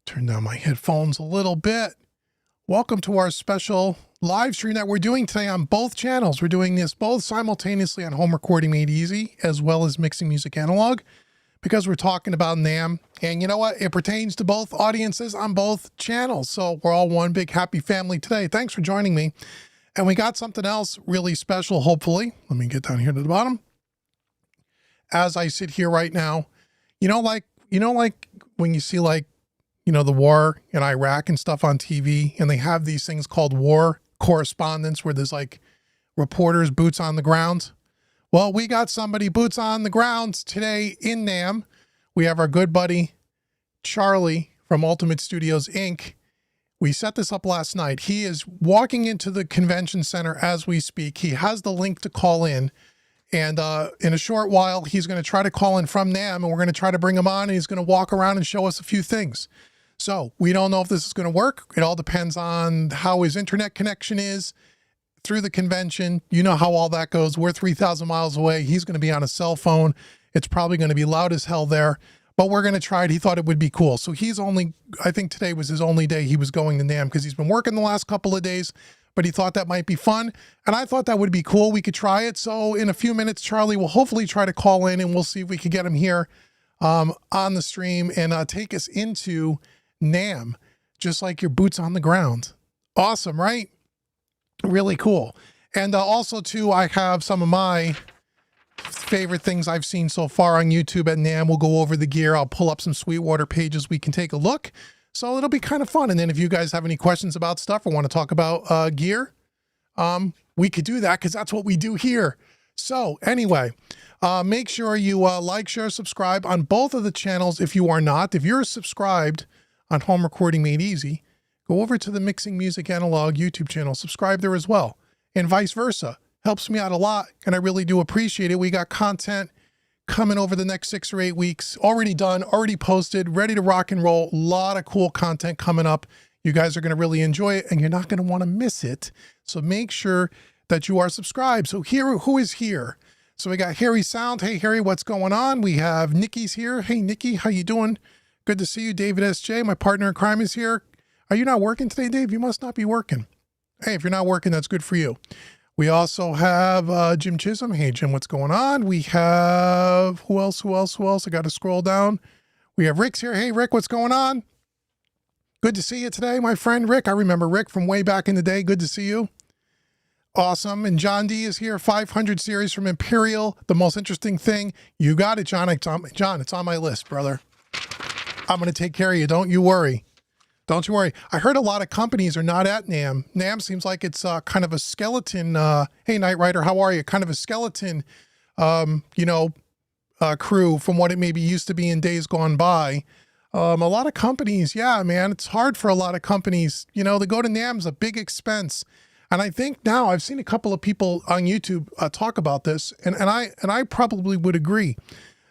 Turn down my headphones a little bit. Welcome to our special live stream that we're doing today on both channels. We're doing this both simultaneously on Home Recording Made Easy as well as Mixing Music Analog because we're talking about NAMM. And you know what? It pertains to both audiences on both channels. So we're all one big happy family today. Thanks for joining me. And we got something else really special, hopefully. Let me get down here to the bottom. As I sit here right now, like when you see the war in Iraq and stuff on TV, and they have these things called war correspondents where there's like reporters, boots on the ground. Well, we got somebody boots on the ground today in NAMM. We have our good buddy, Charlie from Ultimate Studios, Inc. We set this up last night. He is walking into the convention center as we speak. He has the link to call in. And in a short while, he's going to try to call in from NAMM, and we're going to try to bring him on, and he's going to walk around and show us a few things. So we don't know if this is going to work. It all depends on how his internet connection is through the convention. You know how all that goes. We're 3,000 miles away. He's going to be on a cell phone. It's probably going to be loud as hell there, but we're going to try it. He thought it would be cool. So I think today was his only day he was going to NAMM because he's been working the last couple of days, but he thought that might be fun. And I thought that would be cool. We could try it. So in a few minutes, Charlie will hopefully try to call in, and we'll see if we can get him here on the stream and take us into NAMM, just like your boots on the ground. Awesome, right? Really cool. And also too, I have some of my favorite things I've seen so far on YouTube at NAMM. We'll go over the gear. I'll pull up some Sweetwater pages we can take a look. So it'll be kind of fun. And then if you guys have any questions about stuff or want to talk about gear, we could do that because that's what we do here. So anyway, make sure you like, share, subscribe on both of the channels if you are not. If you're subscribed on Home Recording Made Easy, go over to the Mixing Music Analog YouTube channel, subscribe there as well, and vice versa. Helps me out a lot, and I really do appreciate it. We got content coming over the next 6 or 8 weeks, already done, already posted, ready to rock and roll. A lot of cool content coming up. You guys are going to really enjoy it, and you're not going to want to miss it. So make sure that you are subscribed. So here, who is here? So we got Harry Sound. Hey, Harry, what's going on? We have Nikki's here. Hey, Nikki, how you doing? Good to see you. David S.J., my partner in crime, is here. Are you not working today, Dave? You must not be working. Hey, if you're not working, that's good for you. We also have Jim Chisholm. Hey, Jim, what's going on? We have, who else? I got to scroll down. We have Rick's here. Hey, Rick, what's going on? Good to see you today, my friend Rick. I remember Rick from way back in the day. Good to see you. Awesome. And John D is here. 500 series from Imperial. The most interesting thing. You got it, John. John, it's on my list, brother. I'm going to take care of you. Don't you worry. Don't you worry. I heard a lot of companies are not at NAMM. NAMM seems like it's kind of a skeleton. Hey, Knight Rider, how are you? Kind of a skeleton, crew from what it maybe used to be in days gone by. A lot of companies, yeah, man, it's hard for a lot of companies. To go to NAMM's a big expense. And I think now I've seen a couple of people on YouTube talk about this, and I probably would agree.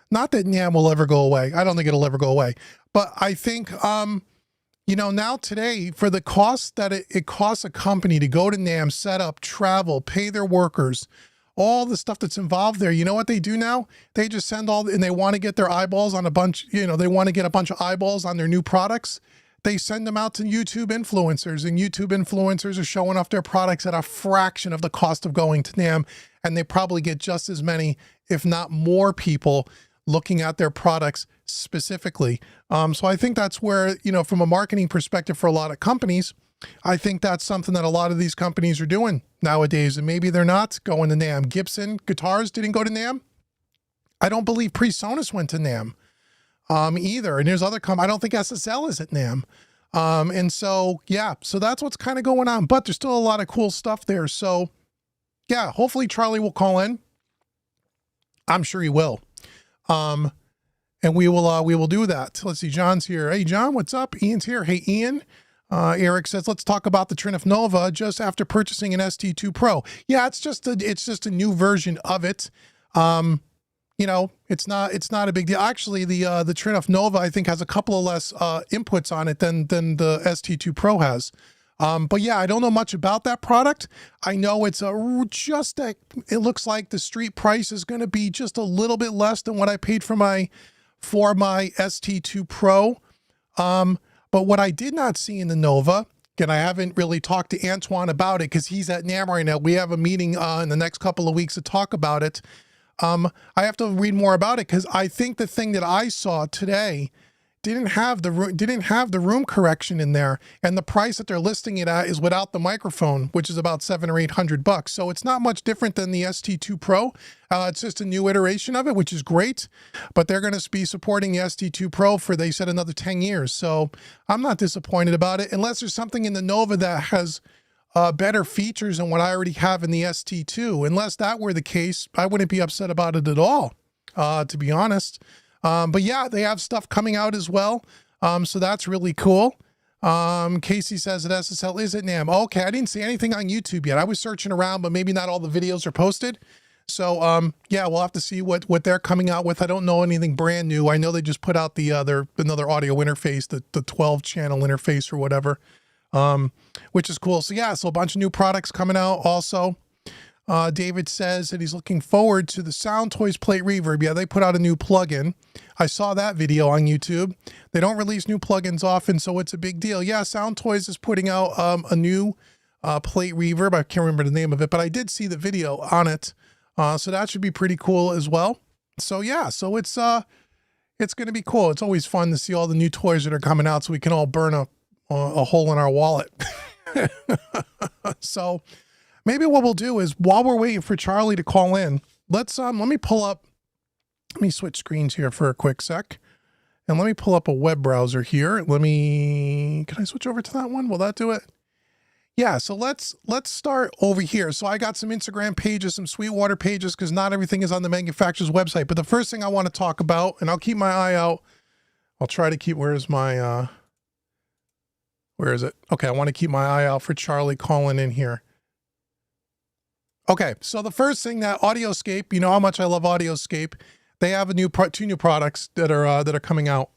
Not that NAMM will ever go away. I don't think it'll ever go away. But I think, now today, for the cost that it costs a company to go to NAMM, set up, travel, pay their workers, all the stuff that's involved there, you know what they do now? They just send and they want to get their eyeballs on a bunch, they want to get a bunch of eyeballs on their new products. They send them out to YouTube influencers, and YouTube influencers are showing off their products at a fraction of the cost of going to NAMM, and they probably get just as many, if not more people looking at their products specifically. So I think that's where, from a marketing perspective for a lot of companies, I think that's something that a lot of these companies are doing nowadays. And maybe they're not going to NAMM. Gibson Guitars didn't go to NAMM. I don't believe PreSonus went to NAMM either. And there's other I don't think SSL is at NAMM. And so, yeah, so that's what's kind of going on. But there's still a lot of cool stuff there. So, yeah, hopefully Charlie will call in. I'm sure he will. And we will do that. Let's see. John's here. Hey, John, what's up? Ian's here. Hey, Ian. Eric says, let's talk about the Trinif Nova just after purchasing an ST2 Pro. Yeah, it's just a new version of it. It's not a big deal. Actually, the Trinif Nova, I think, has a couple of less inputs on it than the ST2 Pro has. But yeah, I don't know much about that product. I know it's it looks like the street price is going to be just a little bit less than what I paid for my ST2 Pro. But what I did not see in the Nova, again, I haven't really talked to Antoine about it because he's at NAMM right now. We have a meeting in the next couple of weeks to talk about it. I have to read more about it because I think the thing that I saw today didn't have the room correction in there, and the price that they're listing it at is without the microphone, which is about $700 or $800. So it's not much different than the ST2 Pro. It's just a new iteration of it, which is great. But they're going to be supporting the ST2 Pro for, they said, another 10 years. So I'm not disappointed about it, unless there's something in the Nova that has better features than what I already have in the ST2. Unless that were the case, I wouldn't be upset about it at all, to be honest. But yeah, they have stuff coming out as well. So that's really cool. Casey says that SSL is at NAMM. Okay, I didn't see anything on YouTube yet. I was searching around, but maybe not all the videos are posted. So yeah, we'll have to see what they're coming out with. I don't know anything brand new. I know they just put out the another audio interface, the 12 channel interface or whatever, which is cool. So yeah, so a bunch of new products coming out also. David says that he's looking forward to the Sound Toys Plate Reverb. Yeah, they put out a new plugin. I saw that video on YouTube. They don't release new plugins often, so it's a big deal. Yeah, Sound Toys is putting out a new plate reverb. I can't remember the name of it, but I did see the video on it. So that should be pretty cool as well. So yeah, so it's going to be cool. It's always fun to see all the new toys that are coming out so we can all burn a hole in our wallet. So maybe what we'll do is, while we're waiting for Charlie to call in, let me switch screens here for a quick sec. And let me pull up a web browser here. Can I switch over to that one? Will that do it? Yeah, so let's start over here. So I got some Instagram pages, some Sweetwater pages, because not everything is on the manufacturer's website. But the first thing I want to talk about, and I'll keep my eye out. I'll try to keep, where is it? Okay, I want to keep my eye out for Charlie calling in here. Okay, so the first thing, that Audioscape, you know how much I love Audioscape. They have two new products that are coming out.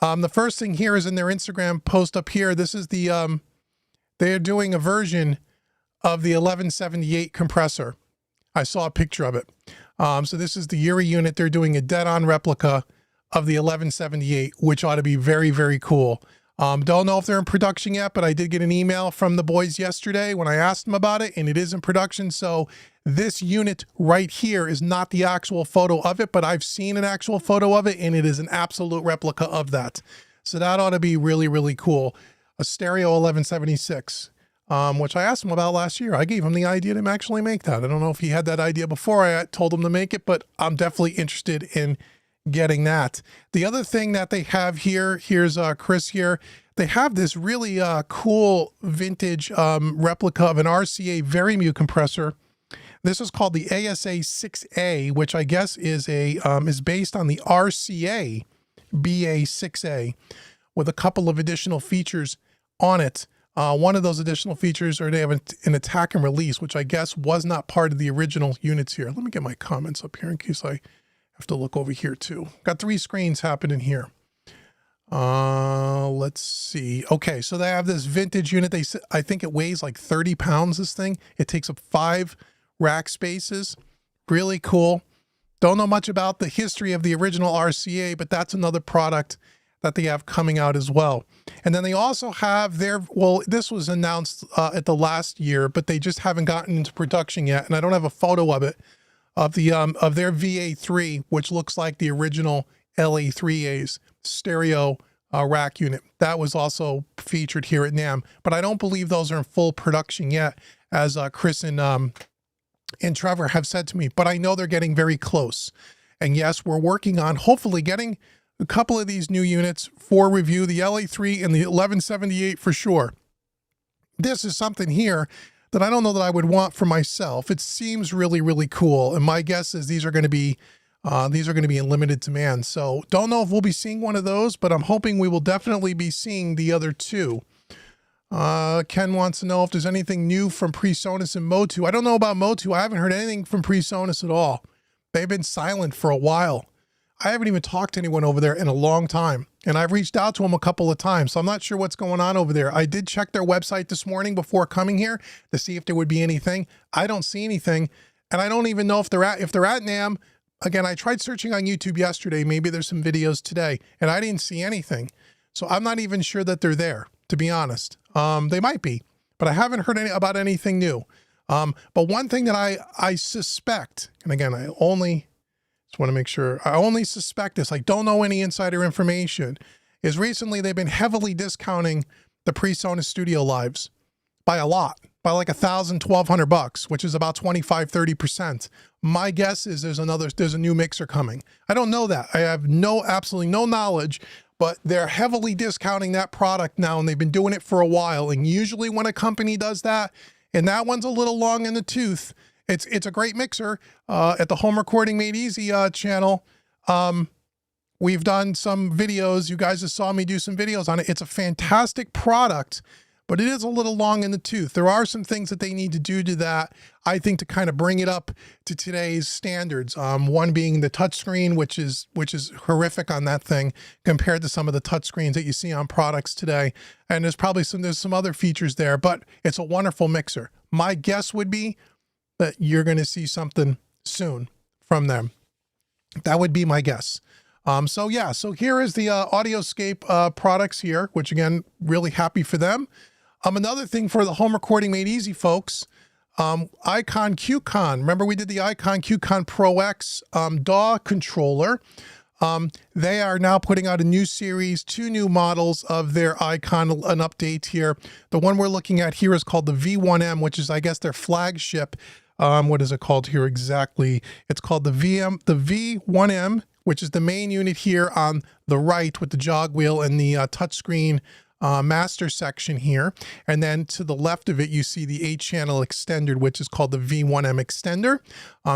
The first thing here is in their Instagram post up here. This is the they're doing a version of the 1178 compressor. I saw a picture of it. So this is the Yuri unit. They're doing a dead-on replica of the 1178, which ought to be very, very cool. Don't know if they're in production yet, but I did get an email from the boys yesterday when I asked them about it, and it is in production. So this unit right here is not the actual photo of it, but I've seen an actual photo of it, and it is an absolute replica of that. So that ought to be really, really cool. A stereo 1176, which I asked him about last year. I gave him the idea to actually make that. I don't know if he had that idea before I told him to make it, but I'm definitely interested in getting that. The other thing that they have here, here's Chris here. They have this really cool vintage replica of an RCA Verimute compressor. This is called the ASA 6A, which I guess is based on the RCA BA6A, with a couple of additional features on it. One of those additional features, or they have an attack and release, which I guess was not part of the original units here. Let me get my comments up here in case I have to look over here too. Got three screens happening here. Let's see. Okay, so they have this vintage unit. I think it weighs like 30 pounds, this thing. It takes up 5 rack spaces. Really cool. Don't know much about the history of the original RCA, but that's another product that they have coming out as well. And then they also have this was announced at the last year, but they just haven't gotten into production yet. And I don't have a photo of it, of their VA3, which looks like the original LA3A's stereo rack unit. That was also featured here at NAMM, but I don't believe those are in full production yet, as Chris and Trevor have said to me, but I know they're getting very close. And yes, we're working on hopefully getting a couple of these new units for review, the LA3 and the 1178 for sure. This is something here that I don't know that I would want for myself. It seems really, really cool. And my guess is these are going to be in limited demand. So don't know if we'll be seeing one of those, but I'm hoping we will definitely be seeing the other two. Ken wants to know if there's anything new from PreSonus and Motu. I don't know about Motu. I haven't heard anything from PreSonus at all. They've been silent for a while. I haven't even talked to anyone over there in a long time, and I've reached out to them a couple of times, so I'm not sure what's going on over there. I did check their website this morning before coming here to see if there would be anything. I don't see anything, and I don't even know if they're at NAMM. Again, I tried searching on YouTube yesterday. Maybe there's some videos today, and I didn't see anything. So I'm not even sure that they're there, to be honest. They might be, but I haven't heard about anything new. But one thing that I suspect, and again, I only just want to make sure, I only suspect this, I don't know any insider information, is recently they've been heavily discounting the PreSonus Studio Lives by a lot, by like $1,000-1,200, which is about 25-30%. My guess is there's a new mixer coming. I don't know that. I have absolutely no knowledge, but they're heavily discounting that product now, and they've been doing it for a while. And usually when a company does that, and that one's a little long in the tooth, it's a great mixer. At the Home Recording Made Easy channel, we've done some videos. You guys just saw me do some videos on it. It's a fantastic product, but it is a little long in the tooth. There are some things that they need to do to that, I think, to kind of bring it up to today's standards. One being the touchscreen, which is horrific on that thing compared to some of the touchscreens that you see on products today. And there's some other features there, but it's a wonderful mixer. My guess would be that you're going to see something soon from them. That would be my guess. So here is the Audioscape products here, which again, really happy for them. Another thing for the Home Recording Made Easy folks, Icon QCon. Remember we did the Icon QCon Pro X DAW controller. They are now putting out a new series, 2 new models of their Icon, an update here. The one we're looking at here is called the V1M, which is, I guess, their flagship. What is it called here exactly? It's called the V1M, which is the main unit here on the right with the jog wheel and the touchscreen master section here. And then to the left of it, you see the 8-channel extender, which is called the V1M extender.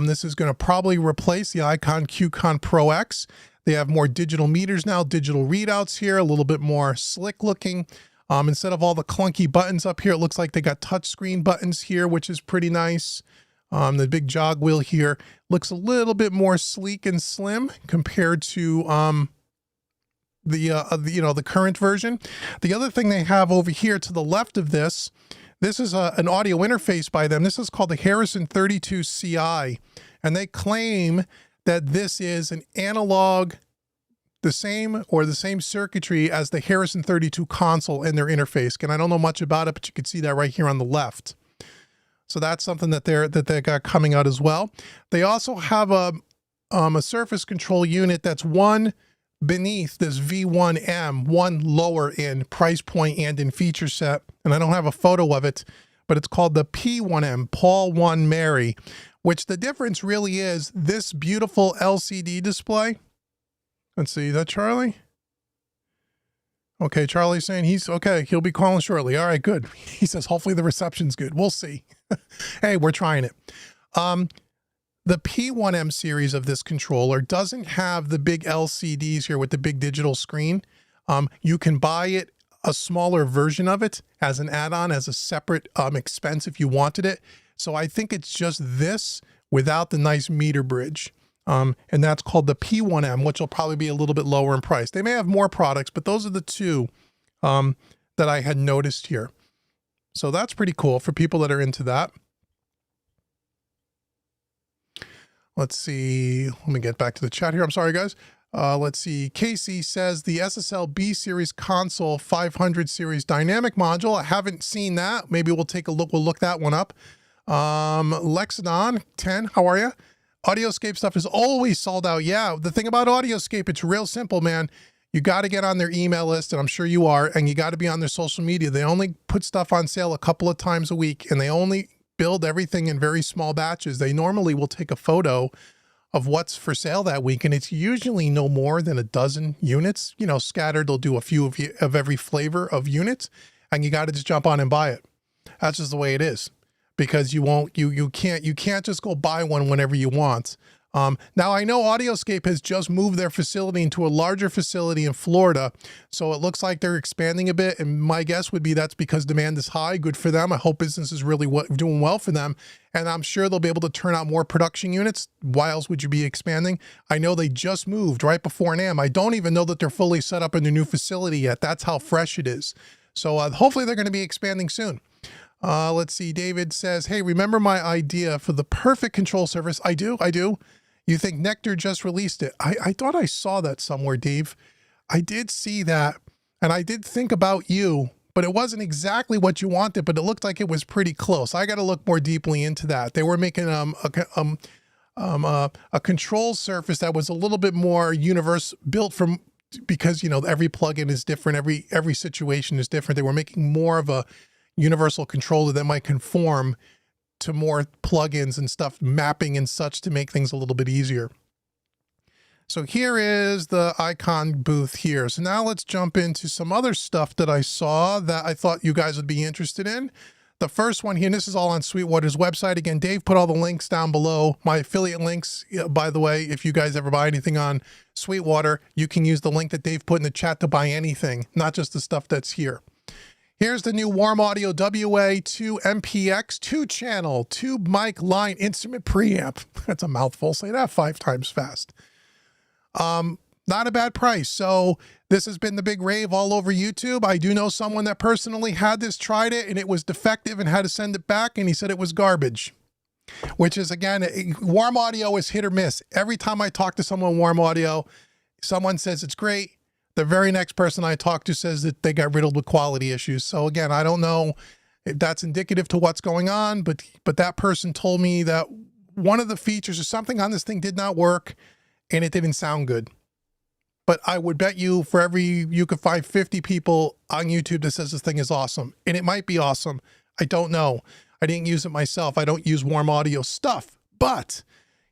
This is going to probably replace the Icon QCon Pro X. They have more digital meters now, digital readouts here, a little bit more slick looking. Instead of all the clunky buttons up here, it looks like they got touchscreen buttons here, which is pretty nice. The big jog wheel here looks a little bit more sleek and slim compared to the current version. The other thing they have over here to the left of this is an audio interface by them. This is called the Harrison 32 CI, and they claim that this is an analog, the same circuitry as the Harrison 32 console in their interface. And I don't know much about it, but you can see that right here on the left. So that's something that they got coming out as well. They also have a surface control unit that's one beneath this V1M, one lower in price point and in feature set. And I don't have a photo of it, but it's called the P1M, Paul 1 Mary, which the difference really is this beautiful LCD display. Let's see, is that Charlie? Okay, Charlie's saying he's okay. He'll be calling shortly. All right, good. He says, hopefully the reception's good. We'll see. Hey, we're trying it. The P1M series of this controller doesn't have the big LCDs here with the big digital screen. You can buy it, a smaller version of it as an add-on, as a separate expense if you wanted it. So I think it's just this without the nice meter bridge. And that's called the P1M, which will probably be a little bit lower in price. They may have more products, but those are the two that I had noticed here. So that's pretty cool for people that are into that. Let's see. Let me get back to the chat here. I'm sorry, guys. Let's see. Casey says the SSL B series console 500 series dynamic module. I haven't seen that. Maybe we'll take a look. We'll look that one up. Lexidon 10, how are you? Audioscape stuff is always sold out. Yeah, the thing about Audioscape, it's real simple, man. You got to get on their email list, and I'm sure you are, and you got to be on their social media. They only put stuff on sale a couple of times a week, and they only build everything in very small batches. They normally will take a photo of what's for sale that week, and it's usually no more than a dozen units, you know, scattered. They'll do a few of every flavor of units, and you got to just jump on and buy it. That's just the way it is. Because you can't just go buy one whenever you want. Now I know Audioscape has just moved their facility into a larger facility in Florida, so it looks like they're expanding a bit. And my guess would be that's because demand is high. Good for them. I hope business is really doing well for them, and I'm sure they'll be able to turn out more production units. Why else would you be expanding? I know they just moved right before NAMM. I don't even know that they're fully set up in their new facility yet. That's how fresh it is. So hopefully they're going to be expanding soon. Let's see. David says, hey, remember my idea for the perfect control surface? I do. You think Nectar just released it? I thought I saw that somewhere, Dave. I did see that. And I did think about you, but it wasn't exactly what you wanted, but it looked like it was pretty close. I got to look more deeply into that. They were making a control surface that was a little bit more built from, because, you know, every plugin is different. Every situation is different. They were making more of a universal controller that might conform to more plugins and stuff, mapping and such, to make things a little bit easier. So here is the icon booth here. So now let's jump into some other stuff that I saw that I thought you guys would be interested in. The first one here, and this is all on Sweetwater's website. Again, Dave put all the links down below. My affiliate links, by the way, if you guys ever buy anything on Sweetwater, you can use the link that Dave put in the chat to buy anything, not just the stuff that's here. Here's the new Warm Audio WA2 MPX 2-channel, tube mic line instrument preamp. That's a mouthful. Say that 5 times fast. Not a bad price. So this has been the big rave all over YouTube. I do know someone that personally had this, tried it, and it was defective and had to send it back, and he said it was garbage, which is, again, Warm Audio is hit or miss. Every time I talk to someone Warm Audio, someone says it's great. The very next person I talk to says that they got riddled with quality issues. So again, I don't know if that's indicative to what's going on, but that person told me that one of the features or something on this thing did not work and it didn't sound good. But I would bet you you could find 50 people on YouTube that says this thing is awesome. And it might be awesome. I don't know. I didn't use it myself. I don't use Warm Audio stuff, but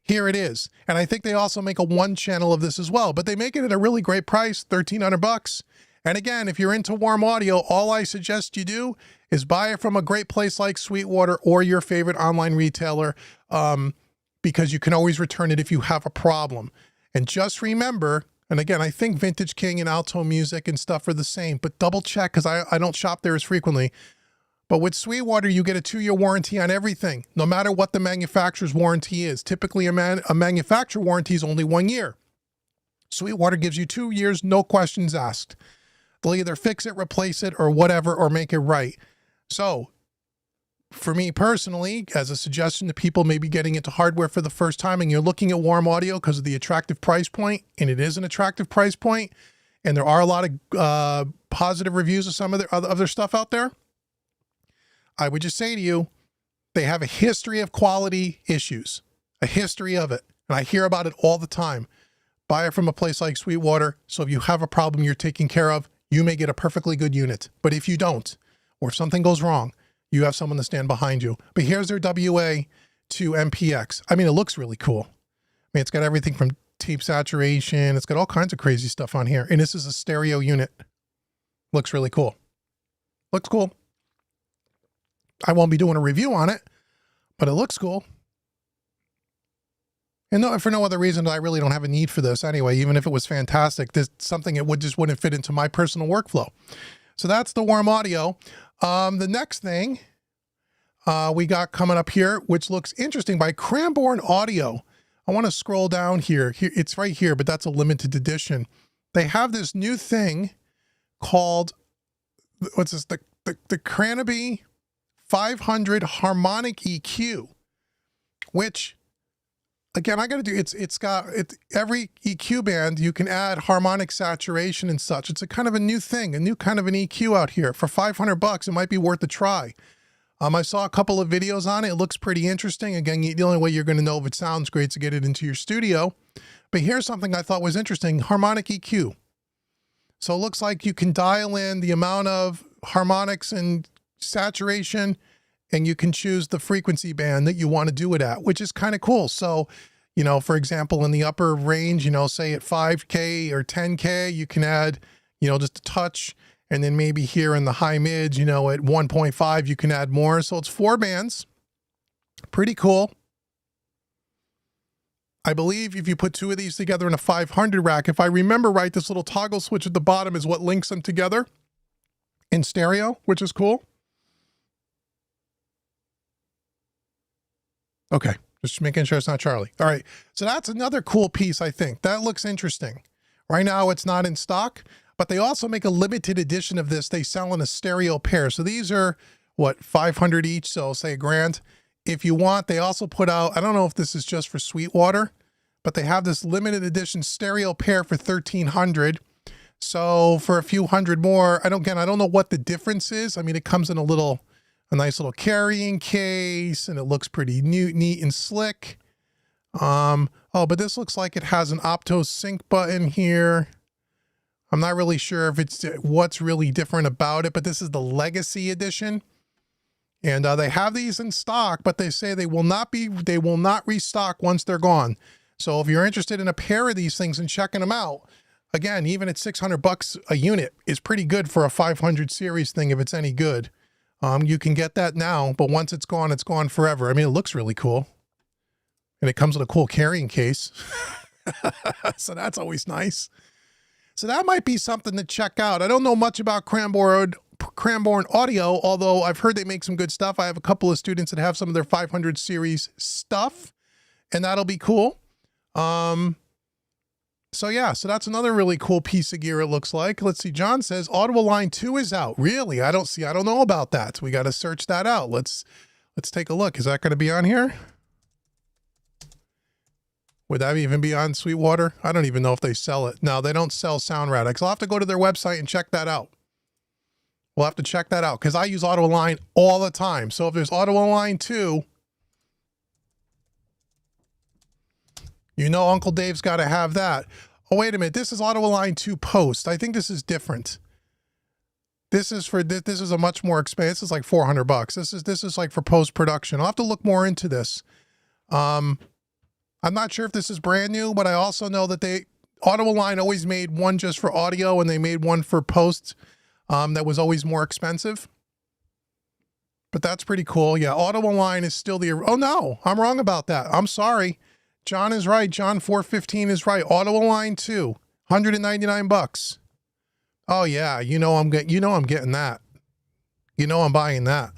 here it is. And I think they also make a 1-channel of this as well, but they make it at a really great price, $1,300. And again, if you're into Warm Audio, all I suggest you do is buy it from a great place like Sweetwater or your favorite online retailer, because you can always return it if you have a problem. And just remember, and again, I think Vintage King and Alto Music and stuff are the same, but double check, because I don't shop there as frequently. But with Sweetwater, you get a 2-year warranty on everything, no matter what the manufacturer's warranty is. Typically, a manufacturer warranty is only 1 year. Sweetwater gives you 2 years, no questions asked. They'll either fix it, replace it, or whatever, or make it right. So, for me personally, as a suggestion to people maybe getting into hardware for the first time, and you're looking at Warm Audio because of the attractive price point, and it is an attractive price point, and there are a lot of positive reviews of some of their other stuff out there, I would just say to you, they have a history of quality issues, a history of it. And I hear about it all the time. Buy it from a place like Sweetwater. So if you have a problem you're taking care of, you may get a perfectly good unit. But if you don't, or if something goes wrong, you have someone to stand behind you. But here's their WA2 MPX. I mean, it looks really cool. I mean, it's got everything from tape saturation. It's got all kinds of crazy stuff on here. And this is a stereo unit. Looks really cool. Looks cool. I won't be doing a review on it, but it looks cool. And for no other reason, I really don't have a need for this anyway. Even if it was fantastic, there's something it just wouldn't fit into my personal workflow. So that's the Warm Audio. The next thing we got coming up here, which looks interesting, by Cranbourne Audio. I want to scroll down here. It's right here, but that's a limited edition. They have this new thing called, what's this? The Cranby 500 harmonic EQ, which, again, I got to do, every EQ band, you can add harmonic saturation and such. It's a kind of a new thing, a new kind of an EQ out here. For $500, it might be worth a try. I saw a couple of videos on it. It looks pretty interesting. Again, the only way you're going to know if it sounds great is to get it into your studio. But here's something I thought was interesting, harmonic EQ. So it looks like you can dial in the amount of harmonics and saturation, and you can choose the frequency band that you want to do it at, which is kind of cool. So, you know, for example, in the upper range, you know, say at 5K or 10K, you can add, you know, just a touch. And then maybe here in the high mids, you know, at 1.5, you can add more. So it's 4 bands. Pretty cool. I believe if you put 2 of these together in a 500 rack, if I remember right, this little toggle switch at the bottom is what links them together in stereo, which is cool. Okay, just making sure it's not Charlie. All right, so that's another cool piece, I think. That looks interesting. Right now, it's not in stock, but they also make a limited edition of this. They sell in a stereo pair. So these are, what, 500 each, so say $1,000. If you want, they also put out, I don't know if this is just for Sweetwater, but they have this limited edition stereo pair for $1,300. So for a few hundred more, I don't know what the difference is. I mean, it comes in a nice little carrying case, and it looks pretty neat and slick. Oh, but this looks like it has an Opto sync button here. I'm not really sure if it's what's really different about it, but this is the Legacy Edition. And they have these in stock, but they say they will not restock once they're gone. So if you're interested in a pair of these things and checking them out, again, even at $600 a unit is pretty good for a 500 series thing if it's any good. You can get that now, but once it's gone forever. I mean, it looks really cool. And it comes with a cool carrying case. So that's always nice. So that might be something to check out. I don't know much about Cranbourne Audio, although I've heard they make some good stuff. I have a couple of students that have some of their 500 series stuff, and that'll be cool. So yeah, so that's another really cool piece of gear it looks like. Let's see, John says Audible Line 2 is out. Really? I don't know about that. We got to search that out. Let's take a look. Is that going to be on here? Would that even be on Sweetwater? I don't even know if they sell it. No, they don't sell Sound Radix. I'll have to go to their website and check that out. We'll have to check that out because I use Audible Line all the time. So if there's Audible Line 2, you know Uncle Dave's got to have that. Oh, wait a minute. This is Audible Line 2 Post. I think this is different. This is a much more expensive. This is like $400. This is like for post-production. I'll have to look more into this. I'm not sure if this is brand new, but I also know that Audible Line always made one just for audio, and they made one for post that was always more expensive. But that's pretty cool. Yeah, Audible Line is still oh no, I'm wrong about that. I'm sorry. John is right. John 415 is right. Audible Line 2, $199. Oh yeah, I'm getting that. I'm buying that.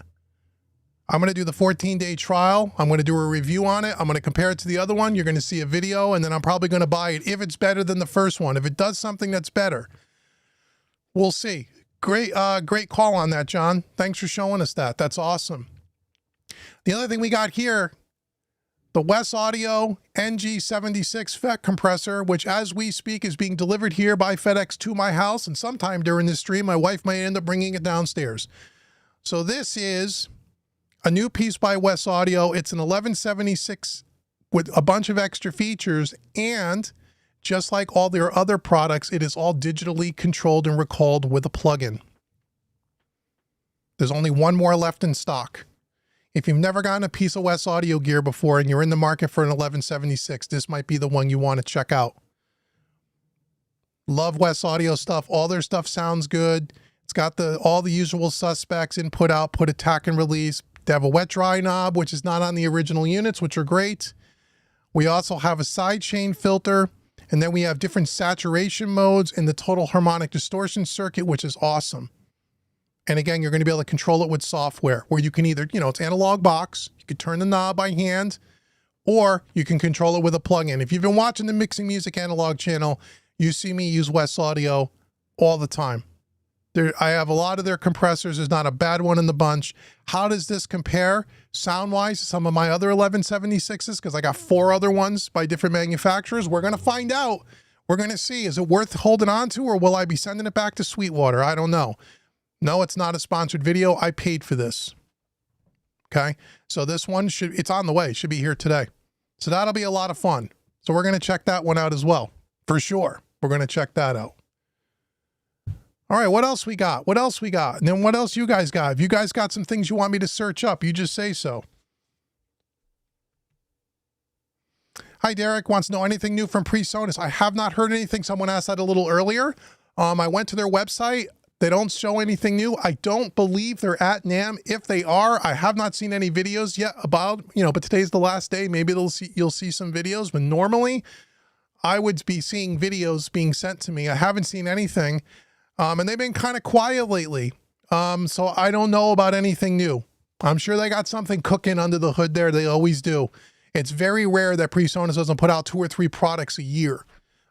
I'm going to do the 14-day trial. I'm going to do a review on it. I'm going to compare it to the other one. You're going to see a video, and then I'm probably going to buy it if it's better than the first one. If it does something that's better, we'll see. Great call on that, John. Thanks for showing us that. That's awesome. The other thing we got here, the Wes Audio NG76 FET compressor, which as we speak is being delivered here by FedEx to my house. And sometime during this stream, my wife may end up bringing it downstairs. So this is a new piece by Wes Audio. It's an 1176 with a bunch of extra features, and just like all their other products, it is all digitally controlled and recalled with a plugin. There's only one more left in stock. If you've never gotten a piece of Wes Audio gear before and you're in the market for an 1176, this might be the one you want to check out. Love Wes Audio stuff. All their stuff sounds good. It's got all the usual suspects: input, output, attack and release. They have a wet dry knob, which is not on the original units, which are great. We also have a sidechain filter, and then we have different saturation modes in the total harmonic distortion circuit, which is awesome. And again, you're going to be able to control it with software where you can either, it's analog box, you can turn the knob by hand, or you can control it with a plugin. If you've been watching the Mixing Music Analog channel, you see me use Wes Audio all the time. I have a lot of their compressors. There's not a bad one in the bunch. How does this compare sound-wise to some of my other 1176s? Because I got 4 other ones by different manufacturers. We're going to find out. We're going to see. Is it worth holding on to, or will I be sending it back to Sweetwater? I don't know. No, it's not a sponsored video. I paid for this. Okay? So this one it's on the way. Should be here today. So that'll be a lot of fun. So we're going to check that one out as well. For sure. We're going to check that out. All right, what else we got? What else we got? And then what else you guys got? If you guys got some things you want me to search up, you just say so. Hi, Derek wants to know anything new from PreSonus. I have not heard anything. Someone asked that a little earlier. I went to their website. They don't show anything new. I don't believe they're at NAMM. If they are, I have not seen any videos yet about, but today's the last day. Maybe you'll see some videos, but normally I would be seeing videos being sent to me. I haven't seen anything. And they've been kind of quiet lately. So I don't know about anything new. I'm sure they got something cooking under the hood there. They always do. It's very rare that PreSonus doesn't put out 2 or 3 products a year.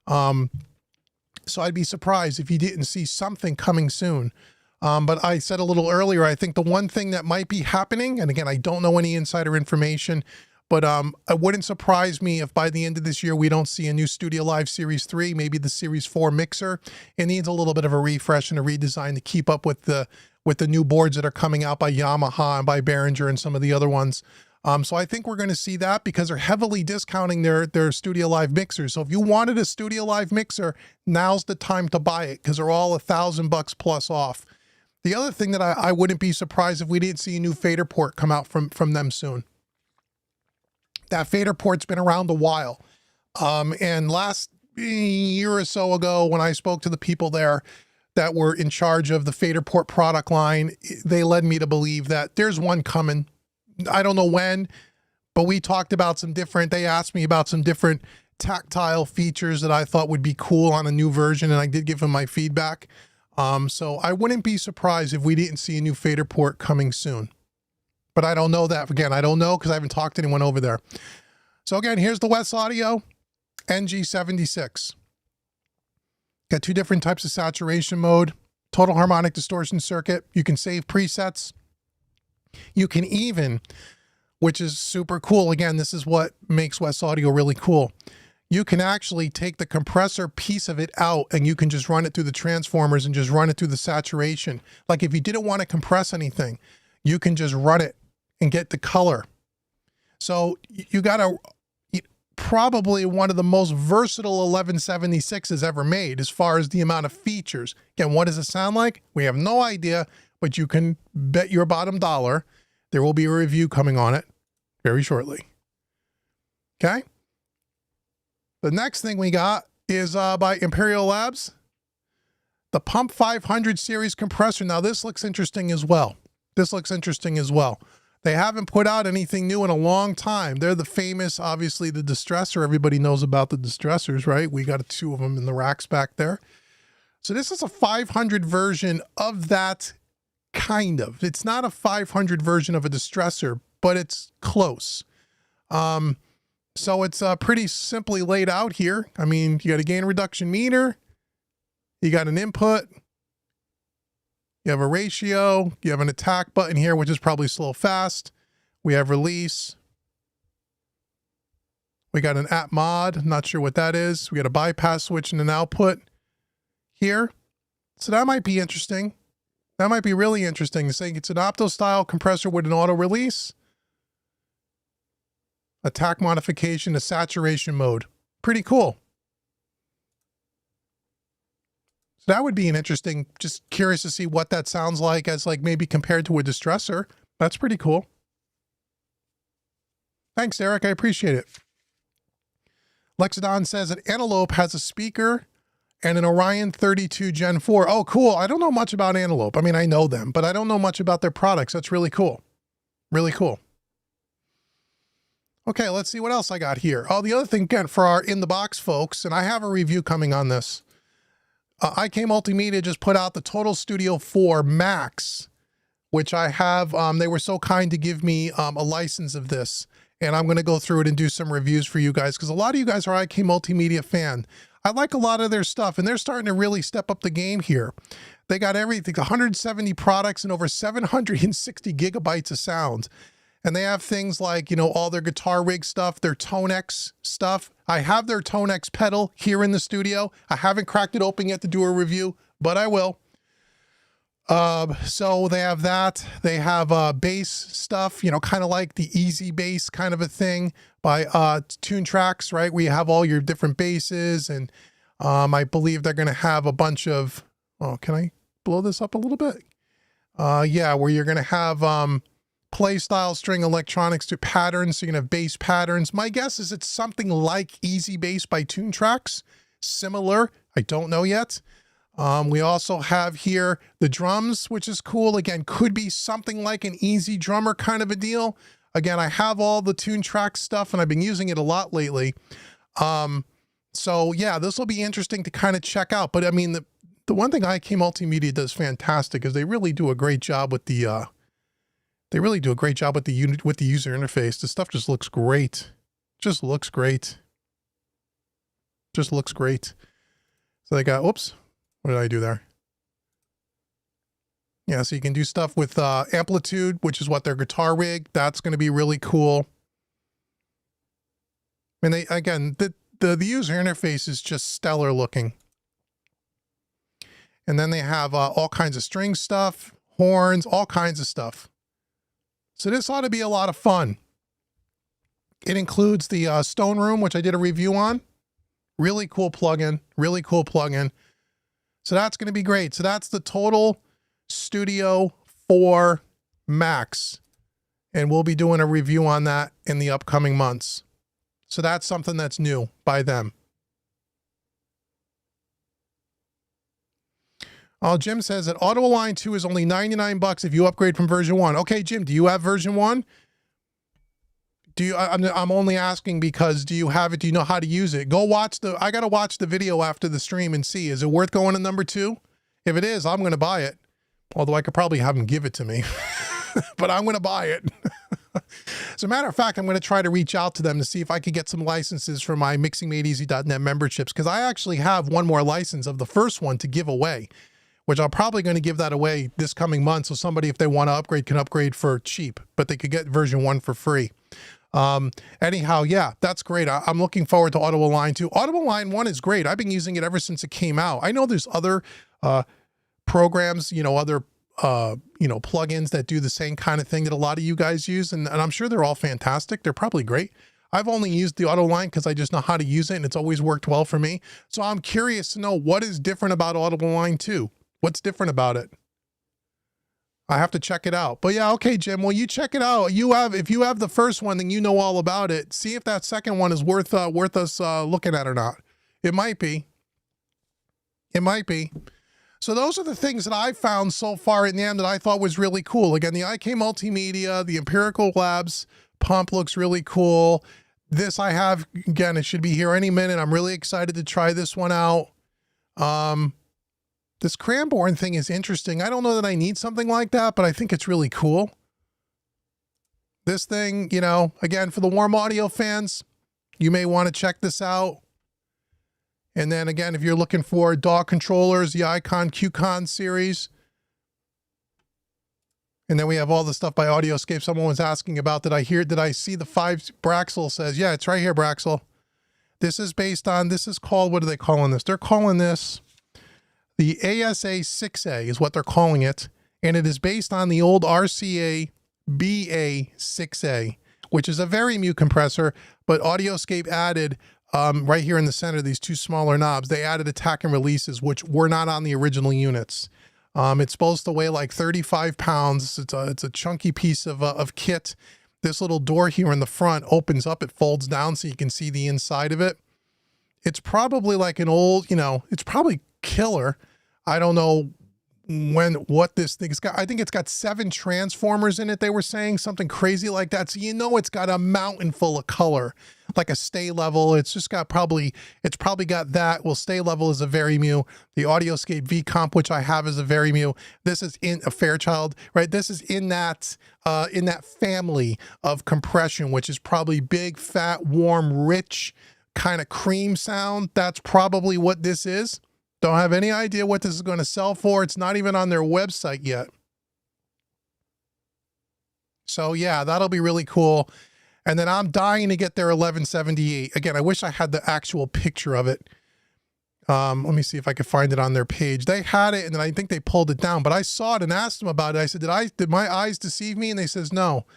So I'd be surprised if you didn't see something coming soon. But I said a little earlier, I think the one thing that might be happening, and again, I don't know any insider information, But it wouldn't surprise me if by the end of this year we don't see a new Studio Live Series 3, maybe the Series 4 mixer. It needs a little bit of a refresh and a redesign to keep up with the new boards that are coming out by Yamaha and by Behringer and some of the other ones. So I think we're going to see that because they're heavily discounting their Studio Live mixers. So if you wanted a Studio Live mixer, now's the time to buy it because they're all $1,000 plus off. The other thing that I wouldn't be surprised if we didn't see a new fader port come out from them soon. That fader port's been around a while. And last year or so ago, when I spoke to the people there that were in charge of the fader port product line, they led me to believe that there's one coming. I don't know when, but we talked about they asked me about some different tactile features that I thought would be cool on a new version, and I did give them my feedback. So I wouldn't be surprised if we didn't see a new fader port coming soon. But I don't know that. Again, I don't know because I haven't talked to anyone over there. So again, here's the Wes Audio NG76. Got two different types of saturation mode, total harmonic distortion circuit. You can save presets. You can even, which is super cool. Again, this is what makes Wes Audio really cool. You can actually take the compressor piece of it out and you can just run it through the transformers and just run it through the saturation. Like if you didn't want to compress anything, you can just run it and get the color. So you got probably one of the most versatile 1176s ever made as far as the amount of features. Again, what does it sound like? We have no idea, but you can bet your bottom dollar there will be a review coming on it very shortly. Okay? The next thing we got is by Imperial Labs, the Pump 500 series compressor. Now this looks interesting as well. They haven't put out anything new in a long time. They're the famous, obviously, the Distressor. Everybody knows about the Distressors, right? We got two of them in the racks back there. So this is a 500 version of that, kind of. It's not a 500 version of a Distressor, but it's close. So it's pretty simply laid out here. I mean, you got a gain reduction meter. You got an input. You have a ratio, you have an attack button here, which is probably slow fast. We have release. We got an app mod, not sure what that is. We got a bypass switch and an output here. So that might be interesting. That might be really interesting. Saying it's an opto style compressor with an auto release. Attack modification to saturation mode. Pretty cool. So that would be an interesting, just curious to see what that sounds like as like maybe compared to a Distressor. That's pretty cool. Thanks, Eric. I appreciate it. Lexidon says that Antelope has a speaker and an Orion 32 Gen 4. Oh, cool. I don't know much about Antelope. I mean, I know them, but I don't know much about their products. That's really cool. Really cool. Okay, let's see what else I got here. Oh, the other thing, again, for our in the box folks, and I have a review coming on this. IK Multimedia just put out the Total Studio 4 Max, which I have. They were so kind to give me a license of this, and I'm going to go through it and do some reviews for you guys because a lot of you guys are IK Multimedia fan. I like a lot of their stuff, and they're starting to really step up the game here. They got everything, 170 products and over 760 gigabytes of sound. And they have things like, you know, all their guitar rig stuff, their Tonex stuff. I have their Tonex pedal here in the studio. I haven't cracked it open yet to do a review, but I will. So they have that. They have bass stuff, you know, kind of like the Easy Bass kind of a thing by Tune Tracks, right? Where you have all your different basses. And I believe they're going to have a bunch of, oh, can I blow this up a little bit? Yeah, where you're going to have play style string electronics to patterns. So you can have bass patterns. My guess is it's something like Easy Bass by Tune Tracks. Similar. I don't know yet. We also have here the drums, which is cool. Again, could be something like an Easy Drummer kind of a deal. Again, I have all the Tune Tracks stuff and I've been using it a lot lately. So yeah, this will be interesting to kind of check out. But I mean, the one thing IK Multimedia does fantastic is they really do a great job with the user interface. The stuff just looks great. Just looks great. Just looks great. So they got, oops, what did I do there? Yeah, so you can do stuff with amplitude, which is what their guitar rig. That's going to be really cool. And they, again, the user interface is just stellar looking. And then they have all kinds of string stuff, horns, all kinds of stuff. So this ought to be a lot of fun. It includes the Stone Room, which I did a review on. Really cool plugin, really cool plugin. So that's going to be great. So that's the Total Studio 4 Max. And we'll be doing a review on that in the upcoming months. So that's something that's new by them. Oh, Jim says that Auto Align 2 is only $99 if you upgrade from version 1. Okay, Jim, do you have version 1? Do you, I'm only asking because do you have it? Do you know how to use it? Go watch I got to watch the video after the stream and see, is it worth going to number 2? If it is, I'm going to buy it. Although I could probably have them give it to me, but I'm going to buy it. As a matter of fact, I'm going to try to reach out to them to see if I could get some licenses for my mixingmadeeasy.net memberships, because I actually have one more license of the first one to give away, which I'm probably going to give that away this coming month. So somebody, if they want to upgrade, can upgrade for cheap, but they could get version 1 for free. Anyhow, yeah, that's great. I'm looking forward to Auto Align 2. Auto Align 1 is great. I've been using it ever since it came out. I know there's other programs, other plugins that do the same kind of thing that a lot of you guys use, and I'm sure they're all fantastic. They're probably great. I've only used the Auto Align because I just know how to use it, and it's always worked well for me. So I'm curious to know what is different about Auto Align 2. What's different about it? I have to check it out. But yeah, okay, Jim. Well, you check it out. If you have the first one, then you know all about it. See if that second one is worth us looking at or not. It might be. It might be. So those are the things that I found so far in the end that I thought was really cool. Again, the IK Multimedia, the Empirical Labs pump looks really cool. This I have, again, it should be here any minute. I'm really excited to try this one out. This Cranborn thing is interesting. I don't know that I need something like that, but I think it's really cool. This thing, again, for the Warm Audio fans, you may want to check this out. And then again, if you're looking for DAW controllers, the Icon QCon series. And then we have all the stuff by Audioscape. Someone was asking about, did I see the 5? Braxel says, yeah, it's right here, Braxel. This is based on, this is called, what are they calling this? They're calling this the ASA 6A is what they're calling it. And it is based on the old RCA BA 6A, which is a very mute compressor, but Audioscape added right here in the center, these 2 smaller knobs, they added attack and releases, which were not on the original units. It's supposed to weigh like 35 pounds. It's a chunky piece of kit. This little door here in the front opens up, it folds down so you can see the inside of it. It's probably like an old, it's probably killer. I don't know what this thing's got. I think it's got 7 transformers in it. They were saying something crazy like that. So it's got a mountain full of color, like a stay level. It's just got it's probably got that. Well, stay level is a Varimu. The Audioscape V Comp, which I have, is a Varimu. This is in a Fairchild, right? This is in that family of compression, which is probably big, fat, warm, rich kind of cream sound. That's probably what this is. Don't have any idea what this is going to sell for. It's not even on their website yet. So yeah, that'll be really cool. And then I'm dying to get their 1178. Again, I wish I had the actual picture of it. Let me see if I could find it on their page. They had it, and then I think they pulled it down. But I saw it and asked them about it. I said, did my eyes deceive me? And they says, no,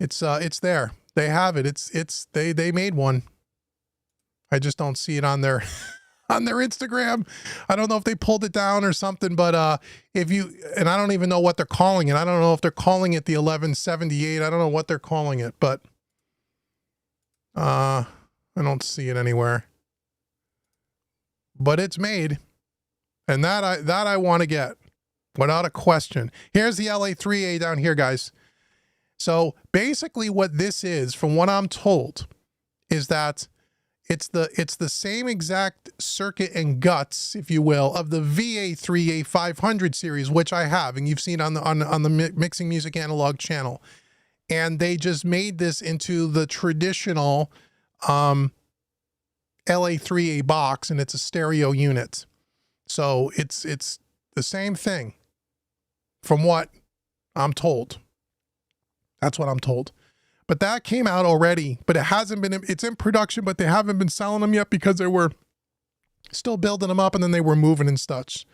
it's there. They have it. They made one. I just don't see it on their on their Instagram. I don't know if they pulled it down or something, but and I don't even know what they're calling it. I don't know if they're calling it the 1178. I don't know what they're calling it, but I don't see it anywhere. But it's made, and that I want to get without a question. Here's the LA3A down here, guys. So basically what this is, from what I'm told, is that it's the same exact circuit and guts, if you will, of the VA3A 500 series, which I have, and you've seen on the Mixing Music Analog channel. And they just made this into the traditional LA3A box, and it's a stereo unit. So it's the same thing from what I'm told. That's what I'm told. But that came out already, but it hasn't been, it's in production, but they haven't been selling them yet because they were still building them up and then they were moving and such.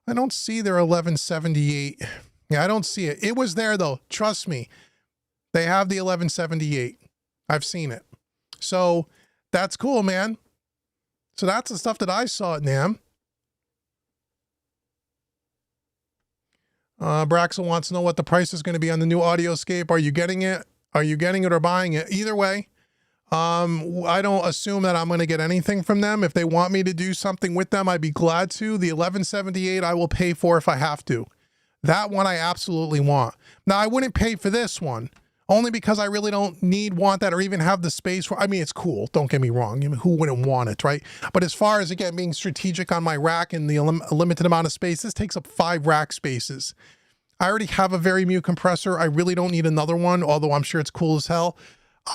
I don't see their 1178. Yeah, I don't see it. It was there though. Trust me. They have the 1178. I've seen it. So that's cool, man. So that's the stuff that I saw at NAMM. Braxel wants to know what the price is going to be on the new Audioscape. Are you getting it? Are you getting it or buying it? Either way, I don't assume that I'm going to get anything from them. If they want me to do something with them, I'd be glad to. The 1178 I will pay for if I have to. That one I absolutely want. Now, I wouldn't pay for this one, only because I really don't want that or even have the space for, I mean, it's cool. Don't get me wrong. I mean, who wouldn't want it, right? But as far as, again, being strategic on my rack and the limited amount of space, this takes up 5 rack spaces. I already have a very mute compressor. I really don't need another one, although I'm sure it's cool as hell.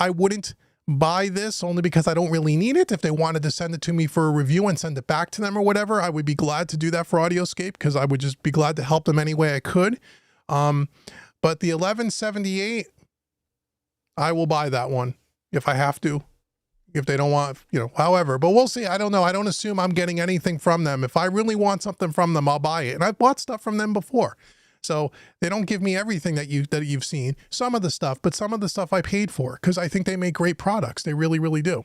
I wouldn't buy this only because I don't really need it. If they wanted to send it to me for a review and send it back to them or whatever, I would be glad to do that for Audioscape because I would just be glad to help them any way I could. But the 1178, I will buy that one if I have to, if they don't want, you know, however, but we'll see. I don't know. I don't assume I'm getting anything from them. If I really want something from them, I'll buy it. And I've bought stuff from them before. So they don't give me everything that you've seen, some of the stuff, but some of the stuff I paid for because I think they make great products. They really, really do.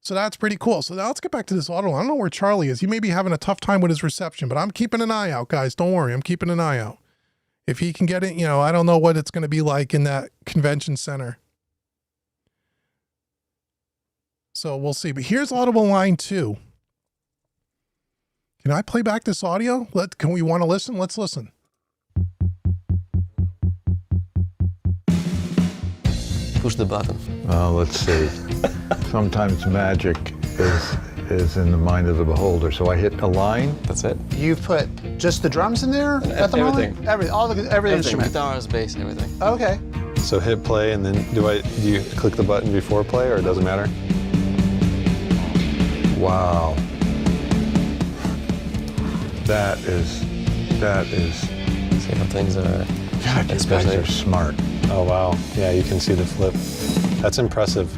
So that's pretty cool. So now let's get back to this auto. I don't know where Charlie is. He may be having a tough time with his reception, but I'm keeping an eye out, guys. Don't worry. I'm keeping an eye out. If he can get it, you know, I don't know what it's going to be like in that convention center. So we'll see. But here's Audible Line 2. Can I play back this audio? Can we want to listen? Let's listen. Push the button. Let's see. Sometimes magic is in the mind of the beholder. So I hit a line. That's it. You put just the drums in there at the Everything. moment? Every instrument. Guitars, bass, everything. Okay. So hit play, and then do you click the button before play, or it doesn't matter? Wow. That is. See how things are. God, you guys are smart. Oh wow, yeah, you can see the flip. That's impressive.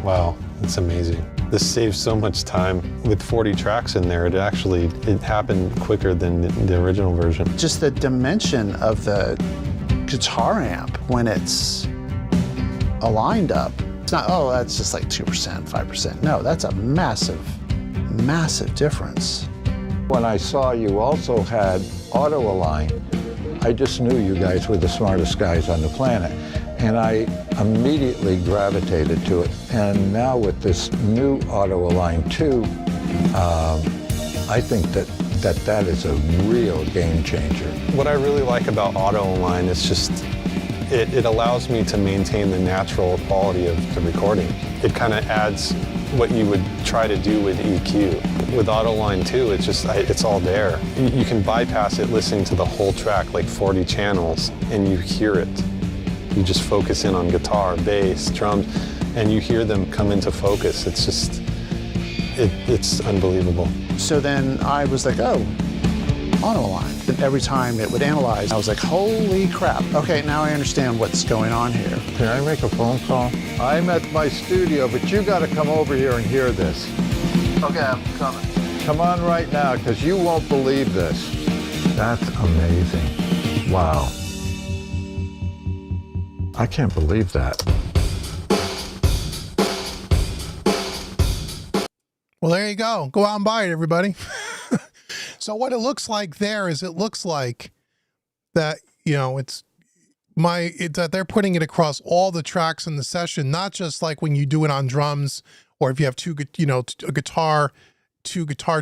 Wow, that's amazing. This saves so much time. With 40 tracks in there, it happened quicker than the original version. Just the dimension of the guitar amp when it's aligned up. It's not, oh, that's just like 2%, 5%. No, that's a massive, massive difference. When I saw you also had auto align, I just knew you guys were the smartest guys on the planet. And I immediately gravitated to it. And now with this new Auto Align 2, I think that is a real game changer. What I really like about Auto Align is just, it allows me to maintain the natural quality of the recording. It kind of adds what you would try to do with EQ. With Auto Align 2, it's all there. You can bypass it listening to the whole track, like 40 channels, and you hear it. You just focus in on guitar, bass, drums, and you hear them come into focus. It's just, it's unbelievable. So then I was like, oh, Auto Align. And every time it would analyze, I was like, holy crap. Okay, now I understand what's going on here. Can I make a phone call? I'm at my studio, but you got to come over here and hear this. Okay, I'm coming. Come on right now, because you won't believe this. That's amazing. Wow. I can't believe that. Well, there you go. Go out and buy it, everybody. So what it looks like there is, it looks like that, you know, it's that they're putting it across all the tracks in the session, not just like when you do it on drums, or if you have two guitar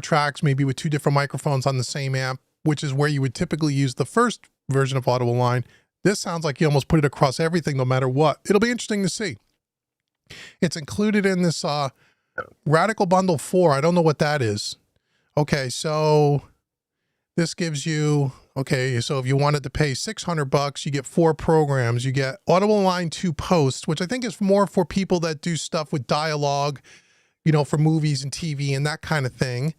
tracks, maybe with 2 different microphones on the same amp, which is where you would typically use the first version of Auto Align. This sounds like you almost put it across everything, no matter what. It'll be interesting to see. It's included in this Radical Bundle 4. I don't know what that is. Okay, so this gives you, okay, so if you wanted to pay $600, you get 4 programs. You get Audible Align 2 Post, which I think is more for people that do stuff with dialogue, you know, for movies and TV and that kind of thing.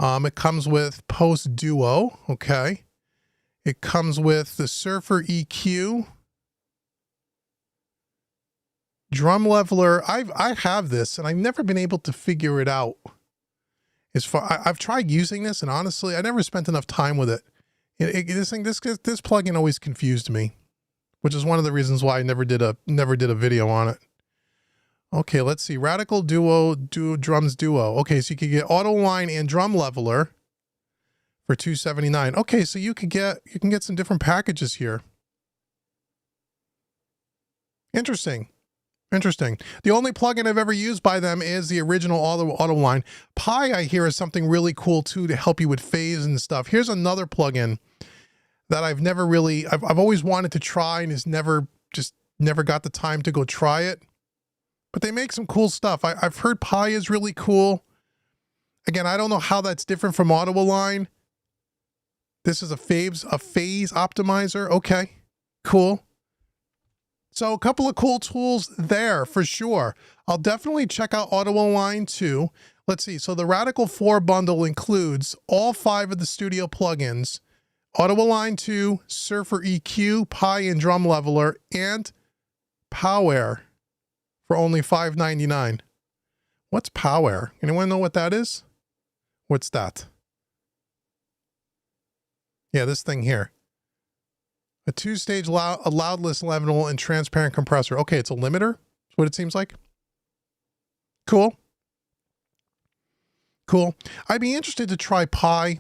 It comes with Post Duo, okay. It comes with the Surfer EQ. Drum leveler. I have this and I've never been able to figure it out. I've tried using this and honestly, I never spent enough time with it. This plugin always confused me, which is one of the reasons why I never did a video on it. Okay, let's see. Radical Drums Duo. Okay, so you could get auto line and drum leveler for $279. Okay, so you can get some different packages here. Interesting. The only plugin I've ever used by them is the original auto line. Pi, I hear, is something really cool too to help you with phase and stuff. Here's another plugin that I've never really, I've always wanted to try and never got the time to go try it. But they make some cool stuff. I've heard Pi is really cool. Again, I don't know how that's different from auto align. This is a phase optimizer. Okay, cool. So a couple of cool tools there for sure. I'll definitely check out Auto Align too. Let's see. So the Radical 4 bundle includes all 5 of the studio plugins, Auto Align 2, Surfer EQ, Pi and Drum Leveler, and Power for only $5.99. What's Power? Anyone know what that is? What's that? Yeah, this thing here. A 2-stage loudless level and transparent compressor. Okay, it's a limiter. That's what it seems like. Cool. I'd be interested to try Pi.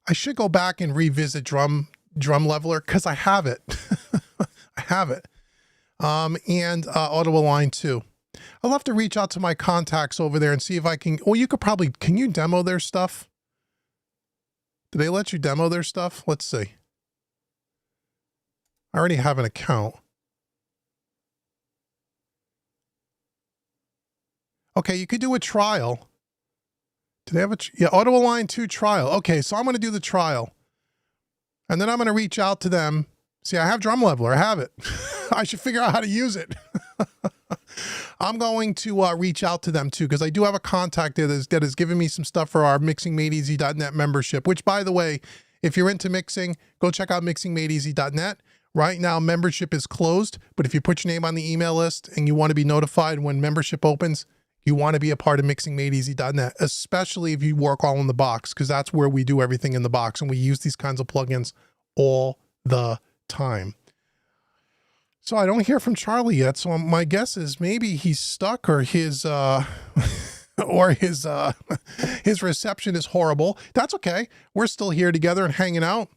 I should go back and revisit drum leveler because I have it. I have it. And Auto Align too. I'll have to reach out to my contacts over there and see if I can. Well, can you demo their stuff? Do they let you demo their stuff? Let's see. I already have an account. Okay, you could do a trial. Do they have yeah, Auto Align 2 trial. Okay, so I'm going to do the trial. And then I'm going to reach out to them. See, I have Drum Leveler. I have it. I should figure out how to use it. I'm going to reach out to them too, because I do have a contact there that is giving me some stuff for our mixingmadeeasy.net membership, which, by the way, if you're into mixing, go check out mixingmadeeasy.net. Right now, membership is closed, but if you put your name on the email list and you want to be notified when membership opens, you want to be a part of mixingmadeeasy.net, especially if you work all in the box, because that's where we do everything in the box, and we use these kinds of plugins all the time. So I don't hear from Charlie yet, so my guess is maybe he's stuck or his his reception is horrible. That's okay. We're still here together and hanging out.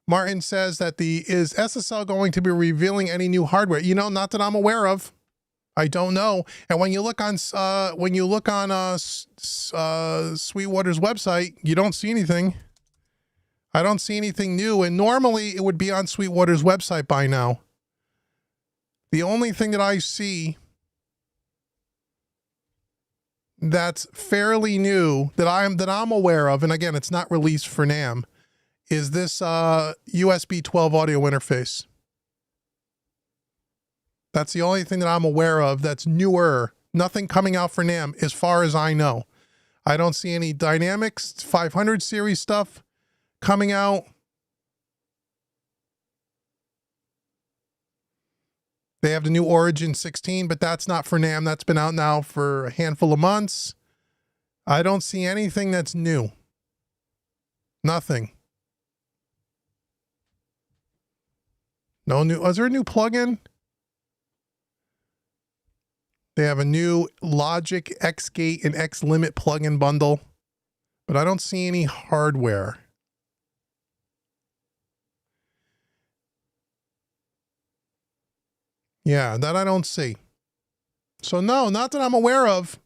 Martin says that is SSL going to be revealing any new hardware? You know, not that I'm aware of. I don't know. And when you look on Sweetwater's website, you don't see anything. I don't see anything new, and normally it would be on Sweetwater's website by now. The only thing that I see that's fairly new that I'm aware of, and again, it's not released for NAM, is this USB 12 audio interface. That's the only thing that I'm aware of that's newer. Nothing coming out for NAM as far as I know. I don't see any Dynamics 500 series stuff coming out. They have the new Origin 16, but that's not for NAM. That's been out now for a handful of months. I don't see anything that's new. Nothing. No new. Is there a new plugin? They have a new Logic X-Gate and X-Limit plugin bundle, but I don't see any hardware. Yeah, that I don't see. So no, not that I'm aware of.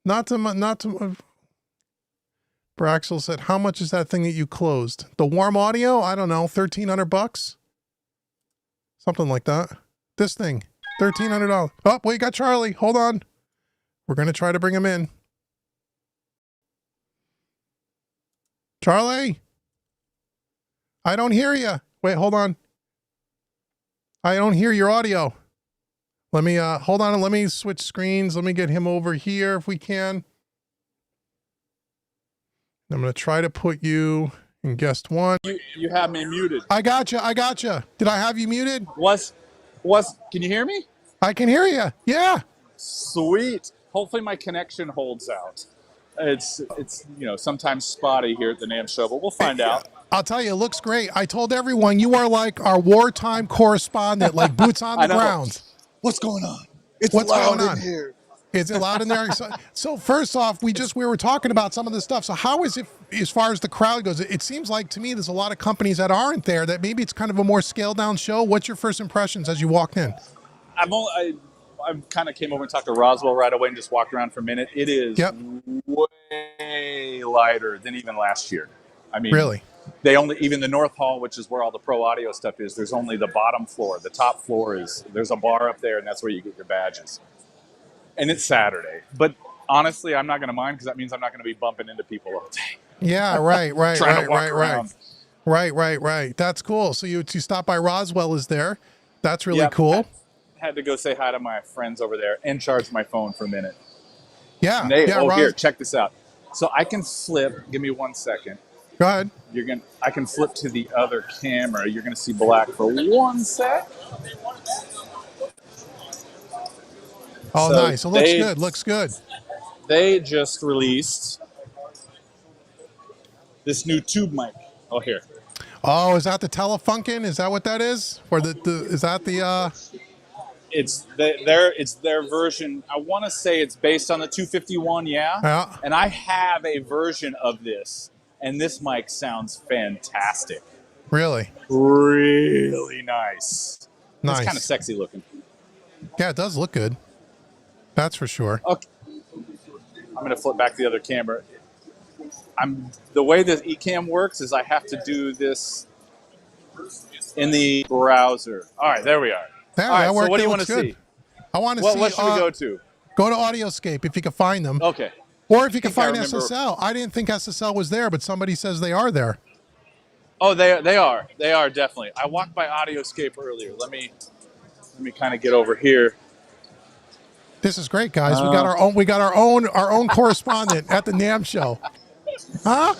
Not to Braxel said, how much is that thing that you closed? The Warm Audio? I don't know, $1,300? Something like that. This thing, $1,300. Oh, we got Charlie. Hold on. We're going to try to bring him in. Charlie? I don't hear you. Wait, hold on. I don't hear your audio. Let me, hold on. Let me switch screens. Let me get him over here if we can. I'm going to try to put you in guest one. You have me muted. I got you. Did I have you muted? Once Can you hear me? I can hear you. Yeah. Sweet. Hopefully my connection holds out. It's sometimes spotty here at the Naam Show, but we'll find out. I'll tell you, it looks great. I told everyone you are like our wartime correspondent, like boots on the ground. What's going on? It's What's loud going on in here. Is it loud in there? So first off, we were talking about some of this stuff. So how is it as far as the crowd goes? It seems like to me there's a lot of companies that aren't there, that maybe it's kind of a more scaled down show. What's your first impressions as you walked in? I kind of came over and talked to Roswell right away and just walked around for a minute. It is way lighter than even last year. I mean, really? Even the North Hall, which is where all the pro audio stuff is, there's only the bottom floor. The top floor there's a bar up there, and that's where you get your badges. And it's Saturday. But honestly, I'm not going to mind, because that means I'm not going to be bumping into people all day. Yeah, right. Trying to walk around. Right. That's cool. So you stop by Roswell is there. That's really cool. Had to go say hi to my friends over there and charge my phone for a minute. Yeah. Here, check this out. So I can flip. Give me 1 second. Go ahead. I can flip to the other camera. You're gonna see black for 1 sec. Oh, so nice. It looks good. They just released this new tube mic. Oh, here. Oh, is that the Telefunken? Is that what that is? Or is that the? It's their version. I want to say it's based on the 251. Yeah. And I have a version of this, and this mic sounds fantastic. Really? Really nice. Nice. It's kind of sexy looking. Yeah, it does look good. That's for sure. Okay. I'm going to flip back to the other camera. The way the Ecamm works is I have to do this in the browser. All right, there we are. Yeah, all right, so what do you want to see? I want to see. What should we go to? Go to Audioscape if you can find them. Okay. Or if you can find SSL. I didn't think SSL was there, but somebody says they are there. Oh, they are. They are, definitely. I walked by Audioscape earlier. Let me kind of get over here. This is great, guys. We got our own correspondent at the Naam Show. Huh?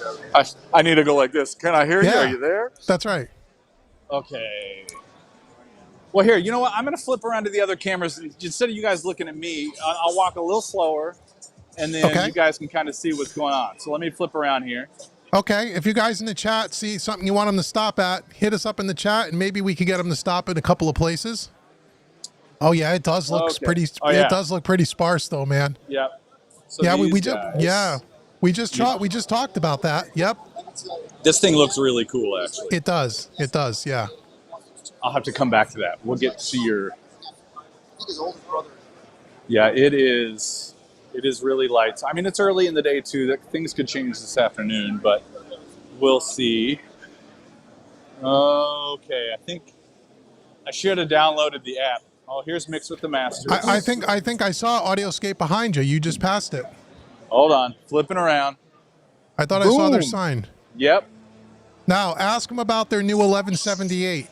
I need to go like this. Can I hear you? Are you there? That's right. Okay. Well, here, you know what? I'm going to flip around to the other cameras. Instead of you guys looking at me, I'll walk a little slower, and then you guys can kind of see what's going on. So let me flip around here. Okay. If you guys in the chat see something you want them to stop at, hit us up in the chat, and maybe we could get them to stop at a couple of places. Oh yeah, it does look pretty. It does look pretty sparse, though, man. Yep. So yeah, we just talked about that. Yep. This thing looks really cool, actually. It does. It does. Yeah. I'll have to come back to that. We'll get to your. Yeah, it is. It is really light. I mean, it's early in the day too. Things could change this afternoon, but we'll see. Okay, I think I should have downloaded the app. Oh, here's Mix with the Masters. I think I saw Audioscape behind you. You just passed it. Hold on, flipping around. I thought I saw their sign. Yep. Now ask them about their new 1178.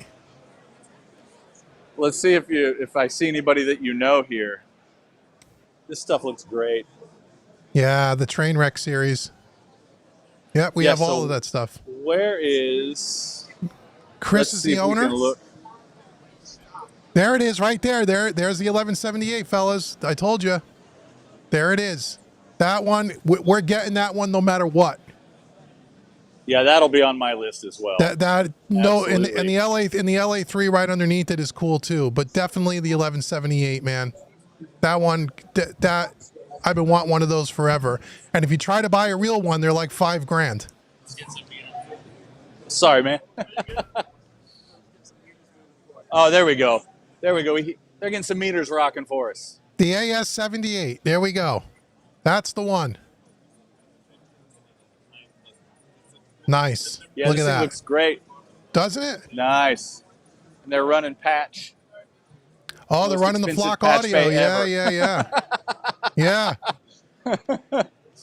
Let's see if I see anybody that you know here. This stuff looks great. Yeah, the Trainwreck series. Yep, we have all of that stuff. Where is Chris? Is the owner? There it is, right there. There's the 1178, fellas. I told you. There it is. That one, we're getting that one no matter what. Yeah, that'll be on my list as well. No, in the LA 3 right underneath it is cool too, but definitely the 1178, man. That one, that I've been wanting one of those forever. And if you try to buy a real one, they're like $5,000. Sorry, man. Oh, there we go. There we go. They're getting some meters rocking for us. The AS78. There we go. That's the one. Nice. Yeah, look at that. Looks great. Doesn't it? Nice. And they're running patch. Oh, they're running the Flock audio. Yeah. Yeah.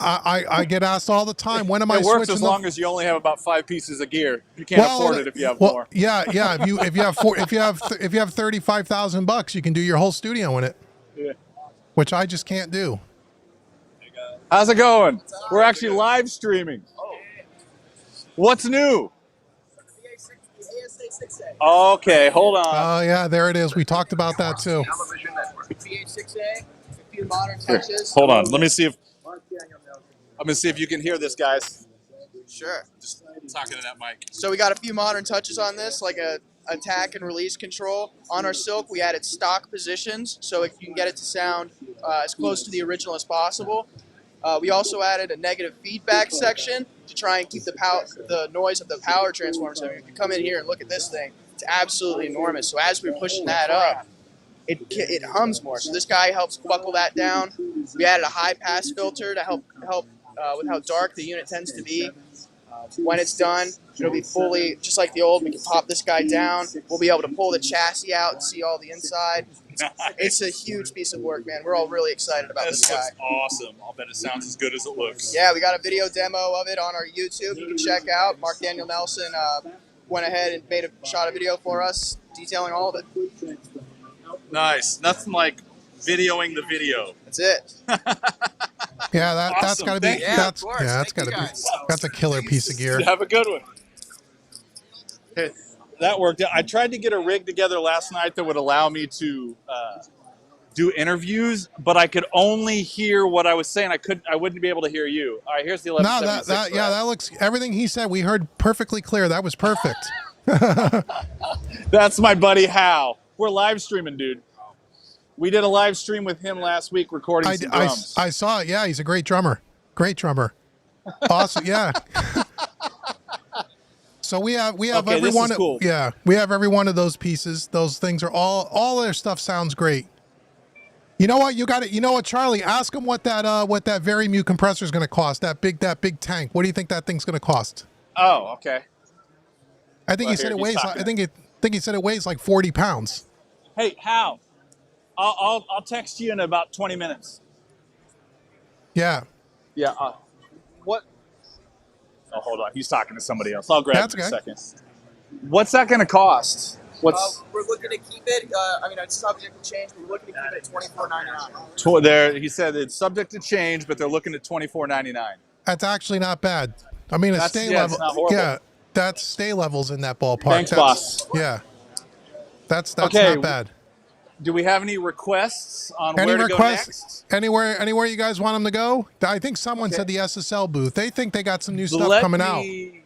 I get asked all the time, when am I switching? It works as long as you only have about 5 pieces of gear. You can't afford it if you have more. Yeah. If you have $35,000, you can do your whole studio in it. Yeah. Which I just can't do. How's it going? We're actually live streaming. What's new? Okay, hold on. Oh yeah, there it is. We talked about that too. VH6A, a few modern touches. Hold on. Let me see if I'm gonna see if you can hear this, guys. Sure. Just talking to that mic. So we got a few modern touches on this, like a attack and release control. On our silk, we added stock positions, so if you can get it to sound as close to the original as possible. We also added a negative feedback section to try and keep the noise of the power transformer. So if you come in here and look at this thing, it's absolutely enormous. So as we're pushing that up, it hums more. So this guy helps buckle that down. We added a high pass filter to help with how dark the unit tends to be. When it's done, it'll be fully, just like the old, we can pop this guy down. We'll be able to pull the chassis out and see all the inside. It's a huge piece of work, man. We're all really excited about this guy. Looks awesome. I'll bet it sounds as good as it looks. Yeah, we got a video demo of it on our YouTube. You can check out. Mark Daniel Nelson went ahead and shot a video for us detailing all of it. Nice. Nothing like videoing the video. That's it. Yeah, that's Awesome. got to be. Thank you. That's Yeah, of course. that's got Thank to you, be. guys. That's a killer piece of gear. Have a good one. Okay, that worked. I tried to get a rig together last night that would allow me to do interviews, but I could only hear what I was saying. I wouldn't be able to hear you. All right, here's the No, 1176. that looks. Everything he said, we heard perfectly clear. That was perfect. That's my buddy Hal. We're live streaming, dude. We did a live stream with him last week recording some drums. I saw it. Yeah, he's a great drummer. Great drummer. Awesome. Yeah. So we have Okay, every this one. is cool. Yeah, we have every one of those pieces. Those things are all their stuff sounds great. You know what? You got it. You know what, Charlie? Ask him what that very mute compressor is going to cost. That big tank. What do you think that thing's going to cost? Oh, okay. I think Well, he said here, it he's weighs. talking. I think he said it weighs like 40 pounds. Hey, Hal. I'll text you in about 20 minutes. Yeah. Yeah. What? Oh, hold on. He's talking to somebody else. I'll grab That's him in a okay. second. What's that going to cost? What's We're looking to keep it. It's subject to change. But we're looking to keep it at $24.99. there? He said it's subject to change, but they're looking at $24.99. That's actually not bad. I mean, That's- stay yeah, level. it's not horrible. Yeah, that's stay levels in that ballpark. Thanks, That's- boss. Yeah. That's Okay, not bad. Do we have any requests on Any where to requests? go next? Anywhere you guys want them to go? I think someone Okay. said the SSL booth. They think they got some new stuff Let coming out. me-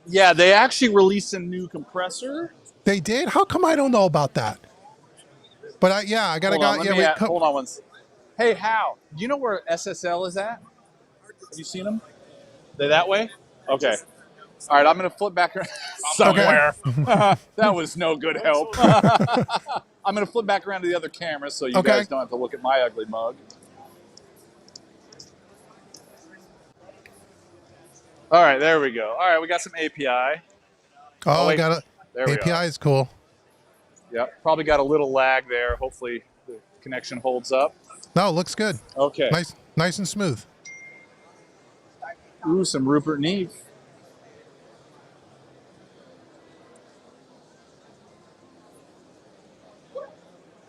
Yeah, they actually released a new compressor. They did? How come I don't know about that? But I gotta Hold on, go. let Yeah, me hold on one second. Hey, Hal, do you know where SSL is at? Have you seen them? They that way? Okay. All right, I'm going to flip back around somewhere. That was no good help. I'm going to flip back around to the other camera so you guys don't have to look at my ugly mug. All right, there we go. All right, we got some API. Oh, wait. I got it. There we API are. is cool. Yep, probably got a little lag there. Hopefully the connection holds up. No, it looks good. Okay. Nice and smooth. Ooh, some Rupert Neve.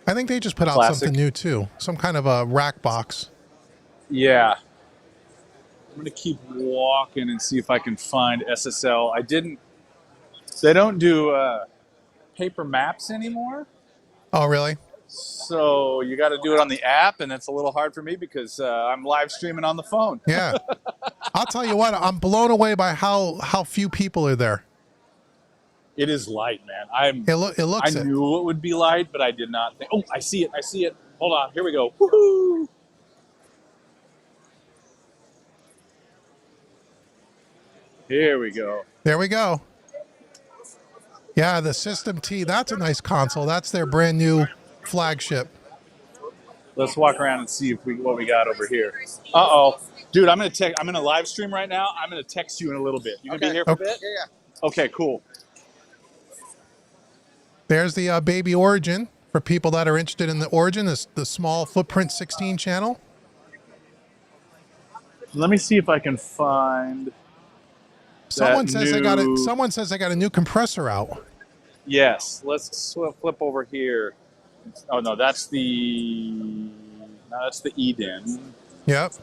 I think they just put out Classic. something new too. Some kind of a rack box. Yeah. I'm going to keep walking and see if I can find SSL. They don't do paper maps anymore. Oh, really? So you got to do it on the app, and it's a little hard for me because I'm live streaming on the phone. Yeah. I'll tell you what, I'm blown away by how few people are there. It is light, man. It looks I it. knew it would be light, but I did not think. Oh, I see it. Hold on. Here we go. Woohoo! Here we go. There we go. Yeah, the System T, that's a nice console. That's their brand new flagship. Let's walk around and see what we got over here. Uh-oh. Dude, I'm gonna live stream right now. I'm gonna text you in a little bit. You gonna be here for a bit? Yeah. Okay, cool. There's the Baby Origin for people that are interested in the Origin, the small footprint 16 channel. Let me see if I can find Someone says they got new- Someone says they got a new compressor out. Yes, let's flip over here. Oh no, that's the Eden. Yep.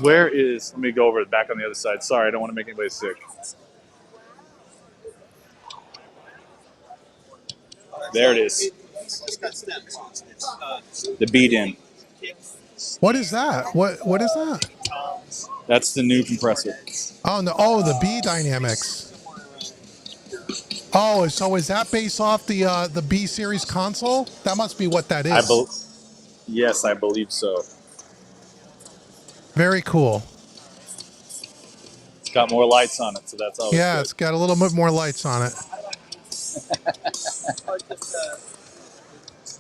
Where is? Let me go over back on the other side. Sorry, I don't want to make anybody sick. There it is. The beat in. What is that? What is that? That's the new compressor. Oh no! Oh, the B dynamics. Oh, so is that based off the B series console? That must be what that is. Yes, I believe so. Very cool. It's got more lights on it, so that's always Yeah, good. it's got a little bit more lights on it.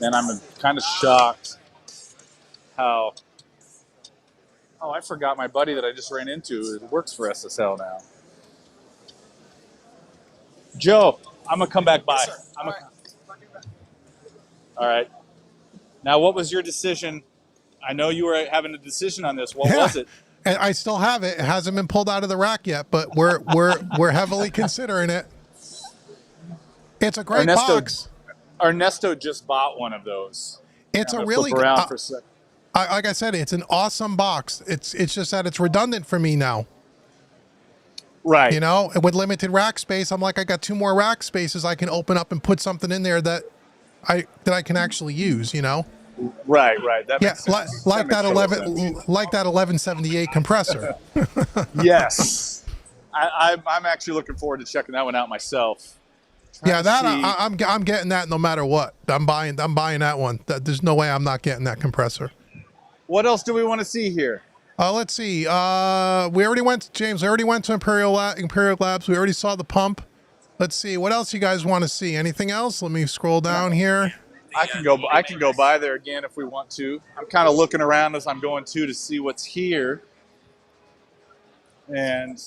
And I'm kind of shocked how. Oh, I forgot my buddy that I just ran into works for SSL now. Joe, I'm gonna come back by. All right. Now, what was your decision? I know you were having a decision on this. What was it? And I still have it. It hasn't been pulled out of the rack yet, but we're heavily considering it. It's a great box. Ernesto just bought one of those. It's a really good. Like I said, it's an awesome box. It's just that it's redundant for me now. Right. You know, with limited rack space, I'm like, I got 2 more rack spaces I can open up and put something in there that I can actually use. You know. Right. That makes sense. Like that 1178 compressor. Yes. I'm actually looking forward to checking that one out myself. I'm getting that no matter what. I'm buying that one. There's no way I'm not getting that compressor. What else do we want to see here? Let's see. We already went to James. We already went to Imperial Labs. We already saw the pump. Let's see. What else you guys want to see? Anything else? Let me scroll down here. I can go by there again if we want to. I'm kind of looking around as I'm going to see what's here. And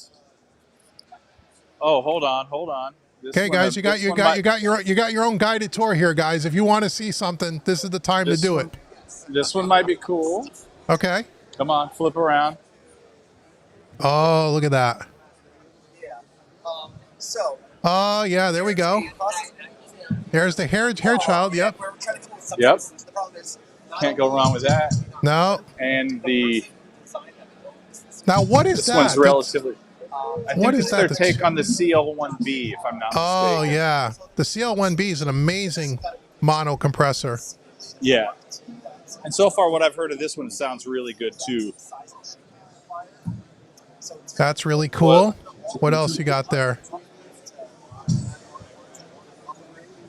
hold on. Okay, guys, you got your own guided tour here, guys. If you want to see something, this is the time to do it. This one might be cool. Okay. Come on, flip around. Oh, look at that. Oh, yeah, there we go. There's the hair child. Yep. Can't go wrong with that. No. And now, what is this that? One's relatively. I think is it's that? their take on the CL1B, if I'm not mistaken. Oh, yeah. The CL1B is an amazing mono compressor. Yeah. And so far, what I've heard of this one sounds really good, too. That's really cool. What else you got there?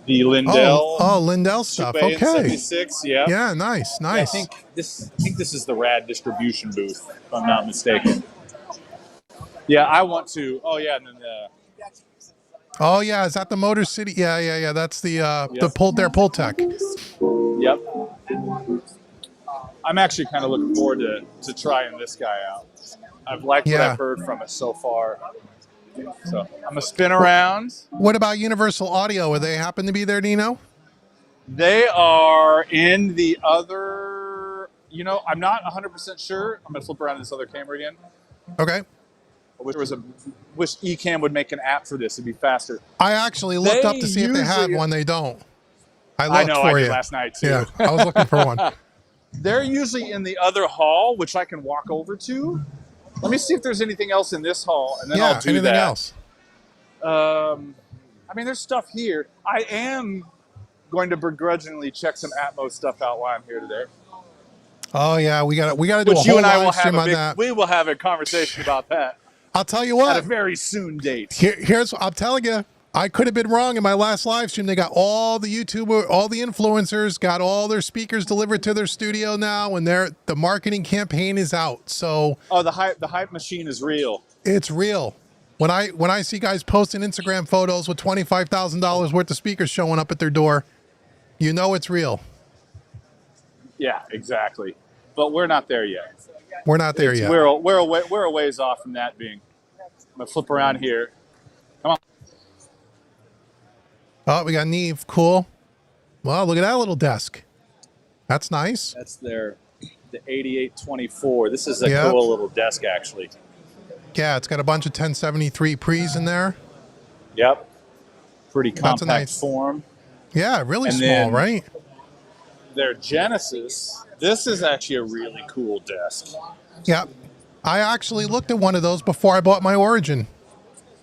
The Lindell. Oh, Lindell stuff. Okay. 76, yeah. Yeah, nice. Yeah, I think this is the rad distribution booth, if I'm not mistaken. Yeah, I want to. Oh, yeah, and then oh, yeah, is that the Motor City? Yeah. That's the Pultec. Yep. I'm actually kind of looking forward to trying this guy out. I've liked what I've heard from it so far. So I'm gonna spin around. What about Universal Audio? Are they happen to be there, Dino? They are in the other. I'm not 100% sure. I'm gonna flip around to this other camera again. Okay. Wish Ecamm would make an app for this. It'd be faster. I actually looked up to see if they had one. They don't. I did last night too. Yeah, I was looking for one. They're usually in the other hall, which I can walk over to. Let me see if there's anything else in this hall, and then I'll do anything that. else? There's stuff here. I am going to begrudgingly check some Atmos stuff out while I'm here today. Oh yeah, we got to do a whole live stream on that. We will have a conversation about that. I'll tell you what. At a very soon date. I'm telling you, I could have been wrong in my last live stream. They got all the influencers, got all their speakers delivered to their studio now, and the marketing campaign is out. So the hype machine is real. It's real. When I see guys posting Instagram photos with $25,000 worth of speakers showing up at their door, you know it's real. Yeah, exactly. But we're not there yet. We're not there yet. We're a ways off from that being. I'm gonna flip around here. Come on. Oh, we got Neve. Cool. Well, look at that little desk. That's nice. That's the 8824. This is a cool little desk, actually. Yeah, it's got a bunch of 1073 pre's in there. Yep. Pretty compact form. Yeah, really small, right? Their Genesis. This is actually a really cool desk. Yep. I actually looked at one of those before I bought my Origin.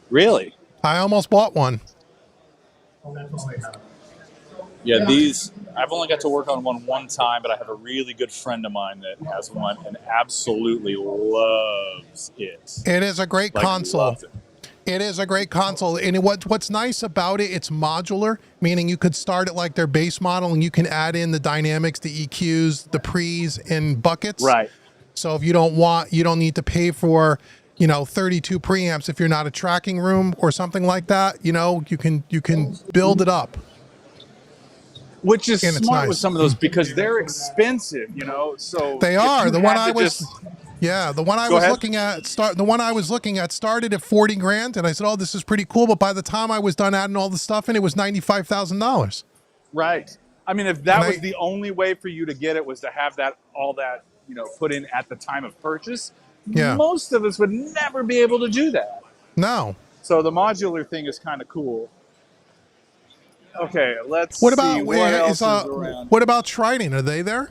Really? I almost bought one. Yeah, these, I've only got to work on one time, but I have a really good friend of mine that has one and absolutely loves it. It is a great Like, console. loves it. It is a great console, and what's nice about it, it's modular, meaning you could start it like their base model, and you can add in the dynamics, the EQs, the pre's, in buckets. Right. So if you don't need to pay for, 32 preamps if you're not a tracking room or something like that. You can build it up. Which is And it's smart nice. with some of those because they're expensive, So They if are. you The one had I to was, just- the one I Go was ahead. looking at started at 40 grand, and I said, "Oh, this is pretty cool." But by the time I was done adding all the stuff in, it was $95,000. Right. I mean, if that And was the only way for you to get it was to have all that put in at the time of purchase, Yeah. most of us would never be able to do that. No. So the modular thing is kind of cool. Okay, let's What see about what else is around. what about Trident? Are they there?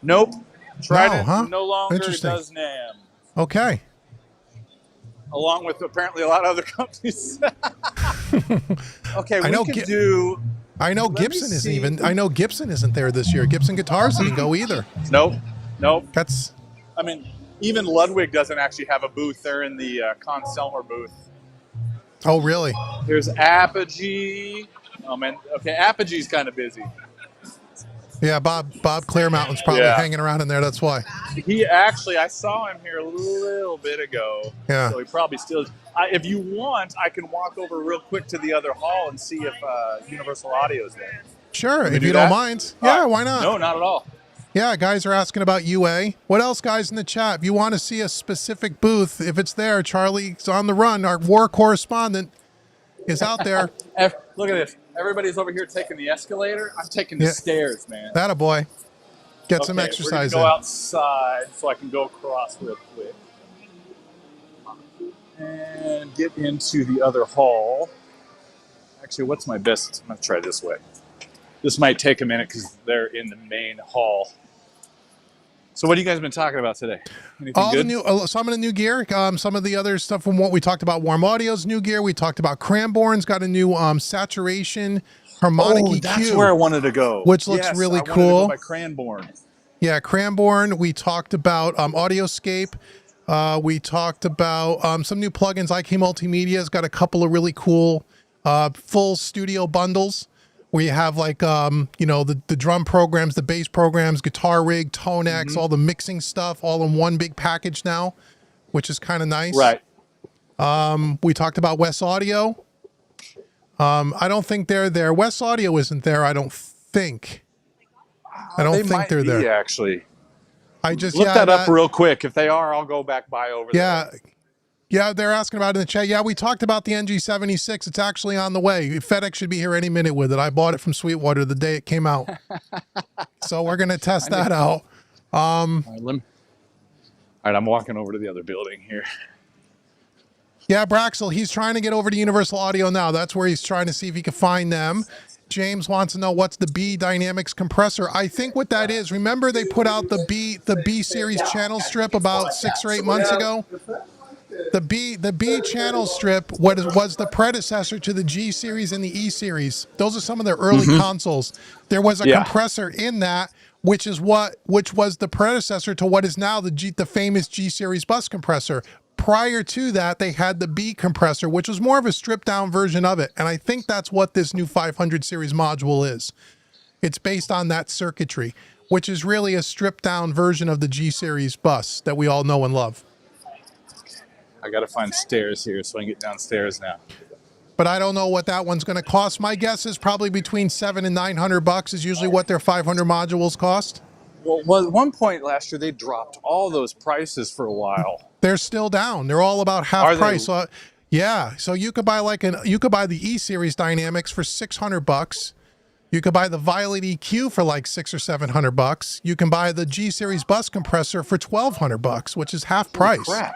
Nope. Trident huh? no longer Interesting. does NAM, Okay. along with apparently a lot of other companies. Okay, I know we could Gi- do. I know Let me Gibson isn't see. even. I know Gibson isn't there this year. Gibson Guitars didn't go either. Nope. That's I mean, even Ludwig doesn't actually have a booth. They're in the Conn-Selmer booth. oh really? There's Apogee. Oh man, okay, Apogee's kind of busy. Yeah, Bob Clearmountain's probably Yeah. hanging around in there. That's why. He actually, I saw him here a little bit ago. Yeah. So he probably still. If you want, I can walk over real quick to the other hall and see if Universal Audio's there. Sure, we if do you that? don't mind. All Yeah, right. why not? No, not at all. Yeah, guys are asking about UA. What else, guys, in the chat? If you want to see a specific booth, if it's there, Charlie's on the run. Our war correspondent is out there. Look at this. Everybody's over here taking the escalator. I'm taking the Yeah. stairs, man. That a boy. Get some Okay, exercise we're gonna in. go outside so I can go across real quick and get into the other hall. Actually, what's my best? I'm gonna try this way. This might take a minute because they're in the main hall. So, what have you guys been talking about today? Anything All good? the new, some of the new gear, some of the other stuff from what we talked about. Warm Audio's new gear. We talked about Cranbourne's got a new saturation harmonic EQ. That's where I wanted to go. Which looks Yes, really I wanted to cool. go by Cranbourne. Yeah, Cranbourne. We talked about Audioscape. We talked about some new plugins. IK Multimedia's got a couple of really cool full studio bundles where you have like the drum programs, the bass programs, guitar rig, Tonex, all the mixing stuff, all in one big package now, which is kind of nice. Right. We talked about West Audio. I don't think they're there. West Audio isn't there. I don't think. I don't They think might they're be, there. Actually, I just look that up real quick. If they are, I'll go back by over there. Yeah, they're asking about it in the chat. Yeah, we talked about the NG76. It's actually on the way. FedEx should be here any minute with it. I bought it from Sweetwater the day it came out. So we're going to test that out. All right, I'm walking over to the other building here. Yeah, Braxel, he's trying to get over to Universal Audio now. That's where he's trying to see if he can find them. James wants to know what's the B Dynamics compressor. I think what that is, remember they put out the B series channel strip about 6 or 8 months ago? The B channel strip was the predecessor to the G series and the E series. Those are some of their early consoles. There was a compressor in that, which was the predecessor to what is now the famous G series bus compressor. Prior to that, they had the B compressor, which was more of a stripped down version of it. And I think that's what this new 500 series module is. It's based on that circuitry, which is really a stripped down version of the G series bus that we all know and love. I got to find stairs here so I can get downstairs now. But I don't know what that one's going to cost. My guess is probably between $700 and $900 is usually what their 500 modules cost. Well, at one point last year, they dropped all those prices for a while. They're still down. They're all about half Are they? price. So, yeah. So you could buy the E series Dynamics for $600. You could buy the Violet EQ for like $600 or $700. You can buy the G series bus compressor for $1,200, which is half price. Crap.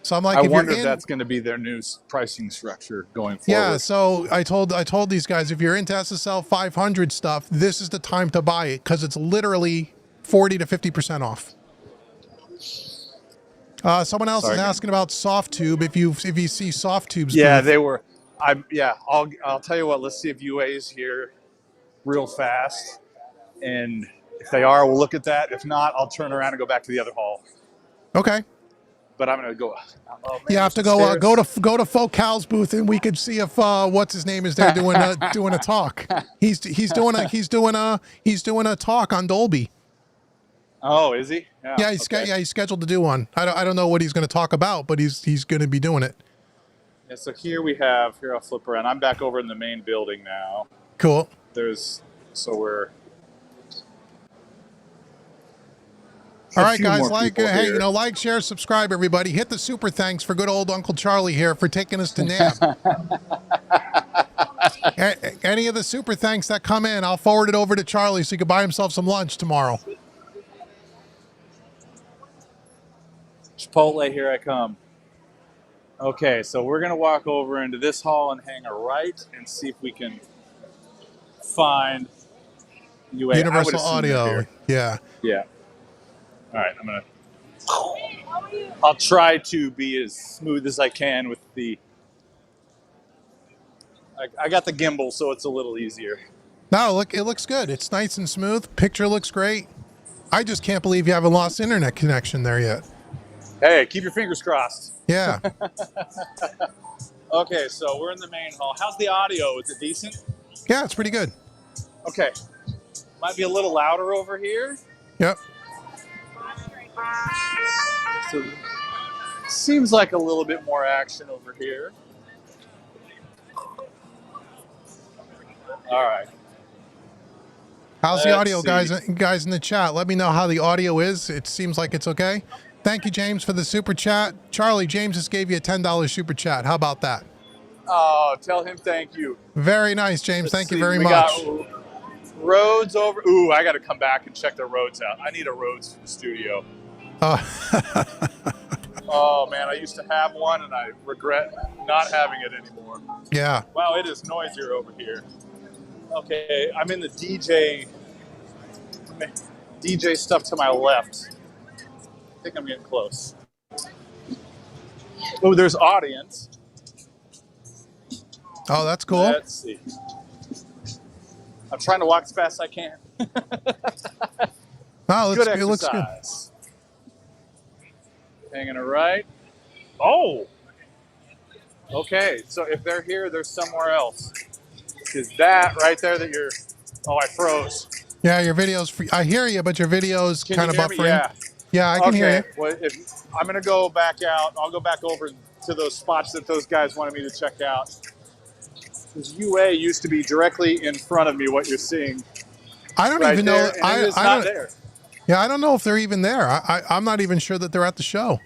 So I'm like, I if wonder you're if in, that's going to be their new pricing structure going forward. yeah. So I told these guys, if you're into SSL 500 stuff, this is the time to buy it because it's literally 40 to 50% off. Someone else is asking about SoftTube. If you see SoftTube's Yeah, booth. they were. I'll tell you what. Let's see if UA is here. real fast. And if they are, we'll look at that. If not, I'll turn around and go back to the other hall. Okay. But I'm gonna go. Oh, man, You have to go go to Folk Cal's booth, and we could see if what's his name is there doing a talk. He's doing a talk on Dolby. Oh, is he? Yeah, he's scheduled to do one. I don't know what he's going to talk about, but he's going to be doing it. Yeah, so here I'll flip around. I'm back over in the main building now. Cool. We're. All right, guys, like, share, subscribe, everybody. Hit the super thanks for good old Uncle Charlie here for taking us to Naam. Any of the super thanks that come in, I'll forward it over to Charlie so he can buy himself some lunch tomorrow. Chipotle, here I come. Okay, so we're going to walk over into this hall and hang a right and see if we can find UA. Universal Audio. Yeah. Yeah. All right, I'll try to be as smooth as I can with the. I got the gimbal, so it's a little easier. No, look, it looks good. It's nice and smooth. Picture looks great. I just can't believe you haven't lost internet connection there yet. Hey, keep your fingers crossed. Yeah. Okay, so we're in the main hall. How's the audio? Is it decent? Yeah, it's pretty good. Okay. Might be a little louder over here. Yep. So seems like a little bit more action over here. All right. How's the audio, guys in the chat? Let me know how the audio is. It seems like it's okay. Thank you, James, for the super chat. Charlie, James just gave you a $10 super chat. How about that? Oh, tell him thank you. Very nice, James. Thank you very much. Got roads over. Ooh, I got to come back and check the roads out. I need a roads for the studio. Oh, man, I used to have one, and I regret not having it anymore. Yeah. Wow, it is noisier over here. Okay, I'm in the DJ stuff to my left. I think I'm getting close. Oh, there's audience. Oh, that's cool. Let's see. I'm trying to walk as fast as I can. Oh, Good it looks good. exercise. Hanging a right. Oh! Okay, so if they're here, they're somewhere else. Is that right there that you're... Oh, I froze. Yeah, your video's free. I hear you, but your video's kind of buffering. Yeah. Yeah, I can hear you. Well, I'm going to go back out. I'll go back over to those spots that those guys wanted me to check out. Because UA used to be directly in front of me, what you're seeing. I don't right even there, know. and it is not there. Yeah, I don't know if they're even there. I'm not even sure that they're at the show.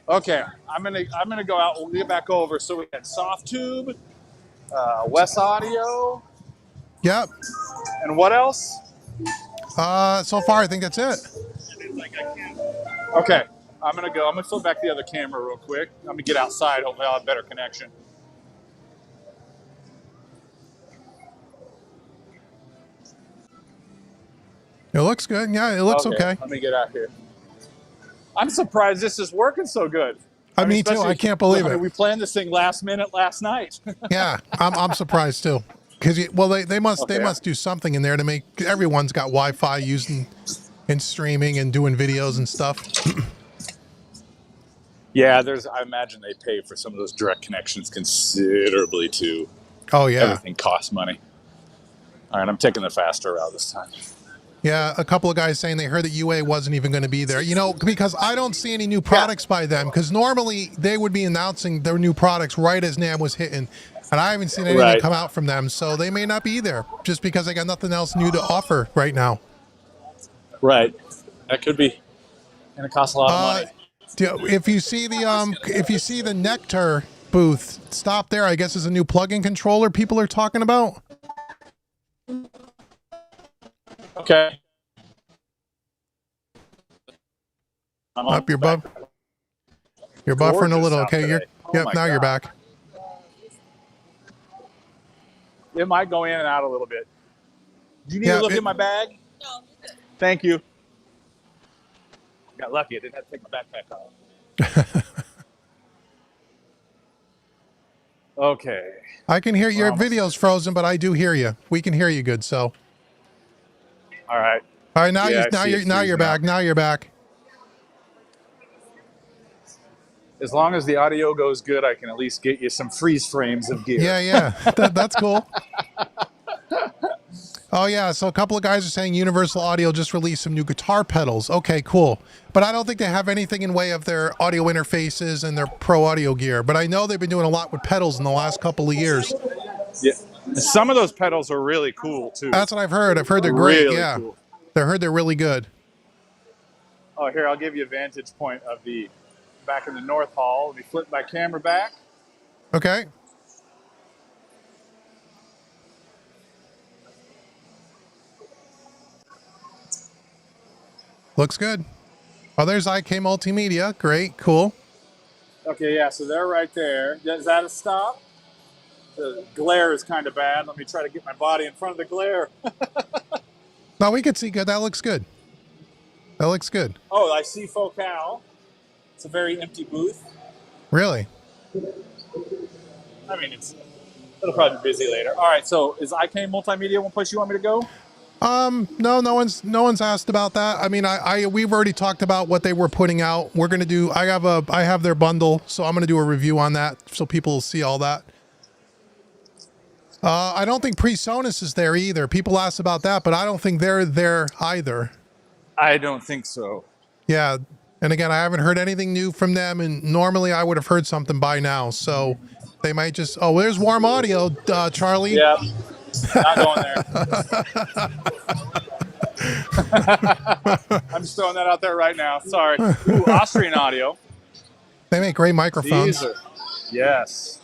Okay, I'm gonna go out. We'll get back over. So we had Soft Tube, Wes Audio. Yep. And what else? So far, I think that's it. Okay, I'm gonna flip back the other camera real quick. I'm gonna get outside. Hopefully, I'll have better connection. It looks good. Yeah, it looks okay. Let me get out here. I'm surprised this is working so good. Me too. I can't believe it. We planned this thing last minute last night. Yeah, I'm surprised too. Because they must do something in there to make everyone's got Wi-Fi using and streaming and doing videos and stuff. Yeah, I imagine they pay for some of those direct connections considerably too. Oh yeah, everything costs money. All right, I'm taking the faster route this time. Yeah, a couple of guys saying they heard that UA wasn't even going to be there. You know, because I don't see any new products by them. Because normally they would be announcing their new products right as NAM was hitting. And I haven't seen anything come out from them. So they may not be there just because they got nothing else new to offer right now. Right. That could be. And it costs a lot of money. If you see the Nectar booth, stop there. I guess is a new plug-in controller people are talking about. Okay. Up your buff. You're buffering a little. Okay, now you're back. It might go in and out a little bit. Do you need to look in my bag? No. Thank you. Got lucky. I didn't have to take my backpack off. Okay. I can hear your almost video's frozen, but I do hear you. We can hear you good. So, All right. all right, now Yeah, I see you're it's now you're freezing back. up. Now you're back. As long as the audio goes good, I can at least get you some freeze frames of gear. Yeah. That's cool. Oh yeah, so a couple of guys are saying Universal Audio just released some new guitar pedals. Okay, cool. But I don't think they have anything in way of their audio interfaces and their pro audio gear. But I know they've been doing a lot with pedals in the last couple of years. Yeah. Some of those pedals are really cool too. That's what I've heard. I've heard they're great. Really Yeah. cool. They're really good. Oh, here, I'll give you a vantage point of the back in the North Hall. Let me flip my camera back. Okay. Looks good. Oh, there's IK Multimedia. Great. Cool. Okay, yeah, so they're right there. Is that a stop? The glare is kind of bad. Let me try to get my body in front of the glare. No, we could see good. That looks good. That looks good. Oh, I see Focal. It's a very empty booth. Really? I mean, it'll probably be busy later. All right, so is IK Multimedia one place you want me to go? No one's asked about that. I mean, we've already talked about what they were putting out. We're going to do, I have their bundle, so I'm going to do a review on that so people will see all that. I don't think PreSonus is there either. People ask about that, but I don't think they're there either. I don't think so. Yeah. And again, I haven't heard anything new from them, and normally I would have heard something by now. So they might just, oh, there's Warm Audio, Charlie. Yeah, not going there. I'm just throwing that out there right now. Sorry. Ooh, Austrian Audio. They make great microphones. These are, yes.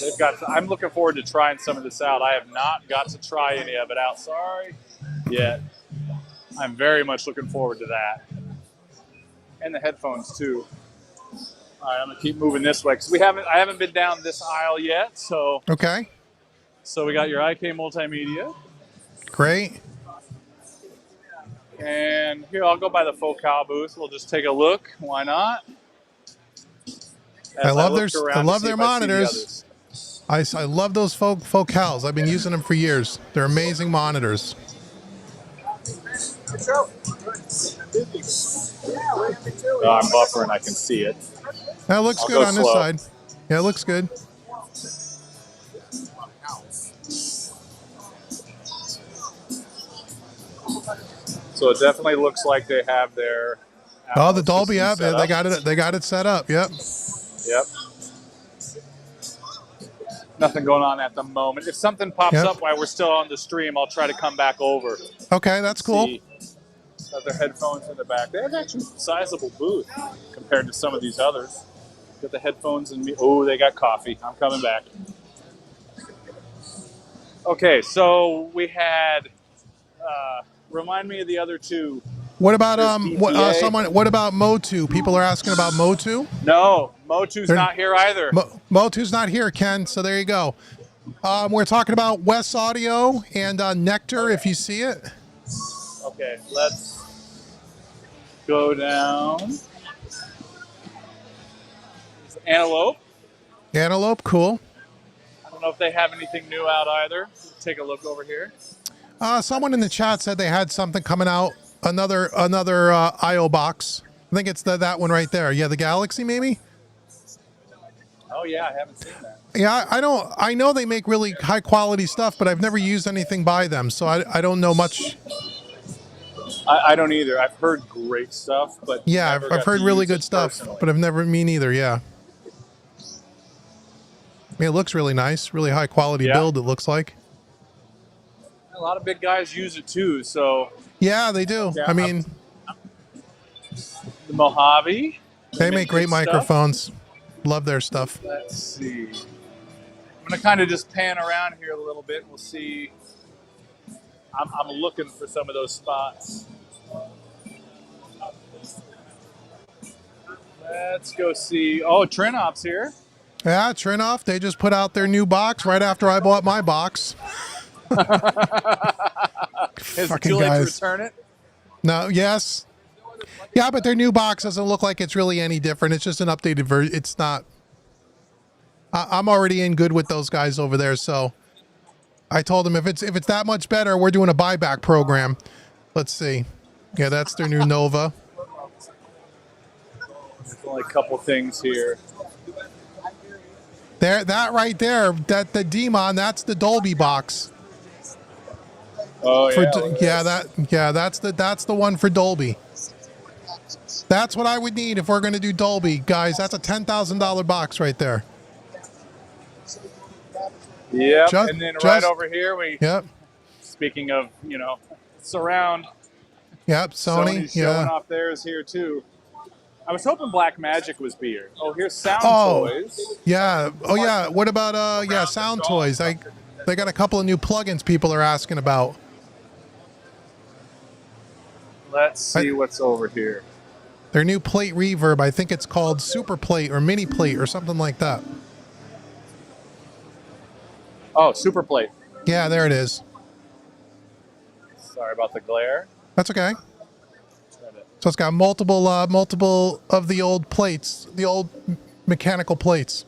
They've got, I'm looking forward to trying some of this out. I have not got to try any of it out, sorry, yet. I'm very much looking forward to that. And the headphones too. All right, I'm gonna keep moving this way because I haven't been down this aisle yet. So Okay. So we got your IK Multimedia, Great. and here I'll go by the Focal booth. We'll just take a look. Why not? I love looked around to love see their if I see the monitors. others. I love those Focals. I've been using them for years. They're amazing monitors. Oh, I'm buffering. I can see it. That looks I'll good go on this slow. side. Yeah, it looks good. So it definitely looks like they have their. Oh, the Atmos Dolby system app. set They up. got it. They got it set up. Yep. Yep. Nothing going on at the moment. If something pops Yep. up while we're still on the stream, I'll try to come back over. Okay, that's cool. See. Got their headphones in the back. They have actually a sizable booth compared to some of these others. Got the headphones and me. Oh, they got coffee. I'm coming back. Okay, so we had. Remind me of the other two. What about DTA. What about Motu? People are asking about Motu. No, Motu's They're- not here either. Motu's not here, Ken. So there you go. We're talking about West Audio and Nectar. If you see it. Okay, let's go down. Antelope. Antelope, cool. I don't know if they have anything new out either. Take a look over here. Someone in the chat said they had something coming out. Another IO box. I think it's that one right there. Yeah, the Galaxy maybe. Oh yeah, I haven't seen that. Yeah, I know they make really high quality stuff, but I've never used anything by them, so I don't know much. I don't either. I've heard great stuff, but Yeah, never I've got heard to really use it good stuff, personally. but I've never, me neither, yeah. I mean, it looks really nice, really high quality Yeah. build, it looks like. A lot of big guys use it too. So Yeah, they do. Yeah, I mean, the Mojave. they make great good stuff. microphones. Love their stuff. Let's see. I'm gonna kind of just pan around here a little bit. We'll see. I'm looking for some of those spots. Let's go see. Oh, Trinop's here. Yeah, Trinoff, they just put out their new box right after I bought my box. Is Fucking too late to guys. return it? No, yes. Yeah, but their new box doesn't look like it's really any different. It's just an updated version. It's not. I'm already in good with those guys over there, so I told them if it's that much better, we're doing a buyback program. Let's see. Yeah, that's their new Nova. There's only a couple things here. There, that right there, that the Demon, that's the Dolby box. Oh For, yeah. that's the one for Dolby. That's what I would need if we're going to do Dolby, guys. That's a $10,000 box right there. Yep. And then right over here, Yep. Speaking of, surround. Yep. Sony's showing off theirs here too. I was hoping Black Magic was here. Oh, here's Sound Toys. Yeah. Oh yeah. What about Sound Toys? They got a couple of new plugins people are asking about. Let's see what's over here. Their new plate reverb, I think it's called Super Plate or Mini Plate or something like that. Oh, Super Plate. Yeah, there it is. Sorry about the glare. That's okay. So it's got multiple of the old plates, the old mechanical plates.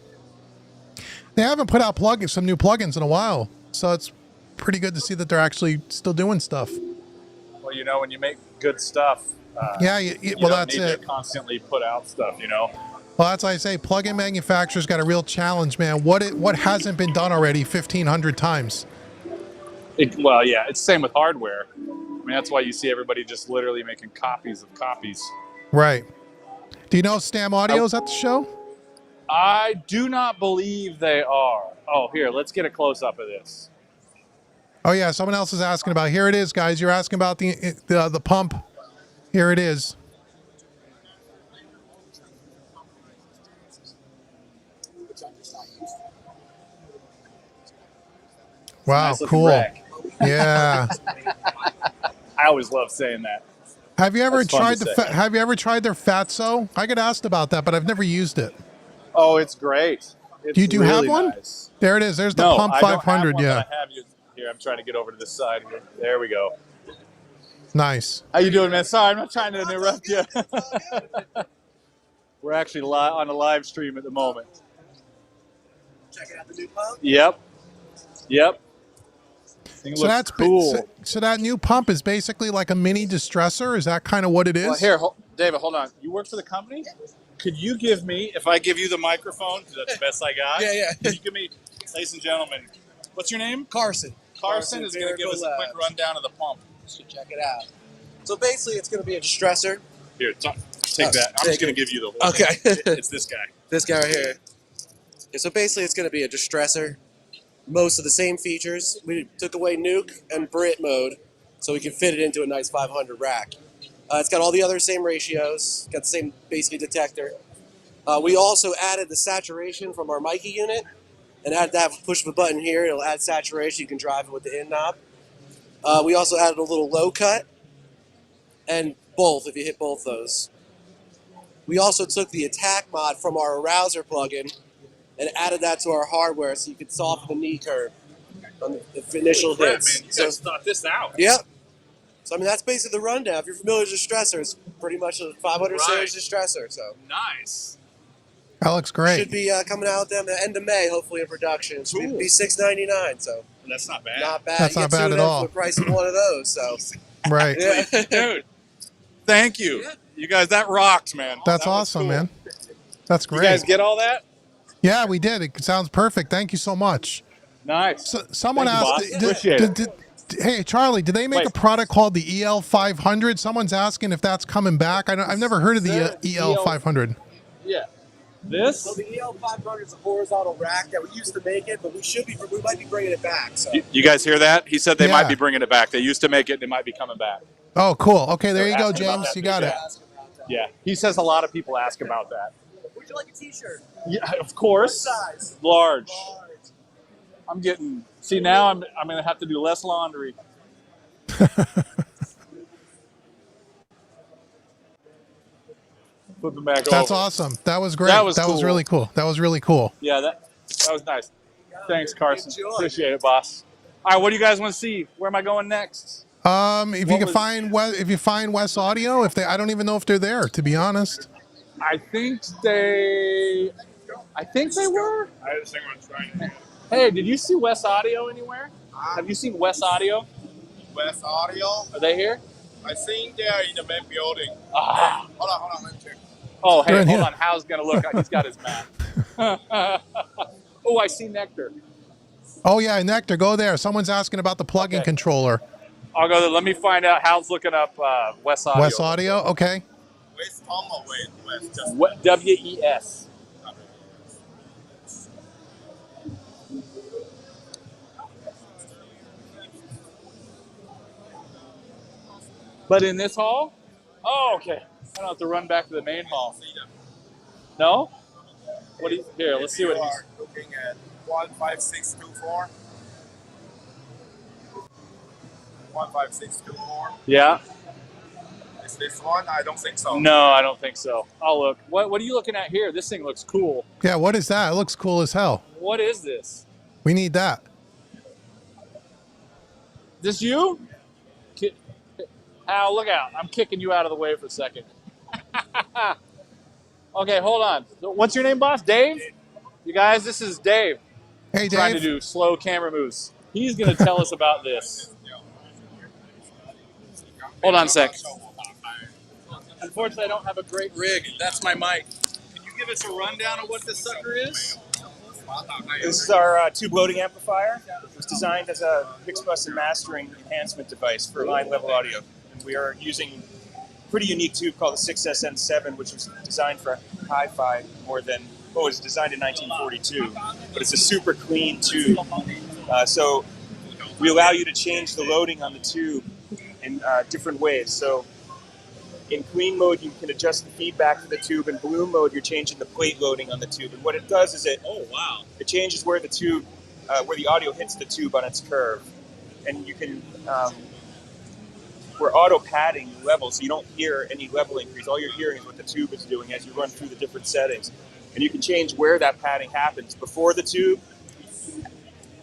They haven't put out some new plugins in a while, so it's pretty good to see that they're actually still doing stuff. Well, when you make good stuff, you don't that's need it. to constantly put out stuff, Well, that's why I say plug-in manufacturers got a real challenge, man. What hasn't been done already 1,500 times? It's the same with hardware. I mean, that's why you see everybody just literally making copies of copies. Right. Do you know Stam Audio's at the show? I do not believe they are. Oh, here, let's get a close-up of this. Oh, yeah, someone else is asking about. Here it is, guys. You're asking about the pump. Here it is. Wow, Nice cool. wreck. Yeah. I always love saying that. Have you ever That's fun tried to say. Have you ever tried their Fatso? I get asked about that, but I've never used it. Oh, it's great. It's Do you have really one? Nice. There it is. There's the No, Pump I don't have 500. one, Yeah. but I have you. Here, I'm trying to get over to this side here. There we go. Nice. How you doing, man? Sorry, I'm not trying to interrupt you. We're actually on a live stream at the moment. Checking out the new pump? Yep. Thing So looks that's cool. so that new pump is basically like a mini distressor. Is that kind of what it is? Well, here, David, hold on. You work for the company? Could you give me, if I give you the microphone, because that's the best I got? Yeah. Can you give me, ladies and gentlemen, what's your name? Carson. Carson is going to give us a quick rundown of the pump. So check it out. So basically, it's going to be a distressor. Here, take that. I'm just going to give you the whole Okay. thing. It's this guy. This guy right here. Yeah, so basically, it's going to be a distressor. Most of the same features. We took away nuke and Brit mode, so we can fit it into a nice 500 rack. It's got all the other same ratios. Got the same basically detector. We also added the saturation from our Mikey unit, and added that. Push of a button here, it'll add saturation. You can drive it with the in knob. We also added a little low cut, and both if you hit both those. We also took the attack mod from our arouser plugin and added that to our hardware so you could soften the knee curve on the initial hits. Man, you guys thought this out. Yep. So, I mean, that's basically the rundown. If you're familiar with distressor, it's pretty much a 500 series distressor. So, Nice. That looks great. should be coming out at the end of May, hopefully in production. It should be $699. So, That's not bad. not bad. That's You not get two bad of at them all. For the price of one of those. So, Right. yeah. Dude, thank you. Yeah. You guys, that rocked, man. That's That was awesome, cool. man. That's You great. guys get all that? Yeah, we did. It sounds perfect. Thank you so much. Nice. So, someone Thank you, asked, boss. Appreciate it. hey, Charlie, did they make Wait. a product called the EL500? Someone's asking if that's coming back. I've never heard of the EL500. Yeah. This? So the EL500 is a horizontal rack that we used to make it, but we might be bringing it back. So. You guys hear that? He said they Yeah. might be bringing it back. They used to make it. They might be coming back. Oh, cool. Okay, there you go, asking about James. that You got too, it. Yeah. He says a lot of people ask about that. Would you like a t-shirt? Yeah, of course. What size? Large. I'm getting. See, now I'm going to have to do less laundry. Flip it back That's over. awesome. That was great. That was was cool. really cool. That was really cool. Yeah, that was nice. Thanks, Carson. Enjoy. Appreciate it, boss. All right, what do you guys want to see? Where am I going next? If you can find if you find West Audio, I don't even know if they're there, to be honest. I think they were. Hey, did you see West Audio anywhere? Have you seen West Audio? West Audio. Are they here? I think they are in the main building. Ah. Hold on, let me check. Oh, hey, They're in hold here. on. Hal's gonna look. He's got his map. Oh, I see Nectar. Oh yeah, Nectar, go there. Someone's asking about the plug-in Okay. controller. I'll go there. Let me find out. Hal's looking up West Audio. West Audio, okay. West Tom or West? Just WES. But in this hall? Oh, okay. I don't have to run back to the main hall. No? What do you here? Let's see what you he's. are looking at 15624. 15624. Yeah. Is this one? I don't think so. No, I don't think so. I'll look. What are you looking at here? This thing looks cool. Yeah, what is that? It looks cool as hell. What is this? We need that. This you? Hal, look out. I'm kicking you out of the way for a second. Okay, hold on. What's your name, boss? Dave? You guys, this is Dave. Hey, Trying to Dave. do slow camera moves. He's going to tell us about this. Hold on a sec. Unfortunately, I don't have a great rig. That's my mic. Can you give us a rundown of what this sucker is? This is our tube loading amplifier. It was designed as a mix bus and mastering enhancement device for line level audio. And we are using a pretty unique tube called the 6SN7, which was designed for hi-fi it was designed in 1942. But it's a super clean tube. So we allow you to change the loading on the tube in different ways. So in clean mode, you can adjust the feedback to the tube. In bloom mode, you're changing the plate loading on the tube. And what it does is it changes where the tube, where the audio hits the tube on its curve. And you can, we're auto padding levels, so you don't hear any level increase. All you're hearing is what the tube is doing as you run through the different settings. And you can change where that padding happens, before the tube,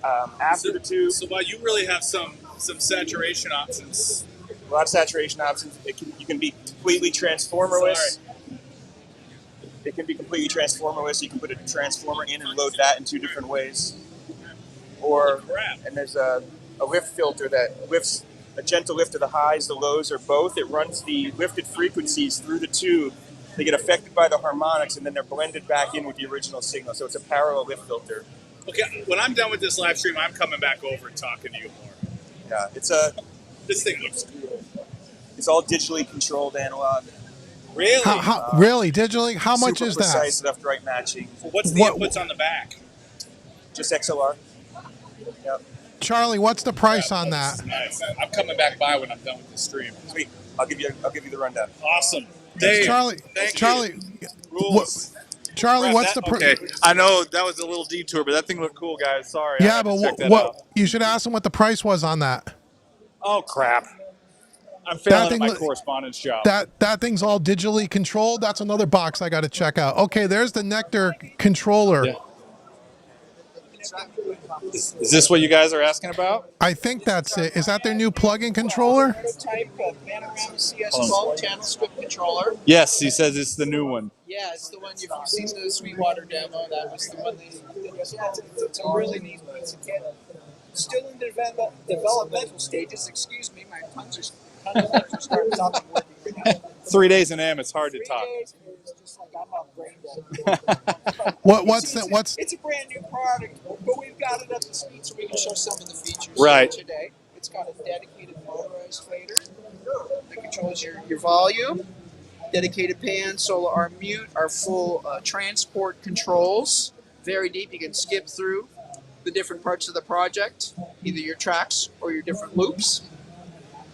after the tube. So, but you really have some saturation options. A lot of saturation options. You can be completely transformerless. It can be completely transformerless. You can put a transformer in and load that in two different ways. And there's a lift filter that lifts a gentle lift of the highs, the lows, or both. It runs the lifted frequencies through the tube. They get affected by the harmonics, and then they're blended back in with the original signal. So it's a parallel lift filter. Okay, when I'm done with this live stream, I'm coming back over and talking to you more. Yeah, This thing looks cool. It's all digitally controlled analog. Really? Really? Digitally? How much is Super that? precise, left right matching. So what's the inputs on the back? Just XLR. Yep. Charlie, what's the price on that? Nice. I'm coming back by when I'm done with the stream. Sweet. I'll give you the rundown. Awesome. Dave, Charlie, rules. Charlie, what's the Okay, I know that was a little detour, but that thing looked cool, guys. Sorry. Yeah, but what you should ask him what the price was on that. Oh crap! I'm failing at my correspondence job. That thing's all digitally controlled. That's another box I got to check out. Okay, there's the Nectar controller. Yeah. Is this what you guys are asking about? I think that's it. Is that their new plug-in controller? Prototype Panorama CS12 channel script controller. Yes, he says it's the new one. Yeah, it's the one you've seen the Sweetwater demo. That was the one they did. It's a really neat piece of kit. Still in the developmental stages. Excuse me, my tongues are starting to stop working right now. 3 days in AM, it's hard to talk. 3 days, it's just like I'm up brain dead. What's It's a brand new product, but we've got it up to speed so we can show some of the features Right. today. It's got a dedicated motorized fader that controls your volume, dedicated pan, solo arm mute, our full transport controls, very deep. You can skip through the different parts of the project, either your tracks or your different loops.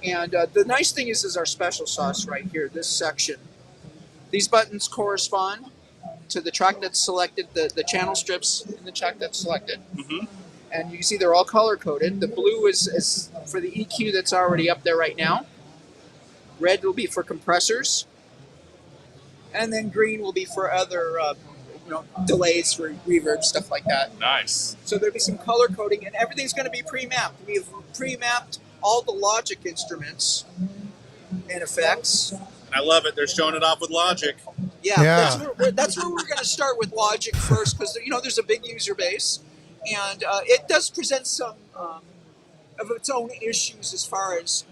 And the nice thing is our special sauce right here, this section. These buttons correspond to the track that's selected, the channel strips in the track that's selected. Mm-hmm. And you can see they're all color-coded. The blue is for the EQ that's already up there right now. Red will be for compressors. And then green will be for other delays, for reverb, stuff like that. Nice. So there'll be some color coding, and everything's going to be pre-mapped. We've pre-mapped all the Logic instruments and effects. I love it. They're showing it off with Logic. Yeah, Yeah. that's where we're going to start with Logic first, because there's a big user base, and it does present some of its own issues as far as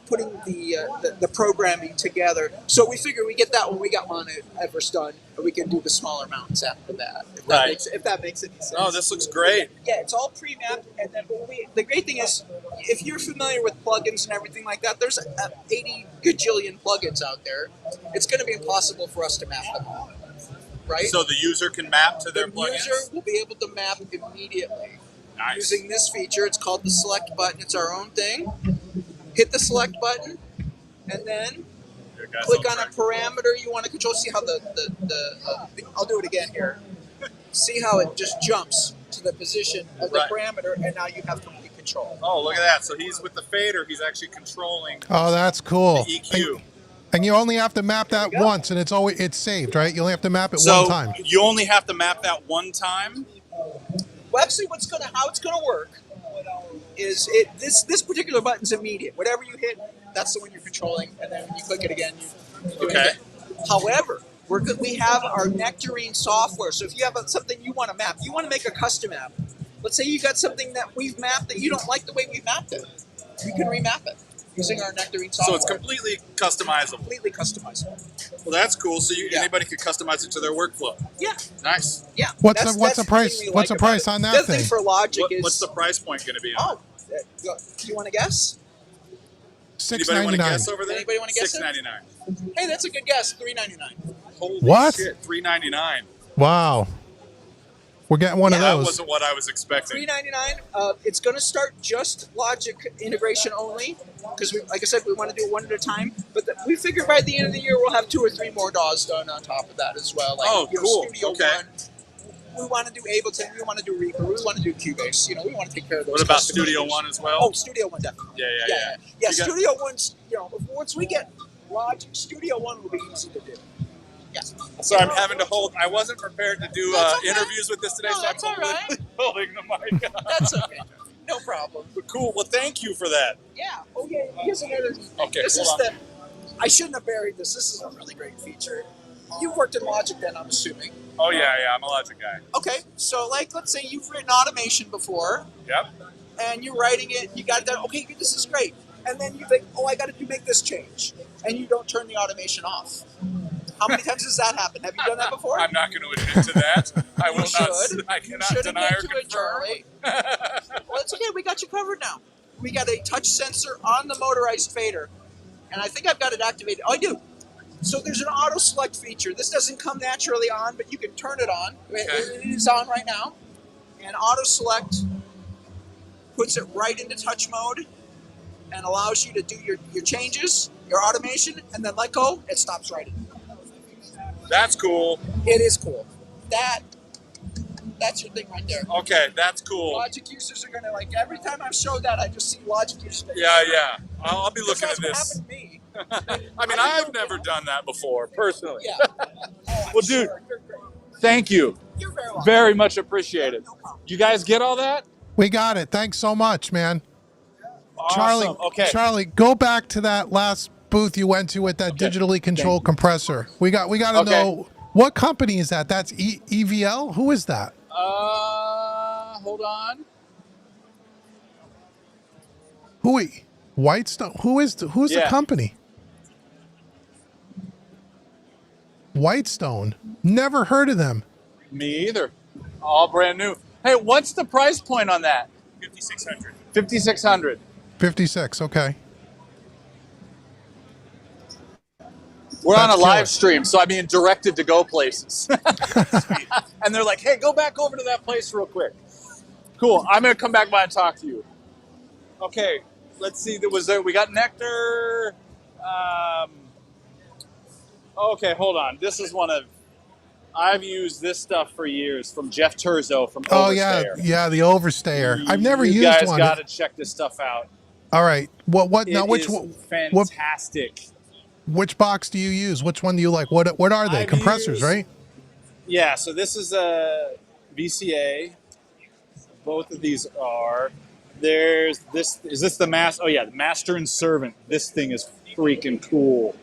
putting the programming together. So we figure we get that when we got Everest done, and we can do the smaller mounts after that. If that makes any sense. Oh, this looks great. Yeah, it's all pre-mapped, and then the great thing is, if you're familiar with plugins and everything like that, there's 80 gajillion plugins out there. It's going to be impossible for us to map them all, right? So the user can map to their the plugins? user will be able to map immediately. Nice. Using this feature. It's called the select button. It's our own thing. Hit the select button, and then click on a parameter you want to control. See how I'll do it again here. See how it just jumps to the position of the parameter, and now you have complete control. Oh, look at that. So he's with the fader. He's actually controlling Oh, that's cool. the EQ. And you only have to map that once, and it's saved, right? You only have to map it So one time. you only have to map that one time? Well, actually, how it's gonna work is this particular button's immediate. Whatever you hit, that's the one you're controlling, and then when you click it again, you do it again. However, we have our Nectarine software. So if you have something you want to map, you want to make a custom map. Let's say you got something that we've mapped that you don't like the way we mapped it. You can remap it using our Nectarine software. So it's completely customizable. Completely customizable. Well, that's cool. So anybody could customize it to their workflow. Yeah. Nice. Yeah. What's That's the price? thing we What's like the price about it. on that The other thing? thing for Logic is What's the price point going to be on? do you want to guess? Anybody want to $6.99. guess over there? Anybody wanna guess it? $6.99. Hey, that's a good guess. $3.99. Holy What? shit, $3.99. Wow. We're getting one of That those. wasn't what I was expecting. $3.99. It's going to start just Logic integration only, because like I said, we want to do it one at a time. But we figure by the end of the year we'll have 2 or 3 more DAWs done on top of that as well. Like, cool. Studio One. We want to do Ableton. We want to do Reaper. We want to do Cubase. We want to take care of those. What about custom Studio features. One as well? Oh, Studio One definitely. Yeah. Yeah, You got- Studio One's. Once we get Logic, Studio One will be easy to do. Yeah. So I'm having to hold. I wasn't prepared to do That's okay. interviews with this today, No, so that's I'm all right. holding the mic. That's okay. No problem. But cool. Well, thank you for that. Yeah. Oh yeah. Here's another. Okay, This hold is on. I shouldn't have buried this. This is a really great feature. You've worked in Logic then, I'm assuming. Oh yeah. I'm a Logic guy. Okay. So let's say you've written automation before, Yep. and you're writing it. You got it done. Okay, this is great. And then you think, I got to make this change, and you don't turn the automation off. How many times does that happen? Have you done that before? I'm not going to admit to that. I will You not. should. I You cannot should deny or admit to it, confirm. Charlie. Well, it's okay. We got you covered now. We got a touch sensor on the motorized fader, and I think I've got it activated. Oh, I do. So there's an auto select feature. This doesn't come naturally on, but you can turn it on. It is on right now, and auto select puts it right into touch mode and allows you to do your changes, your automation, and then let go. It stops writing. That's cool. It is cool. That's your thing right there. Okay, that's cool. Logic users are going to every time I show that, I just see Logic users. Yeah. I'll be looking at That's what this. happened to me. I mean, I've never done that before, personally. Yeah. Well, dude, Sure. You're great. thank you. You're very welcome. Very much appreciated. No problem. You guys get all that? We got it. Thanks so much, man. Awesome. Okay. Charlie, go back to that last booth you went to with that digitally controlled compressor. We got to Okay. know, what company is that? That's EVL? Who is that? Hold on. Whitestone? Who's the Yeah. company? Whitestone. Never heard of them. Me either. All brand new. Hey, what's the price point on that? 5,600. 5,600. 56. Okay. We're on a That's live killer. stream, so I'm being directed to go places. And they're like, hey, go back over to that place real quick. Cool. I'm going to come back by and talk to you. Okay. Let's see. We got Nectar. Okay, hold on. This is I've used this stuff for years from Jeff Turzo from Oh Overstayer. yeah, the Overstayer. I've never you used guys one. got to check this stuff out. All right. What It now? Which is what, fantastic. which box do you use? Which one do you like? What are they? I've Compressors, used- right? Yeah, so this is a VCA. Both of these are. There's this. Is this the master? Oh yeah, the master and servant. This thing is freaking cool.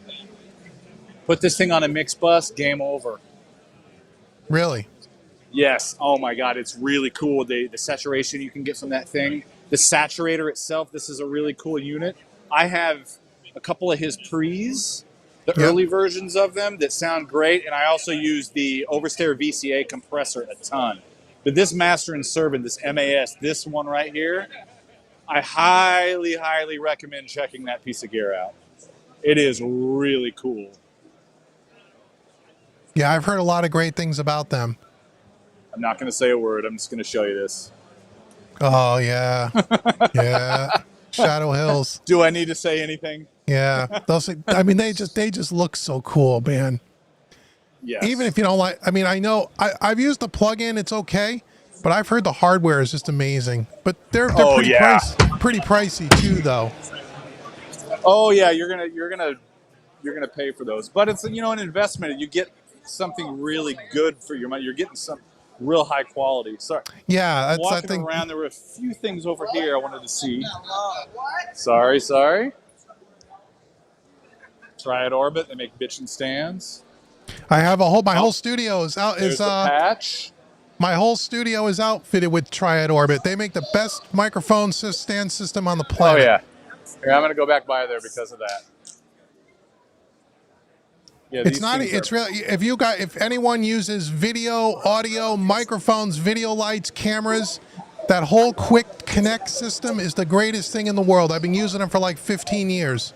Put this thing on a mix bus, game over. Really? Yes. Oh my God, it's really cool. The saturation you can get from that thing. The saturator itself. This is a really cool unit. I have a couple of his pre's, the early versions of them that sound great, and I also use the Overstair VCA compressor a ton. But this master and servant, this MAS, this one right here, I highly, highly recommend checking that piece of gear out. It is really cool. Yeah, I've heard a lot of great things about them. I'm not going to say a word. I'm just going to show you this. Oh, yeah. Yeah. Shadow Hills. Do I need to say anything? Yeah. Those, I mean, they just look so cool, man. Yes. Even if you don't like, I mean, I know I've used the plug-in, it's okay, but I've heard the hardware is just amazing. But they're pretty pricey too, though. Oh yeah, you're gonna pay for those, but it's, you know, an investment. You get something really good for your money. You're getting some real high quality. Sorry. Yeah, that's, Walking I think around, there were a few things over here I wanted to see. Sorry. Triad Orbit. They make bitchin' stands. I have my whole studio is out. There's the patch. My whole studio is outfitted with Triad Orbit. They make the best microphone stand system on the planet. Oh yeah. Here, I'm gonna go back by there because of that. Yeah, it's not. It's really. If anyone uses video, audio, microphones, video lights, cameras, that whole quick connect system is the greatest thing in the world. I've been using them for like 15 years.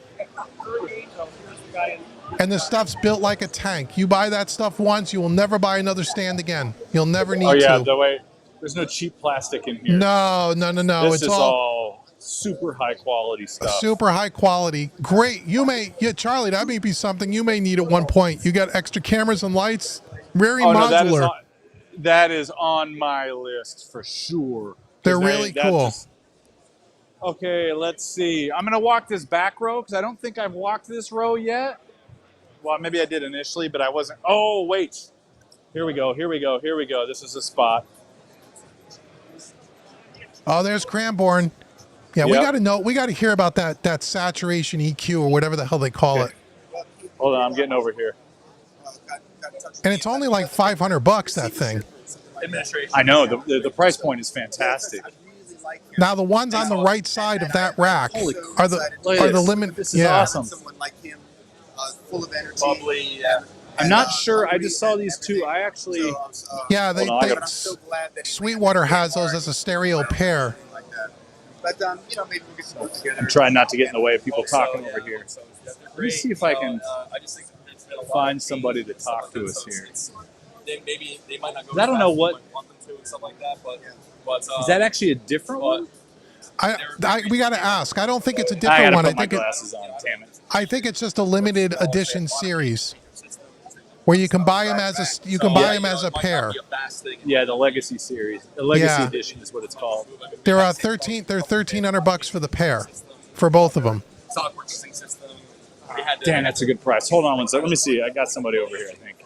And the stuff's built like a tank. You buy that stuff once, you will never buy another stand again. You'll never need to. Oh yeah, the way there's no cheap plastic in here. No. This is all super high quality stuff. Super high quality. Great. Charlie, that may be something you may need at one point. You got extra cameras and lights. Very modular. No, that is on my list for sure. They're really cool. Okay, let's see. I'm going to walk this back row because I don't think I've walked this row yet. Well, maybe I did initially, but I wasn't. Oh, wait. Here we go. This is the spot. Oh, there's Cranbourne. Yeah, yep. We got to hear about that saturation EQ or whatever the hell they call it. Hold on, I'm getting over here. And it's only like $500, that thing. I know, the price point is fantastic. Now the ones on the right side of that rack are the limit. This is awesome. Full of energy. Bubbly. I'm not sure. I just saw these two. I actually. Yeah, Sweetwater has those as a stereo pair. But maybe we can work together. I'm trying not to get in the way of people talking over here. Let me see if I can find somebody to talk to us here. I don't know what. Is that actually a different one? We got to ask. I don't think it's a different one. I think glasses on. Damn it. I think it's just a limited edition series where you can buy them as a pair. Yeah, the Legacy series. The Legacy edition is what it's called. They're $1,300 for the pair, for both of them. Damn, that's a good price. Hold on one second. Let me see. I got somebody over here, I think.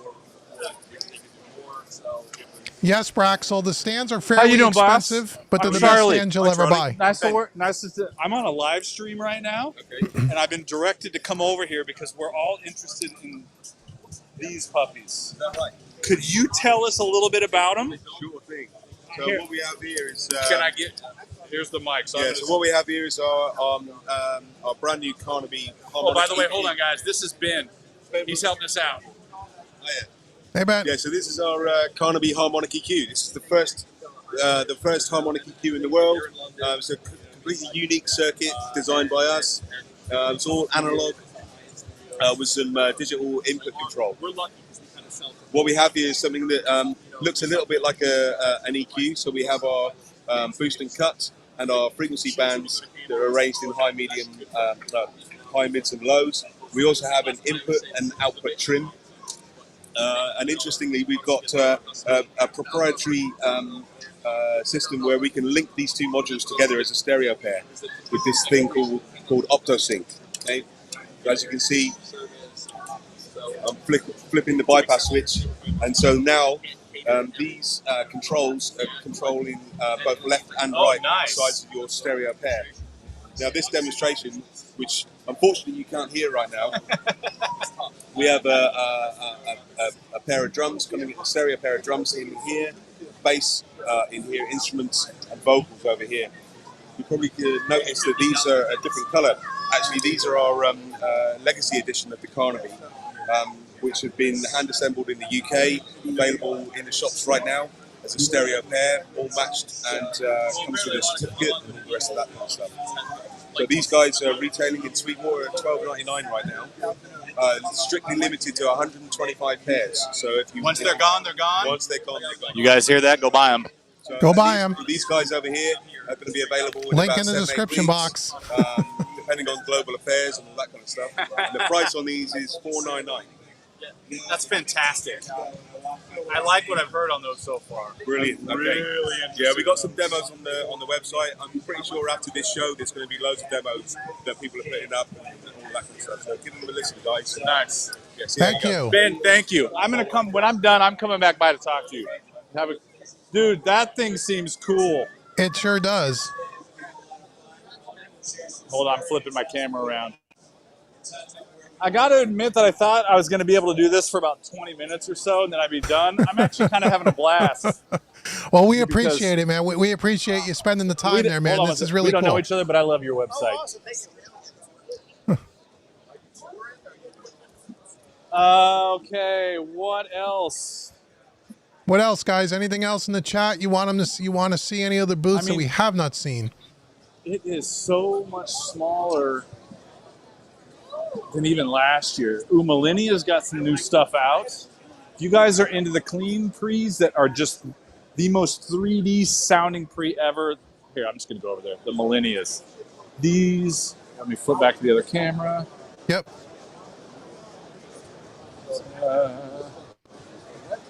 Yes, Braxel. The stands are fairly expensive, but they're the best stands you'll ever buy. Nice to work. I'm on a live stream right now, and I've been directed to come over here because we're all interested in these puppies. Could you tell us a little bit about them? Sure thing. So what we have here is... Can I get... Here's the mic. So what we have here is our brand new Carnaby harmonic. Oh, by the way, hold on, guys. This is Ben. He's helping us out. Oh, yeah. Hey, Ben. Yeah, so this is our Carnaby harmonic EQ. This is the first harmonic EQ in the world. It's a completely unique circuit designed by us. It's all analog with some digital input control. What we have here is something that looks a little bit like an EQ. So we have our boost and cut and our frequency bands that are arranged in high, medium, high, mids and lows. We also have an input and output trim. And interestingly, we've got a proprietary system where we can link these two modules together as a stereo pair with this thing called OptoSync. Okay? So as you can see, I'm flipping the bypass switch, and so now These controls are controlling both left and right sides of your stereo pair. Now, this demonstration, which unfortunately you can't hear right now, we have a pair of drums coming in, a stereo pair of drums in here, bass in here, instruments and vocals over here. You probably notice that these are a different colour. Actually, these are our legacy edition of the Carnaby, which have been hand assembled in the UK, available in the shops right now as a stereo pair, all matched, and comes with a certificate and all the rest of that kind of stuff. So these guys are retailing in Sweetwater at $12.99 right now. Strictly limited to 125 pairs. So if you Once they're gone, they're gone. Once they're gone, they're gone. You guys hear that? Go buy them. So, Go buy them. These guys over here are going to be available in Link about in the 7, 8 description weeks, box. depending on global affairs and all that kind of stuff. And the price on these is $4.99. That's fantastic. I like what I've heard on those so far. Brilliant. Okay. Really interesting. Yeah, we got some demos on the website. I'm pretty sure after this show, there's going to be loads of demos that people are putting up and all that kind of stuff. So give them a listen, guys. Nice. Yeah, Thank you. Ben, thank you. I'm gonna come when I'm done. I'm coming back by to talk to you. Dude, that thing seems cool. It sure does. Hold on, I'm flipping my camera around. I got to admit that I thought I was going to be able to do this for about 20 minutes or so, and then I'd be done. I'm actually kind of having a blast. Well, we appreciate it, man. We appreciate you spending the time there, man. Hold on, This is really we cool. don't know each other, but I love your website. Okay, what else? What else, guys? Anything else in the chat you want them to see? You want to see any other booths that we have not seen? It is so much smaller than even last year. Ooh, Millennia's got some new stuff out. If you guys are into the clean pre's that are just the most 3D sounding pre ever, here, I'm just going to go over there. The Millennias. These, let me flip back to the other camera. Yep.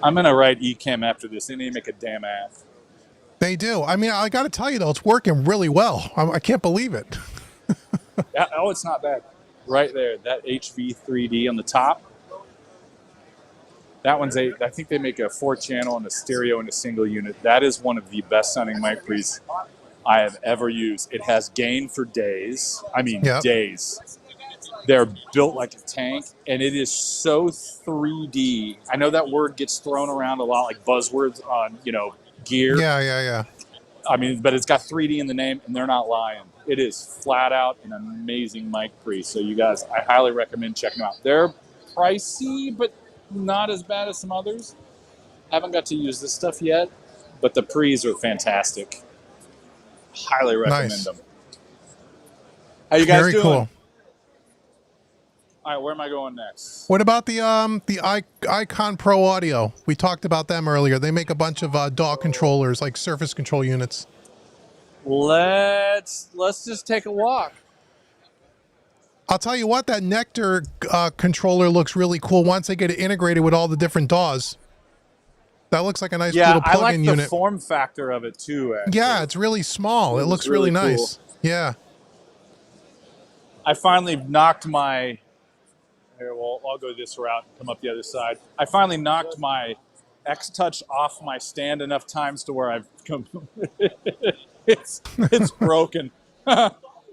I'm going to write eChem after this. They need to make a damn app. They do. I mean, I got to tell you, though, it's working really well. I can't believe it. Yeah, oh, it's not bad. Right there, that HV3D on the top. That one's I think they make a 4-channel and a stereo and a single unit. That is one of the best sounding mic pre's I have ever used. It has gain for days. I mean, days. They're built like a tank, and it is so 3D. I know that word gets thrown around a lot, like buzzwords on, gear. Yeah. I mean, but it's got 3D in the name, and they're not lying. It is flat out an amazing mic pre. So you guys, I highly recommend checking them out. They're pricey, but not as bad as some others. Haven't got to use this stuff yet, but the pre's are fantastic. Highly recommend them. How you guys Very doing? cool. All right, where am I going next? What about the Icon Pro Audio? We talked about them earlier. They make a bunch of DAW controllers, like surface control units. Let's just take a walk. I'll tell you what, that Nectar controller looks really cool once they get it integrated with all the different DAWs. That looks like a nice little plug-in I like unit. the form factor of it too, actually. Yeah, it's really small. It looks really nice. Cool. Yeah. I finally knocked my... Here, well, I'll go this route and come up the other side. I finally knocked my X-Touch off my stand enough times to where I've come... it's broken.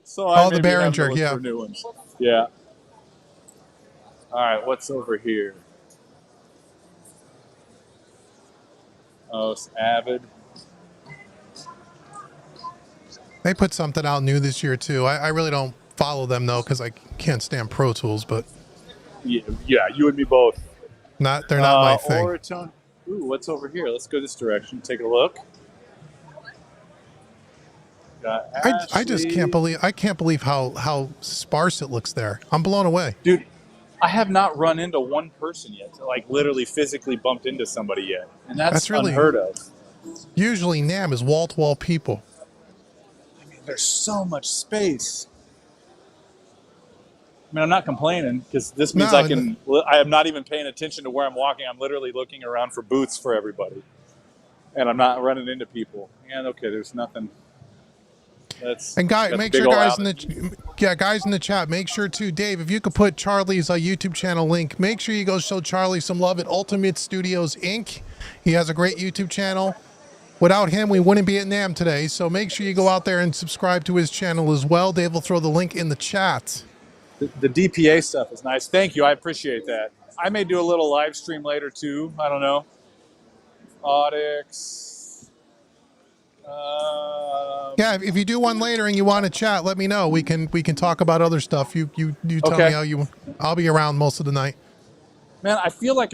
So I the Behringer, yeah. For new ones. Yeah. All right, what's over here? Oh, it's Avid. They put something out new this year, too. I really don't follow them, though, because I can't stand Pro Tools, but... Yeah, you and me both. They're not my thing. Oratone. Ooh, what's over here? Let's go this direction. Take a look. I just can't believe how sparse it looks there. I'm blown away. Dude, I have not run into one person yet, like literally physically bumped into somebody yet. And that's really unheard of. Usually NAMM is wall-to-wall people. I mean, there's so much space. I mean, I'm not complaining because this means I am not even paying attention to where I'm walking. I'm literally looking around for booths for everybody. And I'm not running into people. And okay, there's nothing. Make sure guys in the chat, make sure too, Dave, if you could put Charlie's YouTube channel link, make sure you go show Charlie some love at Ultimate Studios Inc. He has a great YouTube channel. Without him, we wouldn't be at NAMM today. So make sure you go out there and subscribe to his channel as well. Dave will throw the link in the chat. The DPA stuff is nice. Thank you. I appreciate that. I may do a little live stream later too. I don't know. Audix. Yeah, if you do one later and you want to chat, let me know. We can talk about other stuff. You tell me how you. I'll be around most of the night. Man, I feel like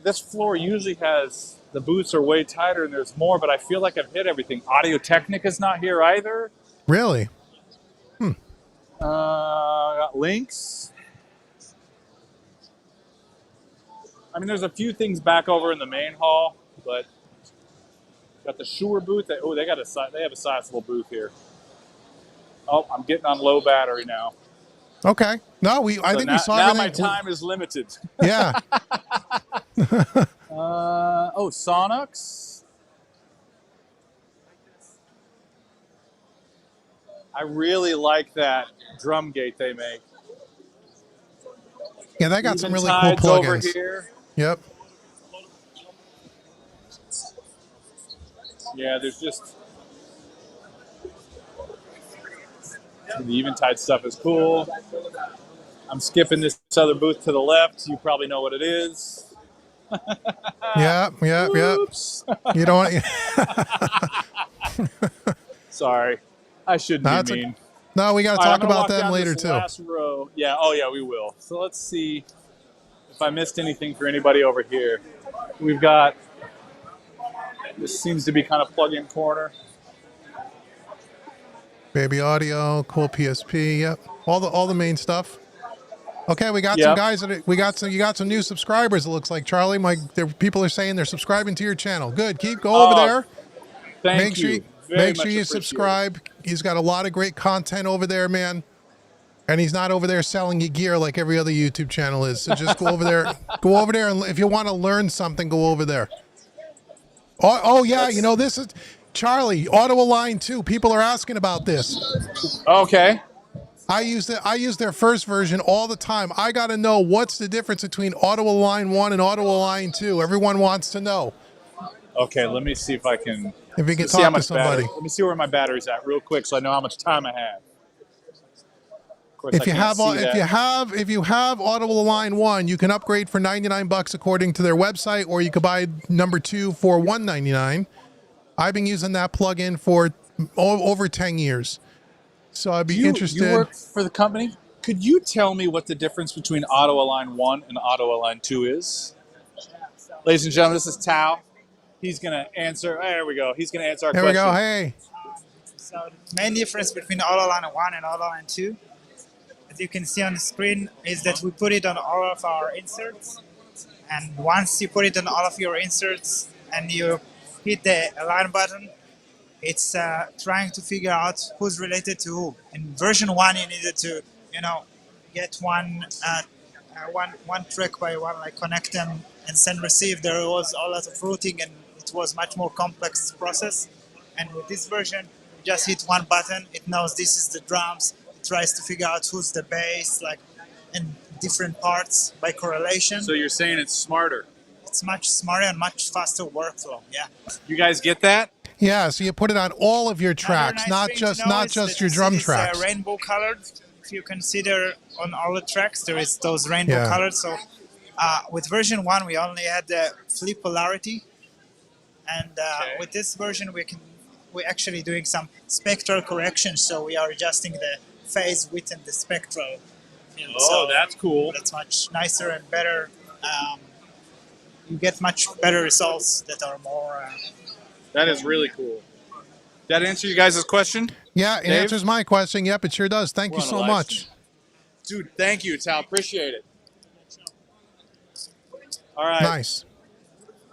this floor usually has, the booths are way tighter and there's more, but I feel like I've hit everything. Audio Technica's not here either. Really? Got links. I mean, there's a few things back over in the main hall, but got the Shure booth. They have a sizable booth here. Oh, I'm getting on low battery now. Okay. No, I think we saw now everything. my time is limited. Yeah. Sonics. I really like that drum gate they make. Yeah, they got some really cool Eventide's plugins. over here. Yep. Yeah, there's just the Eventide stuff is cool. I'm skipping this other booth to the left. You probably know what it is. Yep. You don't want. Sorry, I shouldn't be mean. No, we got to talk about them later too. Last row. Yeah. Oh yeah, we will. So let's see if I missed anything for anybody over here. We've got. This seems to be kind of plug-in corner. Baby audio, cool PSP. Yep. All the main stuff. Okay, we got some guys that you got some new subscribers. It looks like Charlie. People are saying they're subscribing to your channel. Good. Go over there. Thank you. Make sure you subscribe. He's got a lot of great content over there, man. And he's not over there selling you gear like every other YouTube channel is. So just go over there. Go over there, and if you want to learn something, go over there. Oh yeah, this is Charlie, Auto Align 2. People are asking about this. Okay. I use their first version all the time. I got to know what's the difference between Auto Align 1 and Auto Align 2. Everyone wants to know. Okay, let me see if I can. If you can talk to somebody. Let me see where my battery's at real quick, so I know how much time I have. Of course, if you have Auto Align 1, you can upgrade for $99 according to their website, or you could buy number 2 for $199. I've been using that plugin for over 10 years. So I'd be interested. You work for the company? Could you tell me what the difference between Auto Align 1 and Auto Align 2 is? Ladies and gentlemen, this is Tao. He's going to answer. There we go. He's going to answer our question. There we go. Hey. So the main difference between Auto Align 1 and Auto Align 2, as you can see on the screen, is that we put it on all of our inserts. And once you put it on all of your inserts and you hit the align button, it's trying to figure out who's related to who. In version 1, you needed to, get one track by one, like connect them and send receive. There was a lot of routing and it was much more complex process. And with this version, you just hit one button. It knows this is the drums. It tries to figure out who's the bass, like in different parts by correlation. So you're saying it's smarter? It's much smarter and much faster workflow. Yeah. You guys get that? Yeah, so you put it on all of your tracks, not just your drum tracks. Rainbow colored. If you consider on all the tracks, there is those rainbow colored. So with version 1, we only had the flip polarity, and with this version, we're actually doing some spectral correction. So we are adjusting the phase width and the spectral. So that's cool. That's much nicer and better. You get much better results that are more. That is really cool. That answer you guys' question? Yeah, it answers my question. Yep, it sure does. Thank you so much. Dude, thank you, Tal. Appreciate it. All right. Nice.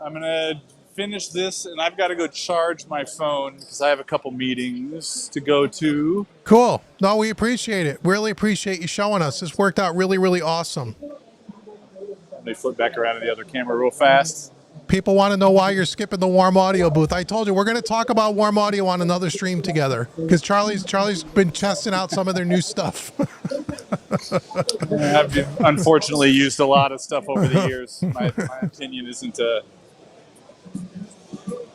I'm going to finish this, and I've got to go charge my phone because I have a couple meetings to go to. Cool. No, we appreciate it. Really appreciate you showing us. This worked out really, really awesome. Let me flip back around to the other camera real fast. People want to know why you're skipping the warm audio booth. I told you we're going to talk about warm audio on another stream together because Charlie's been testing out some of their new stuff. I've unfortunately used a lot of stuff over the years. My opinion isn't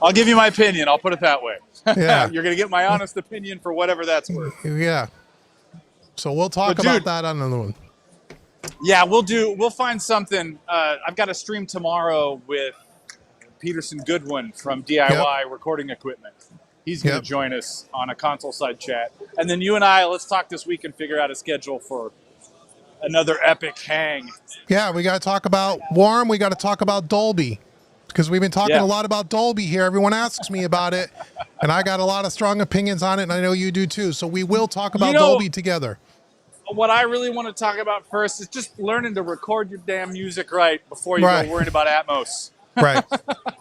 I'll give you my opinion. I'll put it that way. Yeah. You're going to get my honest opinion for whatever that's worth. Yeah. So we'll talk about that on another one. Yeah, we'll find something. I've got a stream tomorrow with Peterson Goodwin from DIY Recording Equipment. He's going to join us on a console side chat. And then you and I, let's talk this week and figure out a schedule for another epic hang. Yeah, we got to talk about Warm. We got to talk about Dolby, because we've been talking a lot about Dolby here. Everyone asks me about it, and I got a lot of strong opinions on it, and I know you do too. So we will talk about Dolby together. What I really want to talk about first is just learning to record your damn music right before you go worrying about Atmos. Right.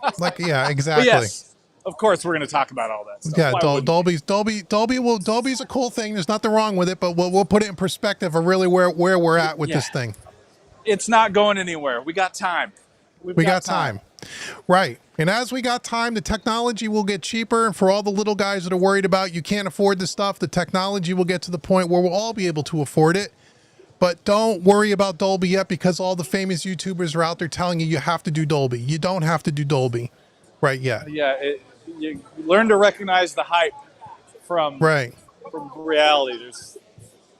Exactly. But yes, of course, we're going to talk about all that stuff. Yeah, Dolby's a cool thing. There's nothing wrong with it, but we'll put it in perspective of really where we're at with this thing. It's not going anywhere. We got time. We got time. Right. And as we got time, the technology will get cheaper. And for all the little guys that are worried about you can't afford the stuff, the technology will get to the point where we'll all be able to afford it. But don't worry about Dolby yet, because all the famous YouTubers are out there telling you have to do Dolby. You don't have to do Dolby right yet. Yeah, you learn to recognize the hype from reality.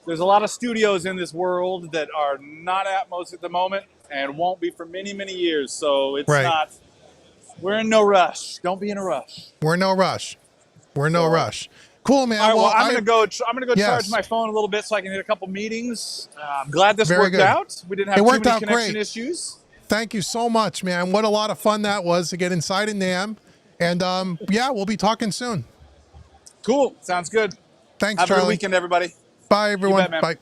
There's a lot of studios in this world that are not Atmos at the moment and won't be for many, many years. So it's not, we're in no rush. Don't be in a rush. We're in no rush. We're in no rush. Cool, man. All right, well, I'm gonna go charge my phone a little bit so I can hit a couple meetings. I'm glad this worked out. We didn't have too many connection issues. Thank you so much, man. What a lot of fun that was to get inside of NAMM. And yeah, we'll be talking soon. Cool. Sounds good. Thanks, Have Charlie. a good weekend, everybody. Bye, everyone. Bet, bye.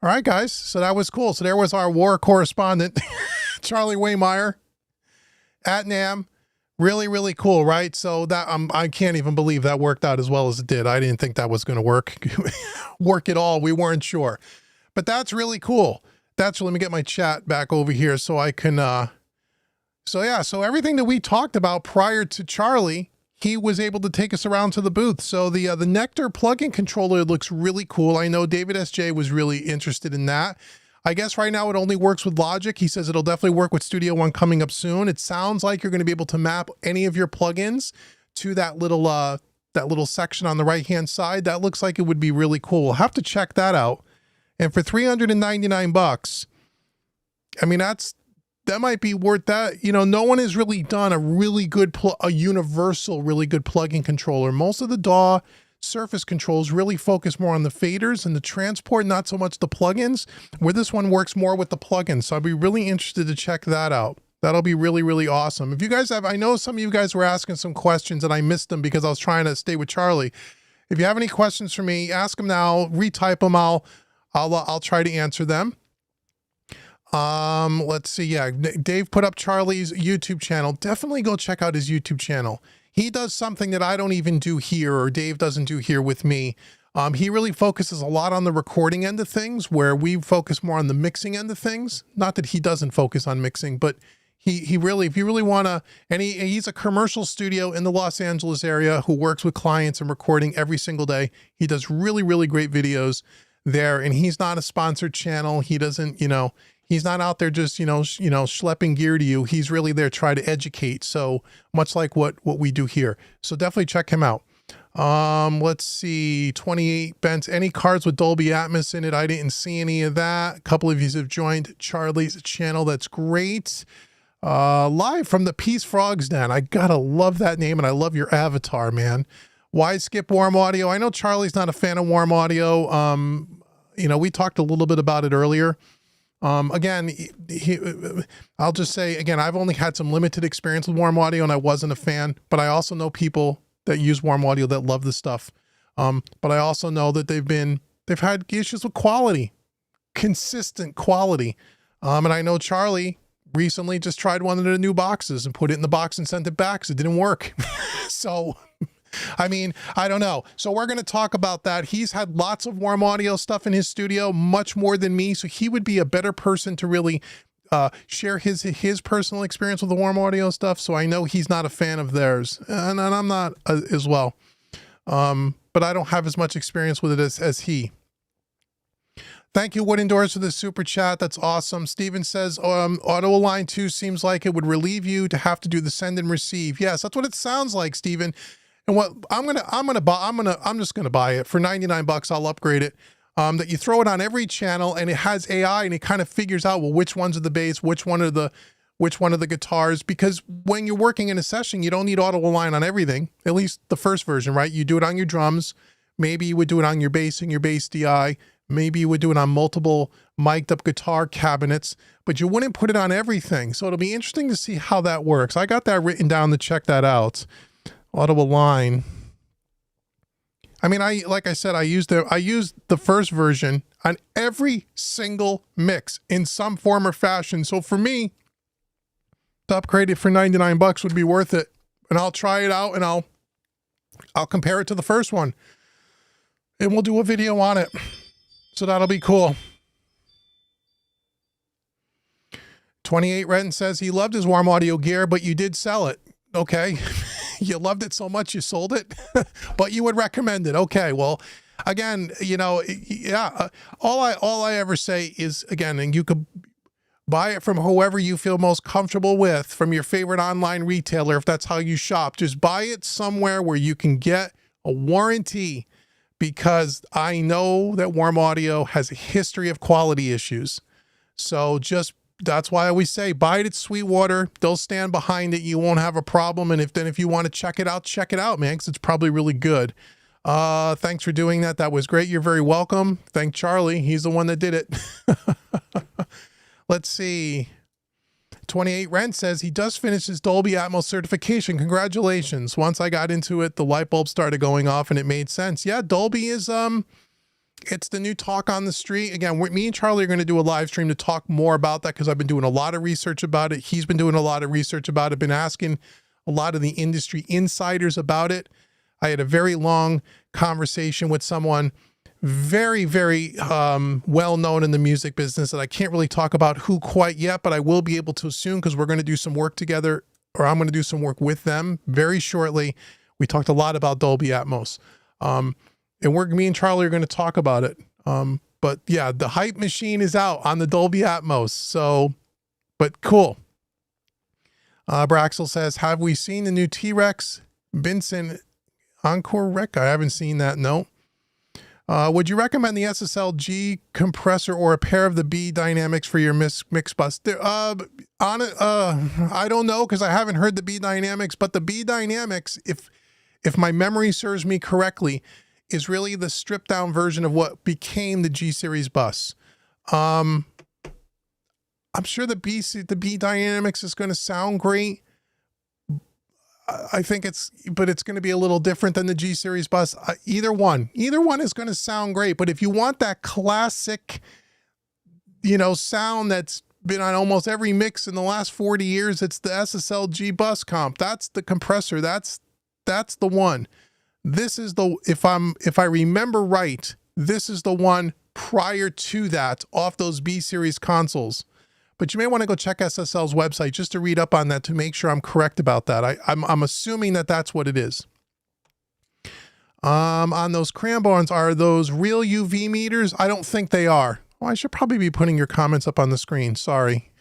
All right, guys. So that was cool. So there was our war correspondent, Charlie Waymeyer at NAMM. Really, really cool, right? So that I can't even believe that worked out as well as it did. I didn't think that was going to work at all. We weren't sure, but that's really cool. Let me get my chat back over here so I can. So everything that we talked about prior to Charlie, he was able to take us around to the booth. So the Nectar plug-in controller looks really cool. I know David S.J. was really interested in that. I guess right now it only works with Logic. He says it'll definitely work with Studio One coming up soon. It sounds like you're going to be able to map any of your plugins to that little section on the right-hand side. That looks like it would be really cool. We'll have to check that out. And for $399, I mean, that might be worth that. You know, no one has really done a really good, a universal, really good plug-in controller. Most of the DAW surface controls really focus more on the faders and the transport, not so much the plugins, where this one works more with the plugins. So I'd be really interested to check that out. That'll be really, really awesome. If you guys have, I know some of you guys were asking some questions and I missed them because I was trying to stay with Charlie. If you have any questions for me, ask them now, retype them. I'll try to answer them. Let's see. Yeah. Dave put up Charlie's YouTube channel. Definitely go check out his YouTube channel. He does something that I don't even do here, or Dave doesn't do here with me. He really focuses a lot on the recording end of things, where we focus more on the mixing end of things. Not that he doesn't focus on mixing, but he really, if you really want to, and he's a commercial studio in the Los Angeles area who works with clients and recording every single day. He does really, really great videos there, and he's not a sponsored channel. He doesn't, he's not out there just, schlepping gear to you. He's really there trying to educate. So much like what we do here. So definitely check him out. Let's see, 28 Bents, any cards with Dolby Atmos in it? I didn't see any of that. A couple of you have joined Charlie's channel. That's great. Live from the Peace Frogs Den. I gotta love that name, and I love your avatar, man. Why skip warm audio? I know Charlie's not a fan of warm audio. We talked a little bit about it earlier. Again, I'll just say, again, I've only had some limited experience with warm audio and I wasn't a fan, but I also know people that use warm audio that love the stuff. But I also know that they've had issues with quality, consistent quality. And I know Charlie recently just tried one of the new boxes and put it in the box and sent it back because it didn't work. So, I mean, I don't know. So we're going to talk about that. He's had lots of warm audio stuff in his studio, much more than me. So he would be a better person to really share his personal experience with the warm audio stuff. So I know he's not a fan of theirs, and I'm not as well. But I don't have as much experience with it as he. Thank you, Wooden Doors, for the super chat. That's awesome. Steven says, Auto Align 2 seems like it would relieve you to have to do the send and receive. Yes, that's what it sounds like, Steven. And what I'm just gonna buy it for $99. I'll upgrade it. That you throw it on every channel and it has AI and it kind of figures out, well, which ones are the bass, which one are the guitars, because when you're working in a session, you don't need Auto Align on everything, at least the first version, right? You do it on your drums. Maybe you would do it on your bass and your bass DI. Maybe you would do it on multiple mic'd up guitar cabinets, but you wouldn't put it on everything. So it'll be interesting to see how that works. I got that written down to check that out. Auto Align. I mean, like I said, I used the first version on every single mix in some form or fashion. So for me, to upgrade it for $99 would be worth it. And I'll try it out and I'll compare it to the first one. And we'll do a video on it. So that'll be cool. 28 Renton says he loved his Warm Audio gear, but you did sell it. Okay. You loved it so much you sold it, but you would recommend it. Okay. Well, again, you know, yeah, all I ever say is, again, and you could buy it from whoever you feel most comfortable with, from your favorite online retailer, if that's how you shop. Just buy it somewhere where you can get a warranty, because I know that Warm Audio has a history of quality issues. So that's why I always say, buy it at Sweetwater. They'll stand behind it. You won't have a problem. And if you want to check it out, man, because it's probably really good. Thanks for doing that. That was great. You're very welcome. Thank Charlie. He's the one that did it. Let's see. 28 Rent says he just finished his Dolby Atmos certification. Congratulations. Once I got into it, the light bulb started going off and it made sense. Yeah, Dolby is, it's the new talk on the street. Again, me and Charlie are going to do a live stream to talk more about that, because I've been doing a lot of research about it. He's been doing a lot of research about it, been asking a lot of the industry insiders about it. I had a very long conversation with someone very, very well known in the music business that I can't really talk about who quite yet, but I will be able to soon, because we're going to do some work together, or I'm going to do some work with them very shortly. We talked a lot about Dolby Atmos. And me and Charlie are going to talk about it. But yeah, the hype machine is out on the Dolby Atmos. So, but cool. Braxel says, have we seen the new T-Rex Vincent Encore Rec? I haven't seen that. No. Would you recommend the SSL-G compressor or a pair of the B Dynamics for your mix bus? I don't know, because I haven't heard the B Dynamics, but the B Dynamics, if my memory serves me correctly, is really the stripped down version of what became the G series bus. I'm sure the B Dynamics is going to sound great. I think it's going to be a little different than the G series bus. Either one is going to sound great. But if you want that classic, sound that's been on almost every mix in the last 40 years, it's the SSL-G bus comp. That's the compressor. That's the one. This is if I remember right, this is the one prior to that off those B series consoles. But you may want to go check SSL's website just to read up on that to make sure I'm correct about that. I'm assuming that that's what it is. On those Cranbournes, are those real UV meters? I don't think they are. Oh, I should probably be putting your comments up on the screen. Sorry.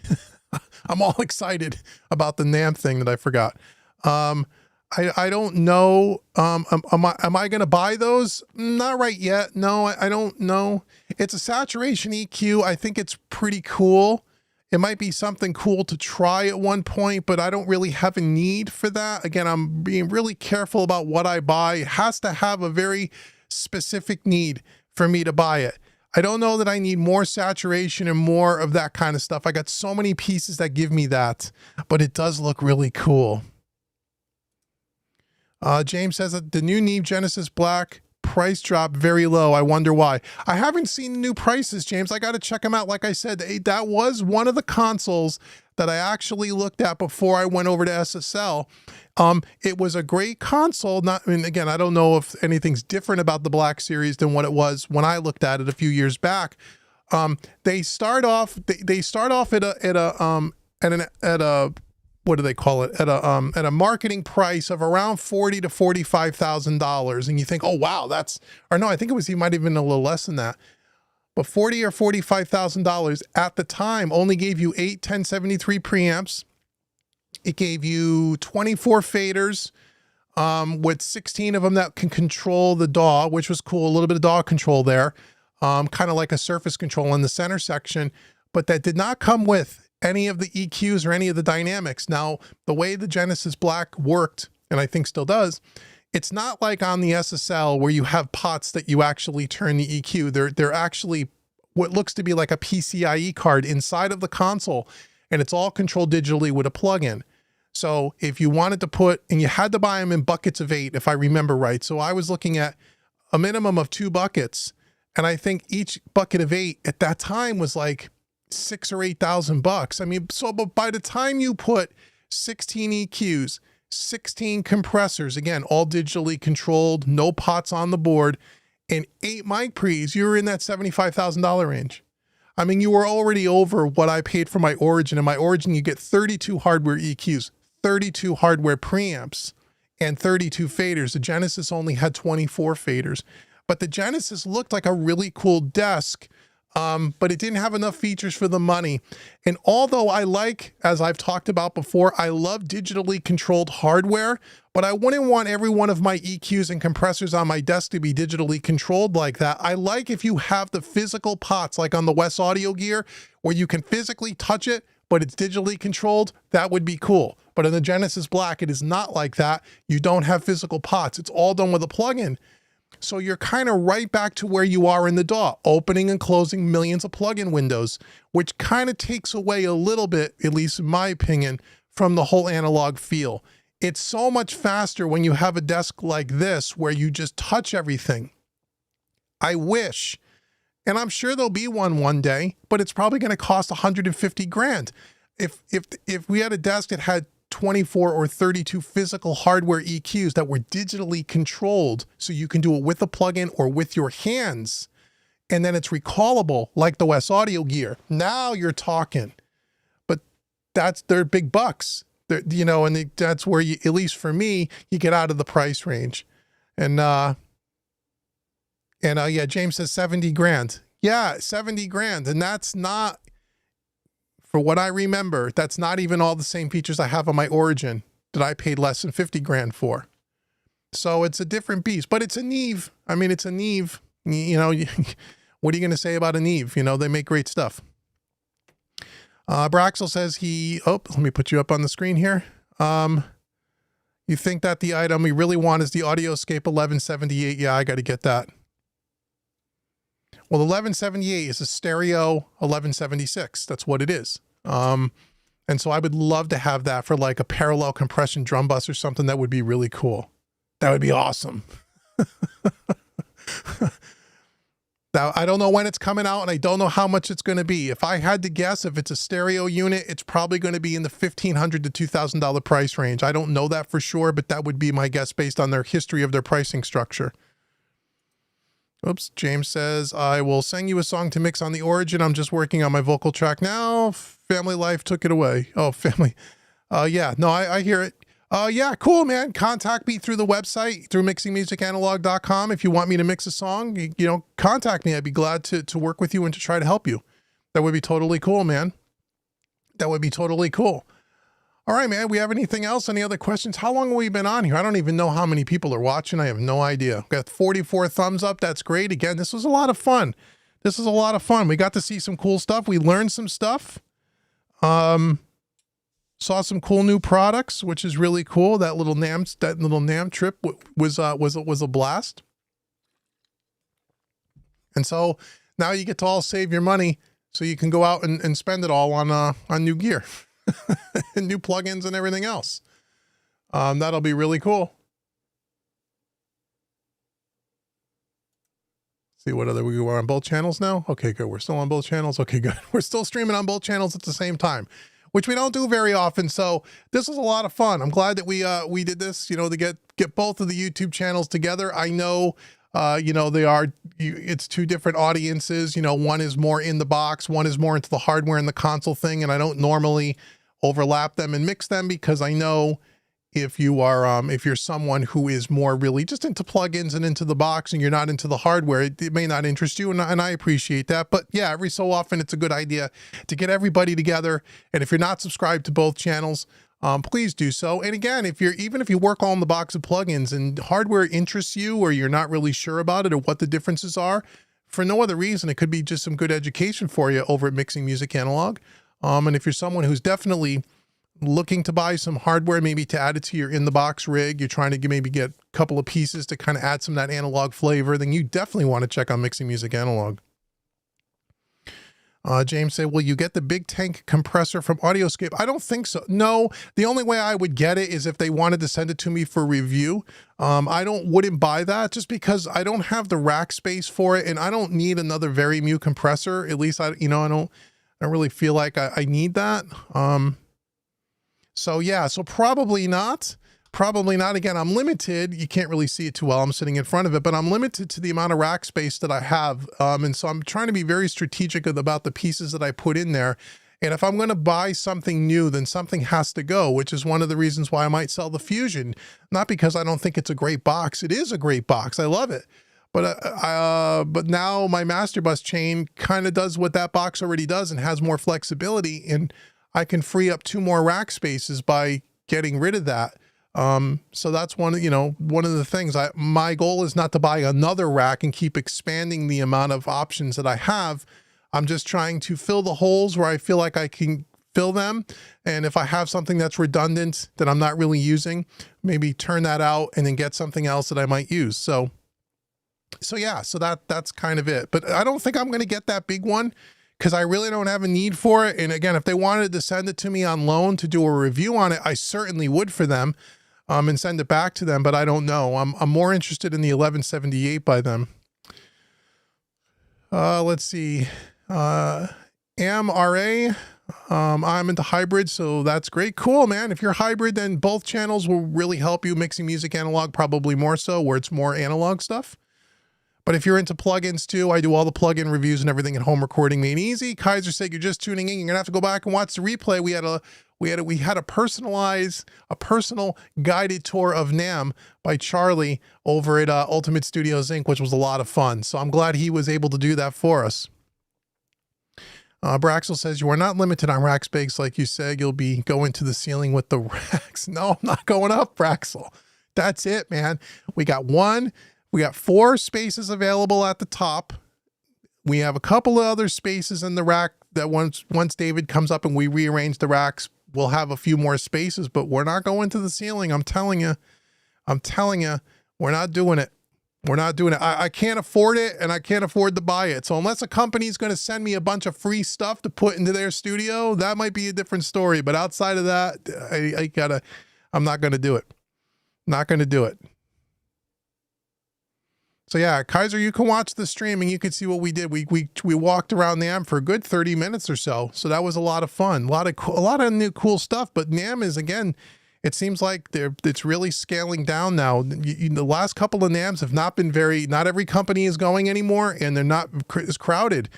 I'm all excited about the NAM thing that I forgot. I don't know. Am I going to buy those? Not right yet. No, I don't know. It's a saturation EQ. I think it's pretty cool. It might be something cool to try at one point, but I don't really have a need for that. Again, I'm being really careful about what I buy. It has to have a very specific need for me to buy it. I don't know that I need more saturation and more of that kind of stuff. I got so many pieces that give me that, but it does look really cool. James says that the new Neve Genesis Black price drop very low. I wonder why. I haven't seen the new prices, James. I got to check them out. Like I said, that was one of the consoles that I actually looked at before I went over to SSL. It was a great console. Again, I don't know if anything's different about the Black Series than what it was when I looked at it a few years back. They start off at a what do they call it? At a marketing price of around $40,000 to $45,000. And you think, oh, wow, I think it might have been a little less than that. but $40,000 or $45,000 at the time only gave you 8 1073 preamps. It gave you 24 faders, with 16 of them that can control the DAW, which was cool. A little bit of DAW control there, kind of like a surface control in the center section, but that did not come with any of the EQs or any of the dynamics. Now, the way the Genesis Black worked, and I think still does, it's not like on the SSL where you have pots that you actually turn the EQ. They're actually what looks to be like a PCIe card inside of the console, and it's all controlled digitally with a plug-in. So if you wanted to put, and you had to buy them in buckets of 8, if I remember right. So I was looking at a minimum of 2 buckets, and I think each bucket of 8 at that time was like $6,000 or $8,000. I mean, so but by the time you put 16 EQs, 16 compressors, again, all digitally controlled, no pots on the board, and 8 mic pre's, you were in that $75,000 range. I mean, you were already over what I paid for my Origin. In my Origin, you get 32 hardware EQs, 32 hardware preamps, and 32 faders. The Genesis only had 24 faders, but the Genesis looked like a really cool desk, but it didn't have enough features for the money. And although I like, as I've talked about before, I love digitally controlled hardware, but I wouldn't want every one of my EQs and compressors on my desk to be digitally controlled like that. I like if you have the physical pots, like on the Wes Audio gear, where you can physically touch it, but it's digitally controlled. That would be cool. But in the Genesis Black, it is not like that. You don't have physical pots. It's all done with a plugin. So you're kind of right back to where you are in the DAW, opening and closing millions of plugin windows, which kind of takes away a little bit, at least in my opinion, from the whole analog feel. It's so much faster when you have a desk like this where you just touch everything. I wish, and I'm sure there'll be one day, but it's probably going to cost 150 grand. If we had a desk that had 24 or 32 physical hardware EQs that were digitally controlled, so you can do it with a plugin or with your hands, and then it's recallable like the Wes Audio gear. Now you're talking, but they're big bucks. You know, and that's where you, at least for me, you get out of the price range. And yeah, James says 70 grand. Yeah, 70 grand. And that's not, for what I remember, that's not even all the same features I have on my Origin that I paid less than 50 grand for. So it's a different beast, but it's a Neve. I mean, it's a Neve. You know, what are you going to say about a Neve? You know, they make great stuff. Braxel says let me put you up on the screen here. You think that the item we really want is the Audioscape 1178. Yeah, I got to get that. Well, the 1178 is a stereo 1176. That's what it is. And so I would love to have that for like a parallel compression drum bus or something. That would be really cool. That would be awesome. Now, I don't know when it's coming out, and I don't know how much it's going to be. If I had to guess, if it's a stereo unit, it's probably going to be in the $1,500 to $2,000 price range. I don't know that for sure, but that would be my guess based on their history of their pricing structure. Oops, James says, I will sing you a song to mix on the Origin. I'm just working on my vocal track now. Family life took it away. Oh, family. Yeah, no, I hear it. Yeah, cool, man. Contact me through the website, through mixingmusicanalog.com. If you want me to mix a song, you know, contact me. I'd be glad to work with you and to try to help you. That would be totally cool, man. That would be totally cool. All right, man. We have anything else? Any other questions? How long have we been on here? I don't even know how many people are watching. I have no idea. Got 44 thumbs up. That's great. Again, this was a lot of fun. This is a lot of fun. We got to see some cool stuff. We learned some stuff. Saw some cool new products, which is really cool. That little NAM trip was a blast. And so now you get to all save your money so you can go out and spend it all on new gear and new plugins and everything else. That'll be really cool. See what other we were on both channels now. Okay, good. We're still on both channels. Okay, good. We're still streaming on both channels at the same time, which we don't do very often. So this was a lot of fun. I'm glad that we did this, you know, to get both of the YouTube channels together. I know, you know, it's two different audiences. You know, one is more in the box, one is more into the hardware and the console thing. And I don't normally overlap them and mix them because I know if you are if you're someone who is more really just into plugins and into the box and you're not into the hardware, it may not interest you, and I appreciate that. But yeah, every so often it's a good idea to get everybody together. And if you're not subscribed to both channels, please do so. And again, even if you work on the box of plugins and hardware interests you, or you're not really sure about it or what the differences are, for no other reason, it could be just some good education for you over at Mixing Music Analog. And if you're someone who's definitely looking to buy some hardware, maybe to add it to your in-the-box rig, you're trying to maybe get a couple of pieces to kind of add some of that analog flavor, then you definitely want to check out Mixing Music Analog. James said, will you get the big tank compressor from Audioscape? I don't think so. No, the only way I would get it is if they wanted to send it to me for review. I wouldn't buy that just because I don't have the rack space for it, and I don't need another Very compressor. At least I don't really feel like I need that. So yeah, so probably not. Probably not. Again, I'm limited. You can't really see it too well. I'm sitting in front of it, but I'm limited to the amount of rack space that I have. And so I'm trying to be very strategic about the pieces that I put in there. And if I'm going to buy something new, then something has to go, which is one of the reasons why I might sell the Fusion. Not because I don't think it's a great box. It is a great box. I love it. But now my Master Bus chain kind of does what that box already does and has more flexibility. And I can free up 2 more rack spaces by getting rid of that. So that's one of the things. My goal is not to buy another rack and keep expanding the amount of options that I have. I'm just trying to fill the holes where I feel like I can fill them. And if I have something that's redundant that I'm not really using, maybe turn that out and then get something else that I might use. So yeah, so that's kind of it. But I don't think I'm going to get that big one, because I really don't have a need for it. And again, if they wanted to send it to me on loan to do a review on it, I certainly would for them. And send it back to them, but I don't know. I'm more interested in the 1178 by them. Let's see. AMRA. I'm into hybrid, so that's great. Cool, man. If you're hybrid, then both channels will really help you. Mixing Music Analog, probably more so, where it's more analog stuff. But if you're into plugins too, I do all the plugin reviews and everything at Home Recording Made Easy. Kaiser said you're just tuning in. You're gonna have to go back and watch the replay. We had a personal guided tour of NAM by Charlie over at Ultimate Studios Inc., which was a lot of fun. So I'm glad he was able to do that for us. Braxel says you are not limited on rack space, like you said. You'll be going to the ceiling with the racks. No, I'm not going up, Braxel. That's it, man. We got 4 spaces available at the top. We have a couple of other spaces in the rack that once David comes up and we rearrange the racks, we'll have a few more spaces, but we're not going to the ceiling. I'm telling you, we're not doing it. We're not doing it. I can't afford it, and I can't afford to buy it. So unless a company's going to send me a bunch of free stuff to put into their studio, that might be a different story. But outside of that, I'm not going to do it. Not going to do it. So yeah, Kaiser, you can watch the stream and you can see what we did. We walked around NAM for a good 30 minutes or so. So that was a lot of fun. A lot of new cool stuff. But NAM is, again, it seems like it's really scaling down now. The last couple of NAMs have not been not every company is going anymore, and they're not as crowded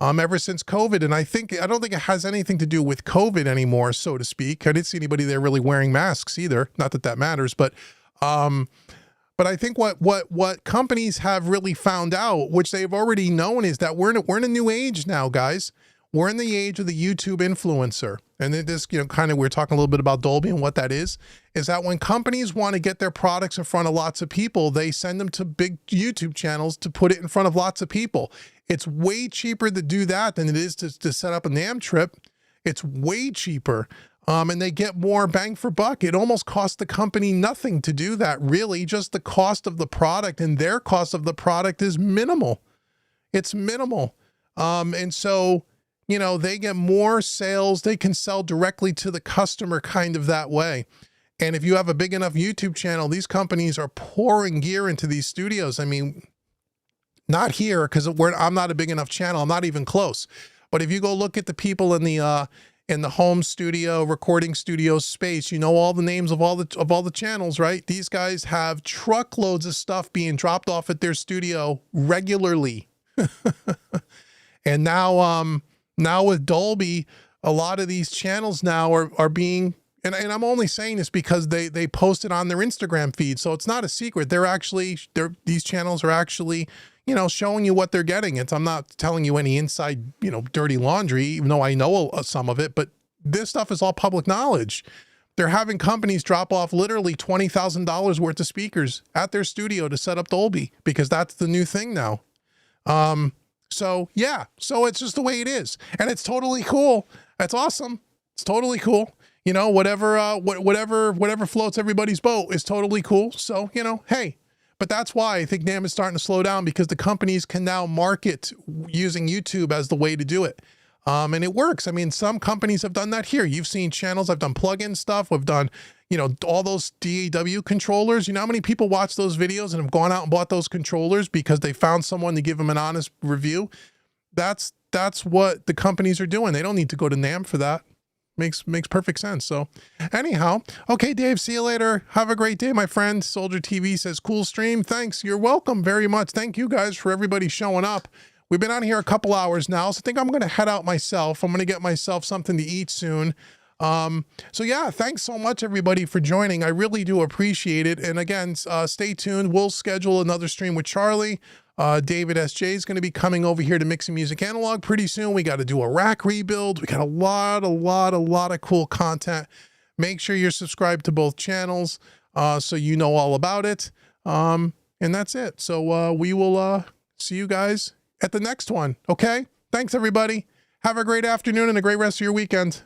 ever since COVID. And I don't think it has anything to do with COVID anymore, so to speak. I didn't see anybody there really wearing masks either. Not that matters, but I think what companies have really found out, which they've already known, is that we're in a new age now, guys. We're in the age of the YouTube influencer. And then this, kind of, we're talking a little bit about Dolby and what that is that when companies want to get their products in front of lots of people, they send them to big YouTube channels to put it in front of lots of people. It's way cheaper to do that than it is to set up a NAM trip. It's way cheaper. And they get more bang for buck. It almost costs the company nothing to do that, really. Just the cost of the product, and their cost of the product is minimal. It's minimal. And so, they get more sales. They can sell directly to the customer kind of that way. And if you have a big enough YouTube channel, these companies are pouring gear into these studios. I mean, not here, because I'm not a big enough channel. I'm not even close. But if you go look at the people in the home studio, recording studio space, all the names of all the channels, right? These guys have truckloads of stuff being dropped off at their studio regularly. And now with Dolby, a lot of these channels now are being, and I'm only saying this because they post it on their Instagram feed, so it's not a secret. These channels are actually, you know, showing you what they're getting. I'm not telling you any inside, you know, dirty laundry, even though I know some of it, but this stuff is all public knowledge. They're having companies drop off literally $20,000 worth of speakers at their studio to set up Dolby, because that's the new thing now. So yeah, so it's just the way it is, and it's totally cool. That's awesome. It's totally cool. You know, whatever floats everybody's boat is totally cool. So, you know, hey, but that's why I think NAMM is starting to slow down, because the companies can now market using YouTube as the way to do it. And it works. I mean, some companies have done that here. You've seen channels. I've done plug-in stuff. We've done, you know, all those DAW controllers. You know how many people watch those videos and have gone out and bought those controllers because they found someone to give them an honest review? That's what the companies are doing. They don't need to go to NAMM for that. Makes perfect sense. So anyhow, okay, Dave, see you later. Have a great day, my friend. Soldier TV says, cool stream. Thanks. You're welcome very much. Thank you guys for everybody showing up. We've been on here a couple hours now, so I think I'm going to head out myself. I'm going to get myself something to eat soon. So yeah, thanks so much everybody for joining. I really do appreciate it. And again, stay tuned. We'll schedule another stream with Charlie. David SJ is going to be coming over here to Mixing Music Analog pretty soon. We got to do a rack rebuild. We got a lot of cool content. Make sure you're subscribed to both channels, so you know all about it. And that's it. So, we will, see you guys at the next one. Okay. Thanks everybody. Have a great afternoon and a great rest of your weekend.